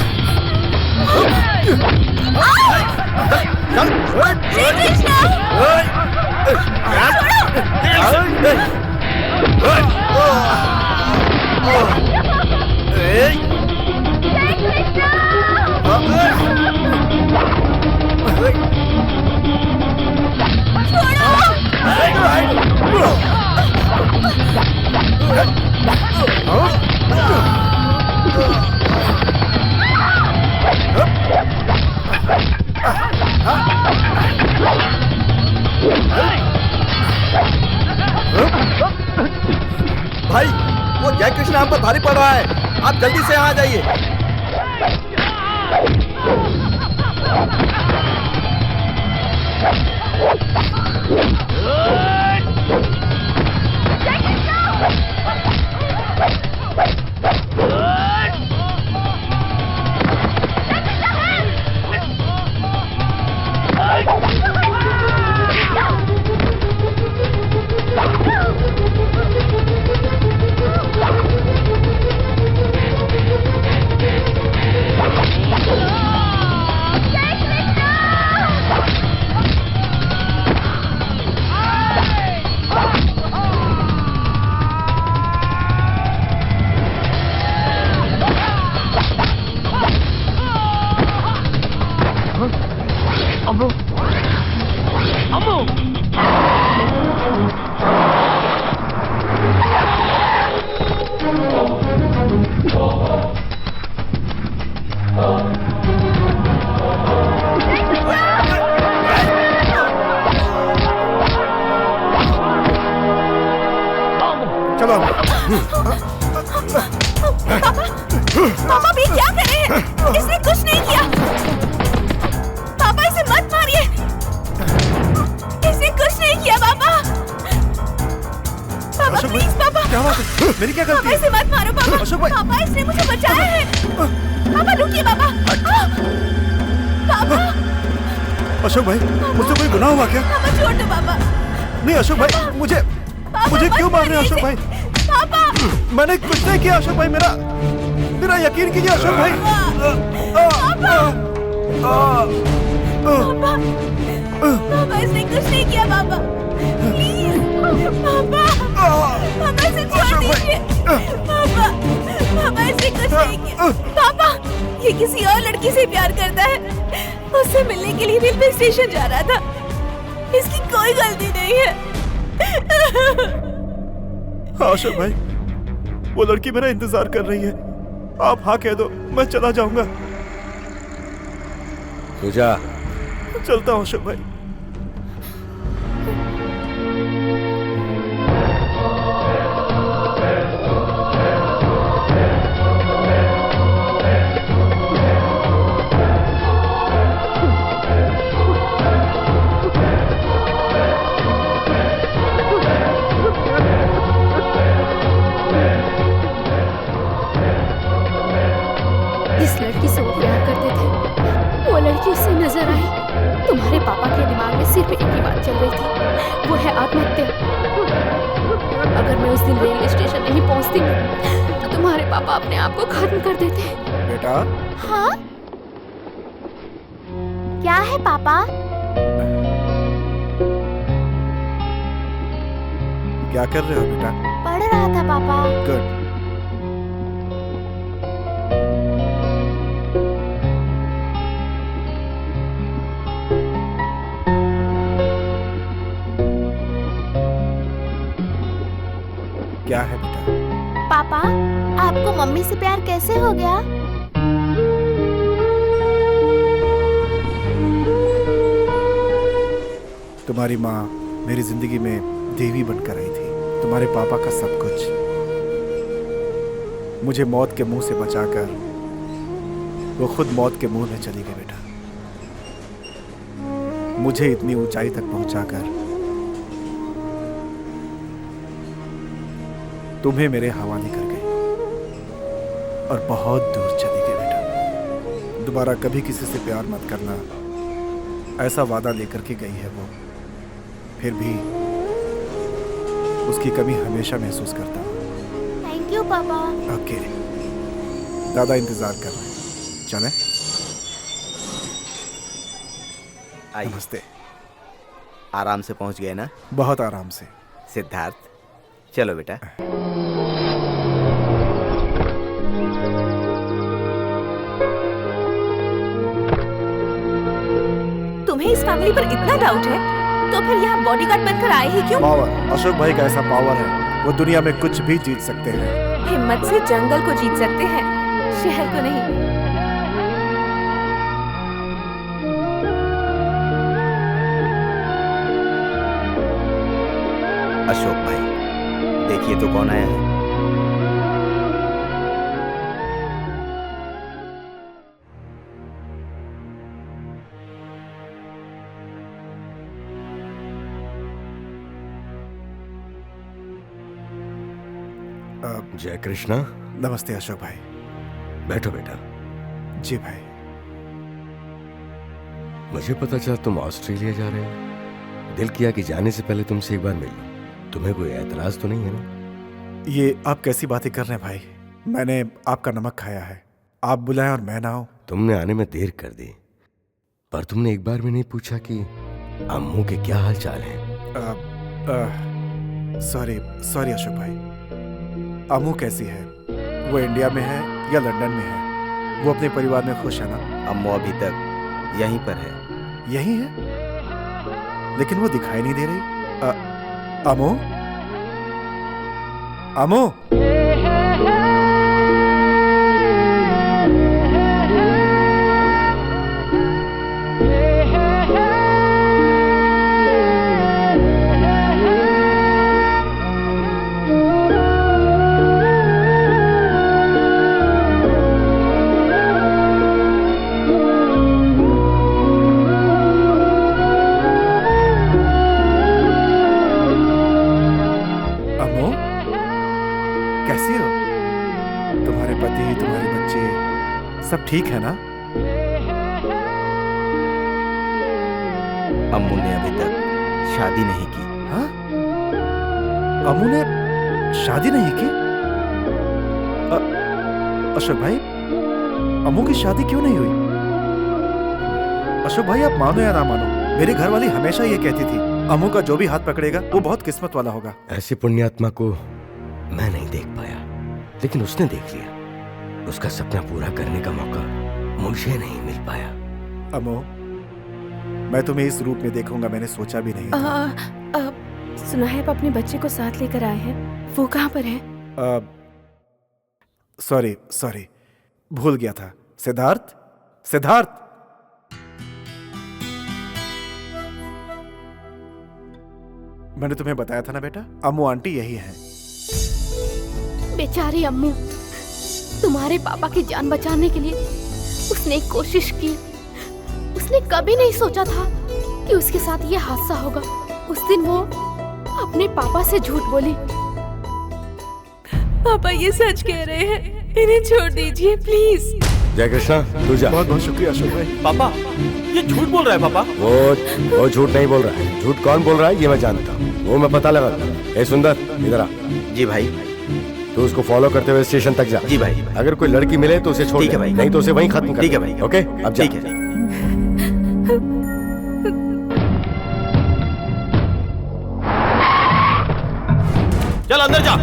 भाई, वो जय कृष्ण हम पर भारी पड़ रहा है। आप जल्दी से यहाँ आ जाइए।
चलो
पापा भी क्या कर रहे हैं? इसने कुछ नहीं किया। पापा इसे मत मारिए। इसने कुछ नहीं किया पापा। पापा
अशोक भाई,
प्लीज पापा।
क्या बात है? मेरी क्या गलती
पापा
है?
इसे मत मारो पापा।
अशोक भाई।
पापा इसने मुझे बचाया है। पापा रुकिए पापा। पापा
अशोक भाई, मुझसे कोई गुनाह हुआ क्या?
पापा छोड़ दो पापा।
नहीं अशोक भाई, मुझे
मत
क्यों मार रहे हैं
मारिए
अशोक भाई?
इसे। पापा
मैंने कुछ नहीं किया अशोक भाई, मेरा यकीन कीजिए अशोक भाई।
पापा इसने कुछ नहीं किया पापा। प्लीज पापा। पापा इसे छोड़ दीजिए। पापा पापा इसने कुछ नहीं किया। पापा ये किसी और लड़की से प्यार करता है। उससे मिलने के लिए रेलवे स्टेशन जा रहा था। इसकी कोई गलती नहीं है।
हाँ अशोक भाई, वो लड़की मेरा इंतजार कर रही है। आप हाँ कह दो, मैं चला जाऊंगा।
तू जा।
चलता हूँ अशोक भाई।
जिस लड़की से वो प्यार करते थे, वो लड़की उससे नजर आई। तुम्हारे पापा के दिमाग में सिर्फ एक ही बात चल रही थी, वो है आत्महत्या। अगर मैं उस दिन रेलवे स्टेशन नहीं पहुंचती तो तुम्हारे पापा अपने आप को खत्म कर देते।
बेटा,
हाँ क्या है पापा?
क्या कर रहे हो बेटा?
पढ़ रहा था पापा।
गुड। क्या है बेटा?
पापा आपको मम्मी से प्यार कैसे हो गया?
तुम्हारी माँ मेरी जिंदगी में देवी बनकर आई थी, तुम्हारे पापा का सब कुछ। मुझे मौत के मुंह से बचाकर वो खुद मौत के मुंह में चली गई बेटा। मुझे इतनी ऊंचाई तक पहुंचाकर तुम्हें मेरे हवाले कर गई और बहुत दूर चली गई बेटा। दोबारा कभी किसी से प्यार मत करना, ऐसा वादा लेकर के गई है वो। फिर भी उसकी कमी हमेशा महसूस करता हूँ।
थैंक यू पापा।
ओके, दादा इंतजार कर रहे हैं, चलें?
आइए।
नमस्ते।
आराम से पहुंच गए ना?
बहुत आराम से।
सिद्धार्थ चलो बेटा।
तुम्हें इस फैमिली पर इतना डाउट है तो फिर यहाँ बॉडीगार्ड बनकर आए ही क्यों?
पावर, अशोक भाई का ऐसा पावर है, वो दुनिया में कुछ भी जीत सकते हैं।
हिम्मत से जंगल को जीत सकते हैं, शहर को नहीं।
अशोक भाई देखिए तो कौन आया है।
जय कृष्णा।
नमस्ते अशोक भाई।
बैठो बेटा।
जी भाई।
मुझे पता चला तुम ऑस्ट्रेलिया जा रहे हो। दिल किया कि जाने से पहले तुमसे एक बार मिल लूं। तुम्हें कोई एतराज तो नहीं है ना?
ये आप कैसी बातें कर रहे हैं भाई? मैंने आपका नमक खाया है। आप बुलाएं और मैं ना आऊं?
तुमने आने में देर कर दी, पर तुमने एक बार भी नहीं पूछा कि अम्मू के क्या हाल चाल हैं।
सॉरी अशोक भाई। अम्मू कैसी है? वो इंडिया में है या लंदन में है? वो अपने परिवार में खुश है ना?
अम्मू अभी तक यहीं पर है।
यहीं है, लेकिन वो दिखाई नहीं दे रही। अम्मू, अम्मू। सब ठीक है ना?
अम्मू ने अभी तक शादी नहीं की।
हाँ? अम्मू ने शादी नहीं की? अशोक भाई, अम्मू की शादी क्यों नहीं हुई? अशोक भाई, आप मानो या ना मानो, मेरी घरवाली हमेशा ये कहती थी अम्मू का जो भी हाथ पकड़ेगा वो बहुत किस्मत वाला होगा।
ऐसी पुण्यात्मा को मैं नहीं देख पाया, लेकिन उसने देख लिया। उसका सपना पूरा करने का मौका मुझे नहीं मिल पाया।
अम्मू, मैं तुम्हें इस रूप में देखूंगा मैंने सोचा भी नहीं था।
सुना है आप अपने बच्चे को साथ लेकर आए हैं, वो कहाँ पर है?
सॉरी, भूल गया था। सिद्धार्थ। मैंने तुम्हें बताया था ना बेटा, अम्मू आंटी यही है।
बेचारी अम्मू, तुम्हारे पापा की जान बचाने के लिए उसने कोशिश की। उसने कभी नहीं सोचा था कि उसके साथ ये हादसा होगा। उस दिन वो अपने पापा से झूठ बोली।
पापा ये सच कह रहे हैं, इन्हें छोड़ दीजिए प्लीज।
जय कृष्णा, तू जा।
बहुत बहुत शुक्रिया अशोक भाई।
पापा, ये झूठ बोल रहा है पापा।
वो झूठ नहीं बोल रहा है। झूठ कौन बोल रहा है ये मैं जानता हूँ, वो मैं पता लगा। ए सुंदर, इधर आ।
जी भाई।
तो उसको फॉलो करते हुए स्टेशन तक जा।
जी भाई।
अगर कोई लड़की मिले तो उसे छोड़ दे,
भाई।
नहीं तो उसे वहीं खत्म कर।
ठीक है भाई।
ओके, अब जा।
ठीक है।
चल अंदर जा।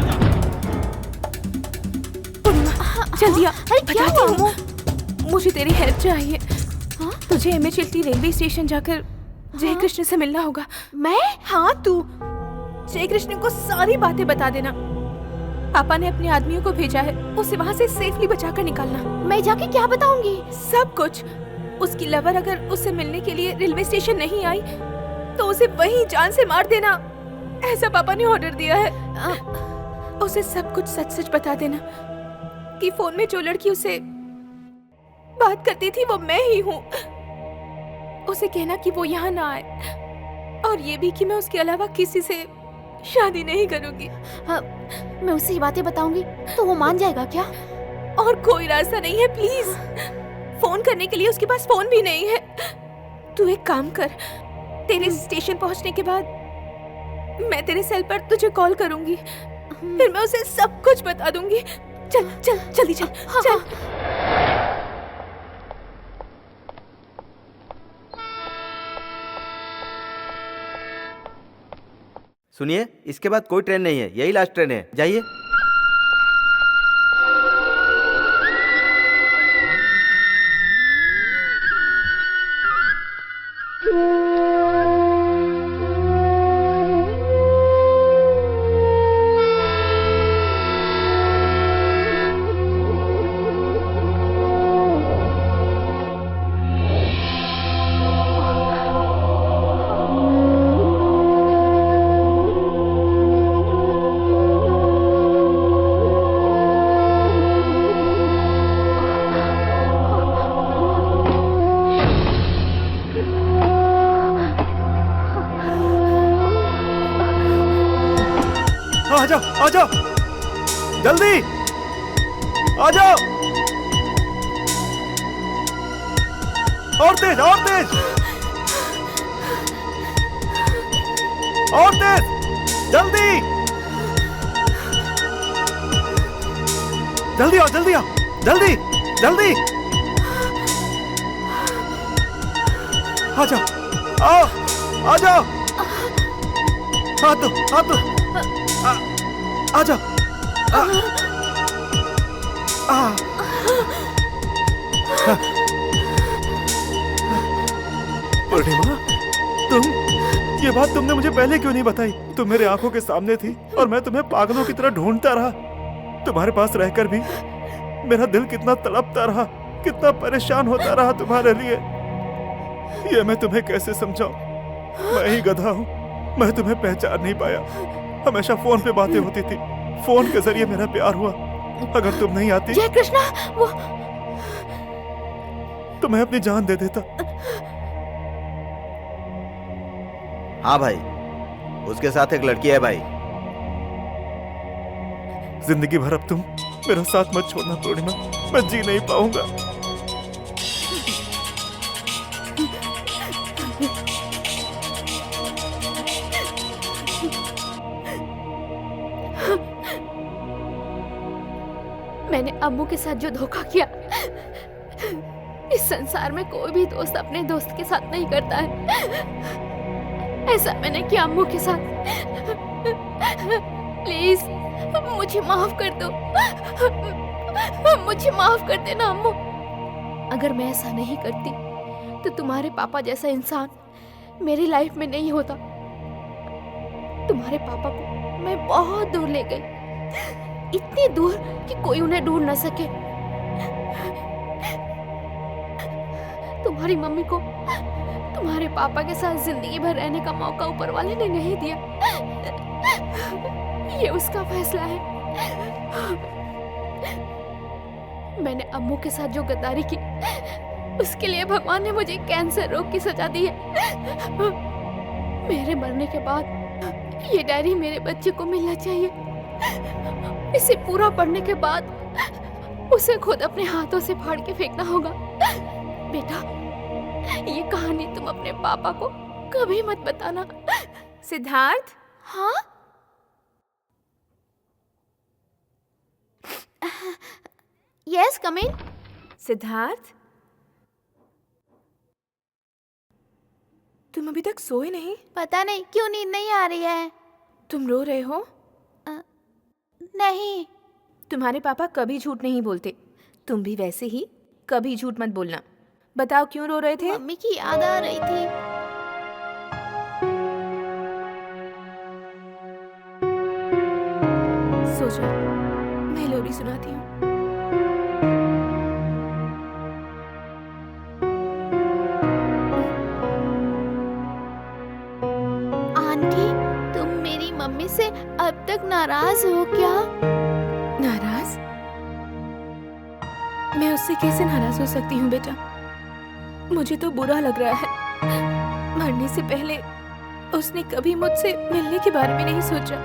जल्दी आ,
क्या हुआ अम्मू?
मुझे तेरी हेल्प चाहिए। तुझे एमएचएलटी रेलवे स्टेशन जाकर जय कृष्ण से मिलना होगा।
मैं?
हाँ तू। जय कृष्ण को सारी बातें बता देना। पापा ने अपने आदमियों को भेजा है, उसे वहाँ से सेफली बचाकर निकालना।
मैं जाके क्या बताऊंगी?
सब कुछ। उसकी लवर अगर उससे मिलने के लिए रेलवे स्टेशन नहीं आई तो उसे वहीं जान से मार देना, ऐसा पापा ने ऑर्डर दिया है। उसे सब कुछ सच सच बता देना कि फोन में जो लड़की उसे बात करती थी वो मैं ही हूँ। उसे कहना कि वो यहाँ ना आए, और ये भी कि मैं उसके अलावा किसी से शादी नहीं करूंगी।
मैं उसे ये बातें बताऊंगी तो वो मान जाएगा क्या?
और कोई रास्ता नहीं है, प्लीज। फोन करने के लिए उसके पास फोन भी नहीं है। तू एक काम कर, तेरे स्टेशन पहुंचने के बाद मैं तेरे सेल पर तुझे कॉल करूंगी, फिर मैं उसे सब कुछ बता दूंगी। चल चल जल्दी चल। चल।
सुनिए, इसके बाद कोई ट्रेन नहीं है, यही लास्ट ट्रेन है, जाइए।
जल्दी आ जाओ। और तेज, और तेज, और तेज, जल्दी जल्दी आओ, जल्दी आओ, जल्दी जल्दी आ जाओ, आओ आ जाओ, हाथ दो, हाथ दो, आ जाओ। पूर्णिमा, तुम, ये बात तुमने मुझे पहले क्यों नहीं बताई? तुम मेरे आंखों के सामने थी और मैं तुम्हें पागलों की तरह ढूंढता रहा। तुम्हारे पास रहकर भी मेरा दिल कितना तड़पता रहा, कितना परेशान होता रहा तुम्हारे लिए। ये मैं तुम्हें कैसे समझाऊं? मैं ही गधा हूँ, मैं तुम्हें पहचान नहीं पाया। हमेशा फोन पे बातें होती थी, फोन के जरिए मेरा प्यार हुआ। अगर तुम नहीं आती
जय कृष्णा, वो
तो मैं अपनी जान दे देता।
हाँ भाई, उसके साथ एक लड़की है भाई।
जिंदगी भर अब तुम मेरा साथ मत छोड़ना पूर्णिमा, मैं जी नहीं पाऊंगा।
मैंने अम्मू के साथ जो धोखा किया, इस संसार में कोई भी दोस्त अपने दोस्त के साथ नहीं करता है। ऐसा मैंने किया अम्मू के साथ। प्लीज मुझे माफ कर दो, मुझे माफ कर देना अम्मू। अगर मैं ऐसा नहीं करती तो तुम्हारे पापा जैसा इंसान मेरी लाइफ में नहीं होता। तुम्हारे पापा को मैं बहुत दूर ले गई, इतनी दूर कि कोई उन्हें ढूंढ न सके। तुम्हारी मम्मी को तुम्हारे पापा के साथ जिंदगी भर रहने का मौका ऊपर वाले ने नहीं दिया। ये उसका फैसला है। मैंने अम्मू के साथ जो गद्दारी की, उसके लिए भगवान ने मुझे कैंसर रोग की सजा दी है। मेरे मरने के बाद ये डायरी मेरे बच्चे को मिलना चाहिए। इसे पूरा पढ़ने के बाद उसे खुद अपने हाथों से फाड़ के फेंकना होगा। बेटा, ये कहानी तुम अपने पापा को कभी मत बताना।
सिद्धार्थ,
हाँ? यस, कम इन।
सिद्धार्थ, तुम अभी तक सोए नहीं?
पता नहीं क्यों नींद नहीं आ रही है।
तुम रो रहे हो?
नहीं।
तुम्हारे पापा कभी झूठ नहीं बोलते, तुम भी वैसे ही कभी झूठ मत बोलना। बताओ क्यों रो रहे थे?
मम्मी की याद आ रही थी।
सो जाओ, मैं लोरी सुनाती हूँ।
आंटी, तुम मेरी मम्मी से अब तक नाराज हो क्या?
नाराज? मैं उससे कैसे नाराज हो सकती हूँ बेटा? मुझे तो बुरा लग रहा है। मरने से पहले उसने कभी मुझसे मिलने के बारे में नहीं सोचा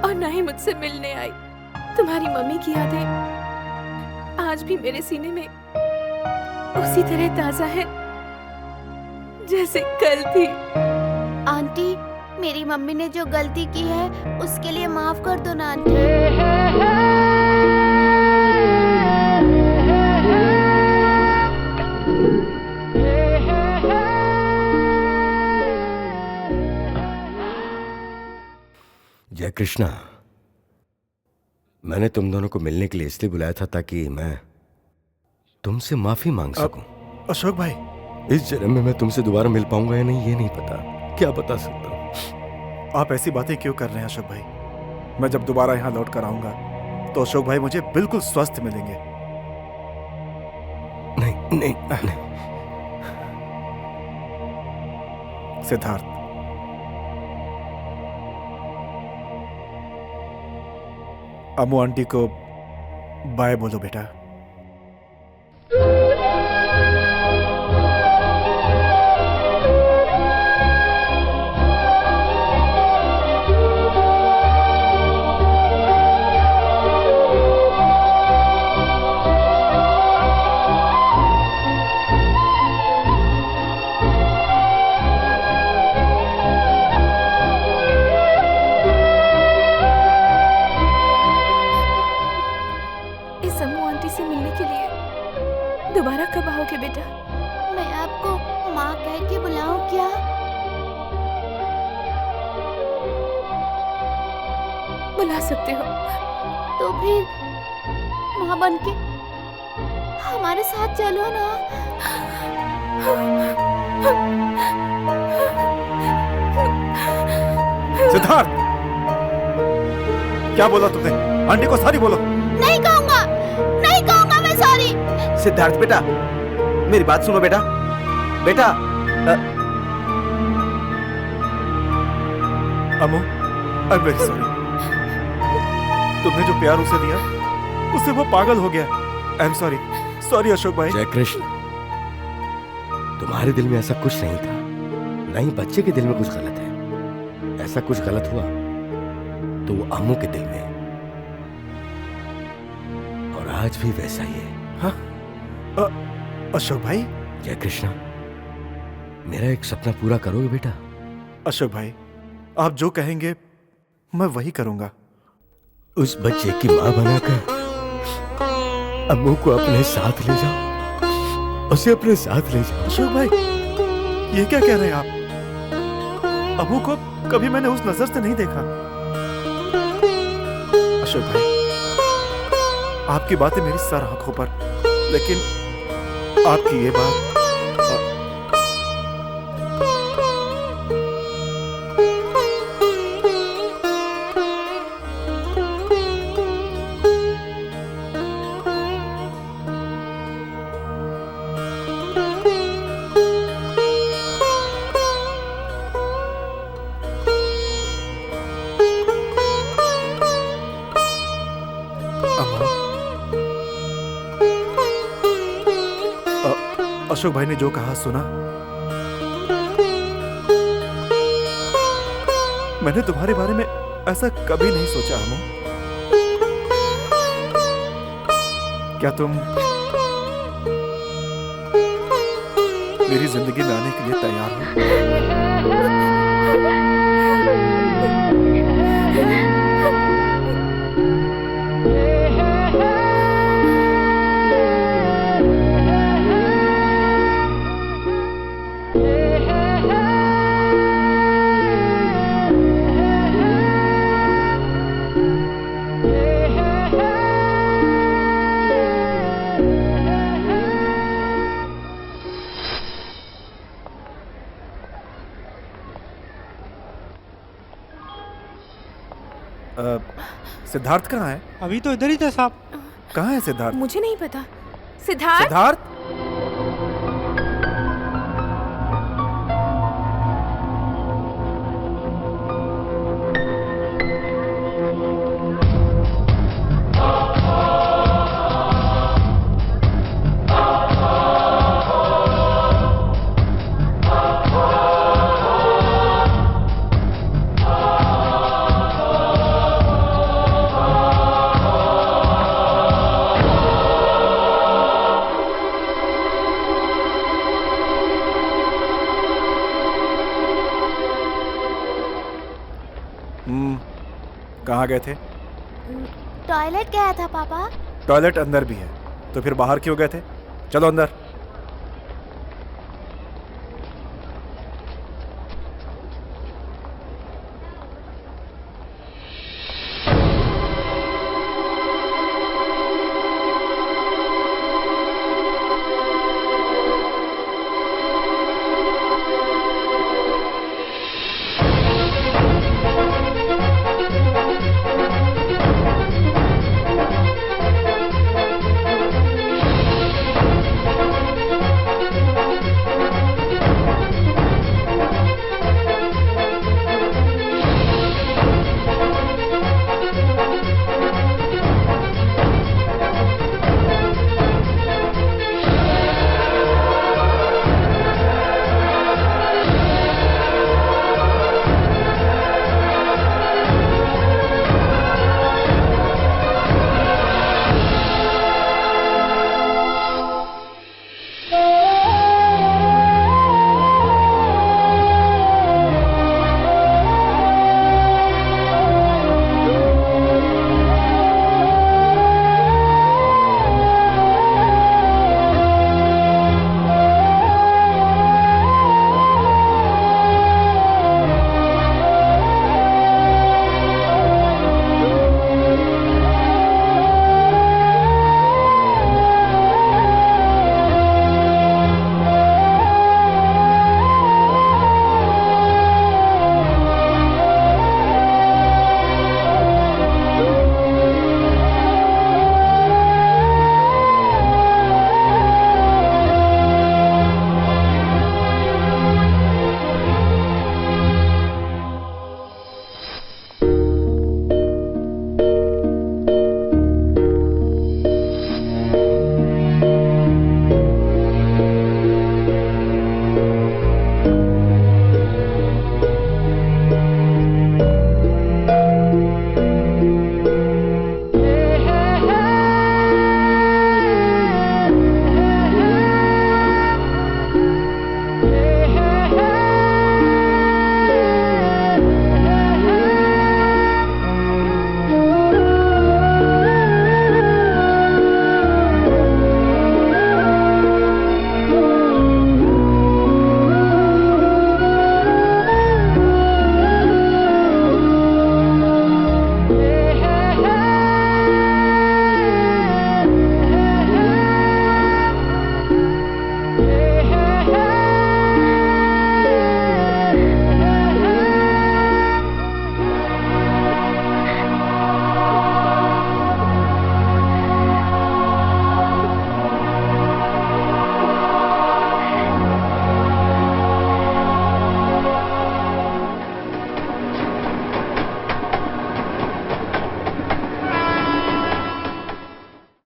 और ना ही मुझसे मिलने आई। तुम्हारी मम्मी की यादें आज भी मेरे सीने में उसी तरह ताजा है जैसे कल थी।
आंटी, मेरी मम्मी ने जो गलती की है उसके लिए माफ कर दो ना आंटी।
जय कृष्णा, मैंने तुम दोनों को मिलने के लिए इसलिए बुलाया था ताकि मैं तुमसे माफी मांग सकूं।
अशोक भाई,
इस जन्म में मैं तुमसे दोबारा मिल पाऊंगा या नहीं ये नहीं पता, क्या बता सकता हूं।
आप ऐसी बातें क्यों कर रहे हैं अशोक भाई? मैं जब दोबारा यहाँ लौट कर आऊंगा तो अशोक भाई मुझे बिल्कुल स्वस्थ मिलेंगे।
नहीं नहीं नहीं।
सिद्धार्थ, अम्मू आंटी को बाय बोलो बेटा।
है बेटा?
मैं आपको माँ कह के बुलाऊं क्या?
बुला सकते हो।
तो फिर माँ बन के हमारे साथ चलो ना।
सिद्धार्थ, क्या बोला तुमने? आंटी को सॉरी बोलो।
नहीं कहूंगा मैं सॉरी।
सिद्धार्थ बेटा, मेरी बात सुनो बेटा। बेटा
Amo, I am very sorry. तुमने जो प्यार उसे दिया उससे वो पागल हो गया। I am sorry. Sorry Ashok भाई।
जय कृष्ण, तुम्हारे दिल में ऐसा कुछ नहीं था, नहीं बच्चे के दिल में कुछ गलत है। ऐसा कुछ गलत हुआ तो वो अम्मू के दिल में, और आज भी वैसा ही है।
हाँ? अशोक भाई।
जय कृष्णा, मेरा एक सपना पूरा करोगे बेटा?
अशोक भाई, आप जो कहेंगे मैं वही करूंगा।
उस बच्चे की मां बनाकर अम्मू को अपने साथ ले जाओ, उसे अपने साथ ले जाओ।
अशोक भाई, ये क्या कह रहे हैं आप? अबू को कभी मैंने उस नजर से नहीं देखा। अशोक भाई, आपकी बातें मेरी सर आंखों पर, लेकिन आपकी ये बात अशोक भाई ने जो कहा सुना? मैंने तुम्हारे बारे में ऐसा कभी नहीं सोचा अमो। क्या तुम मेरी जिंदगी में आने के लिए तैयार हो? सिद्धार्थ कहाँ है?
अभी तो इधर ही था साहब।
कहाँ है सिद्धार्थ?
मुझे नहीं पता। सिद्धार्थ?
सिद्धार्थ? कहाँ गए थे?
टॉयलेट गया था पापा।
टॉयलेट अंदर भी है, तो फिर बाहर क्यों गए थे? चलो अंदर।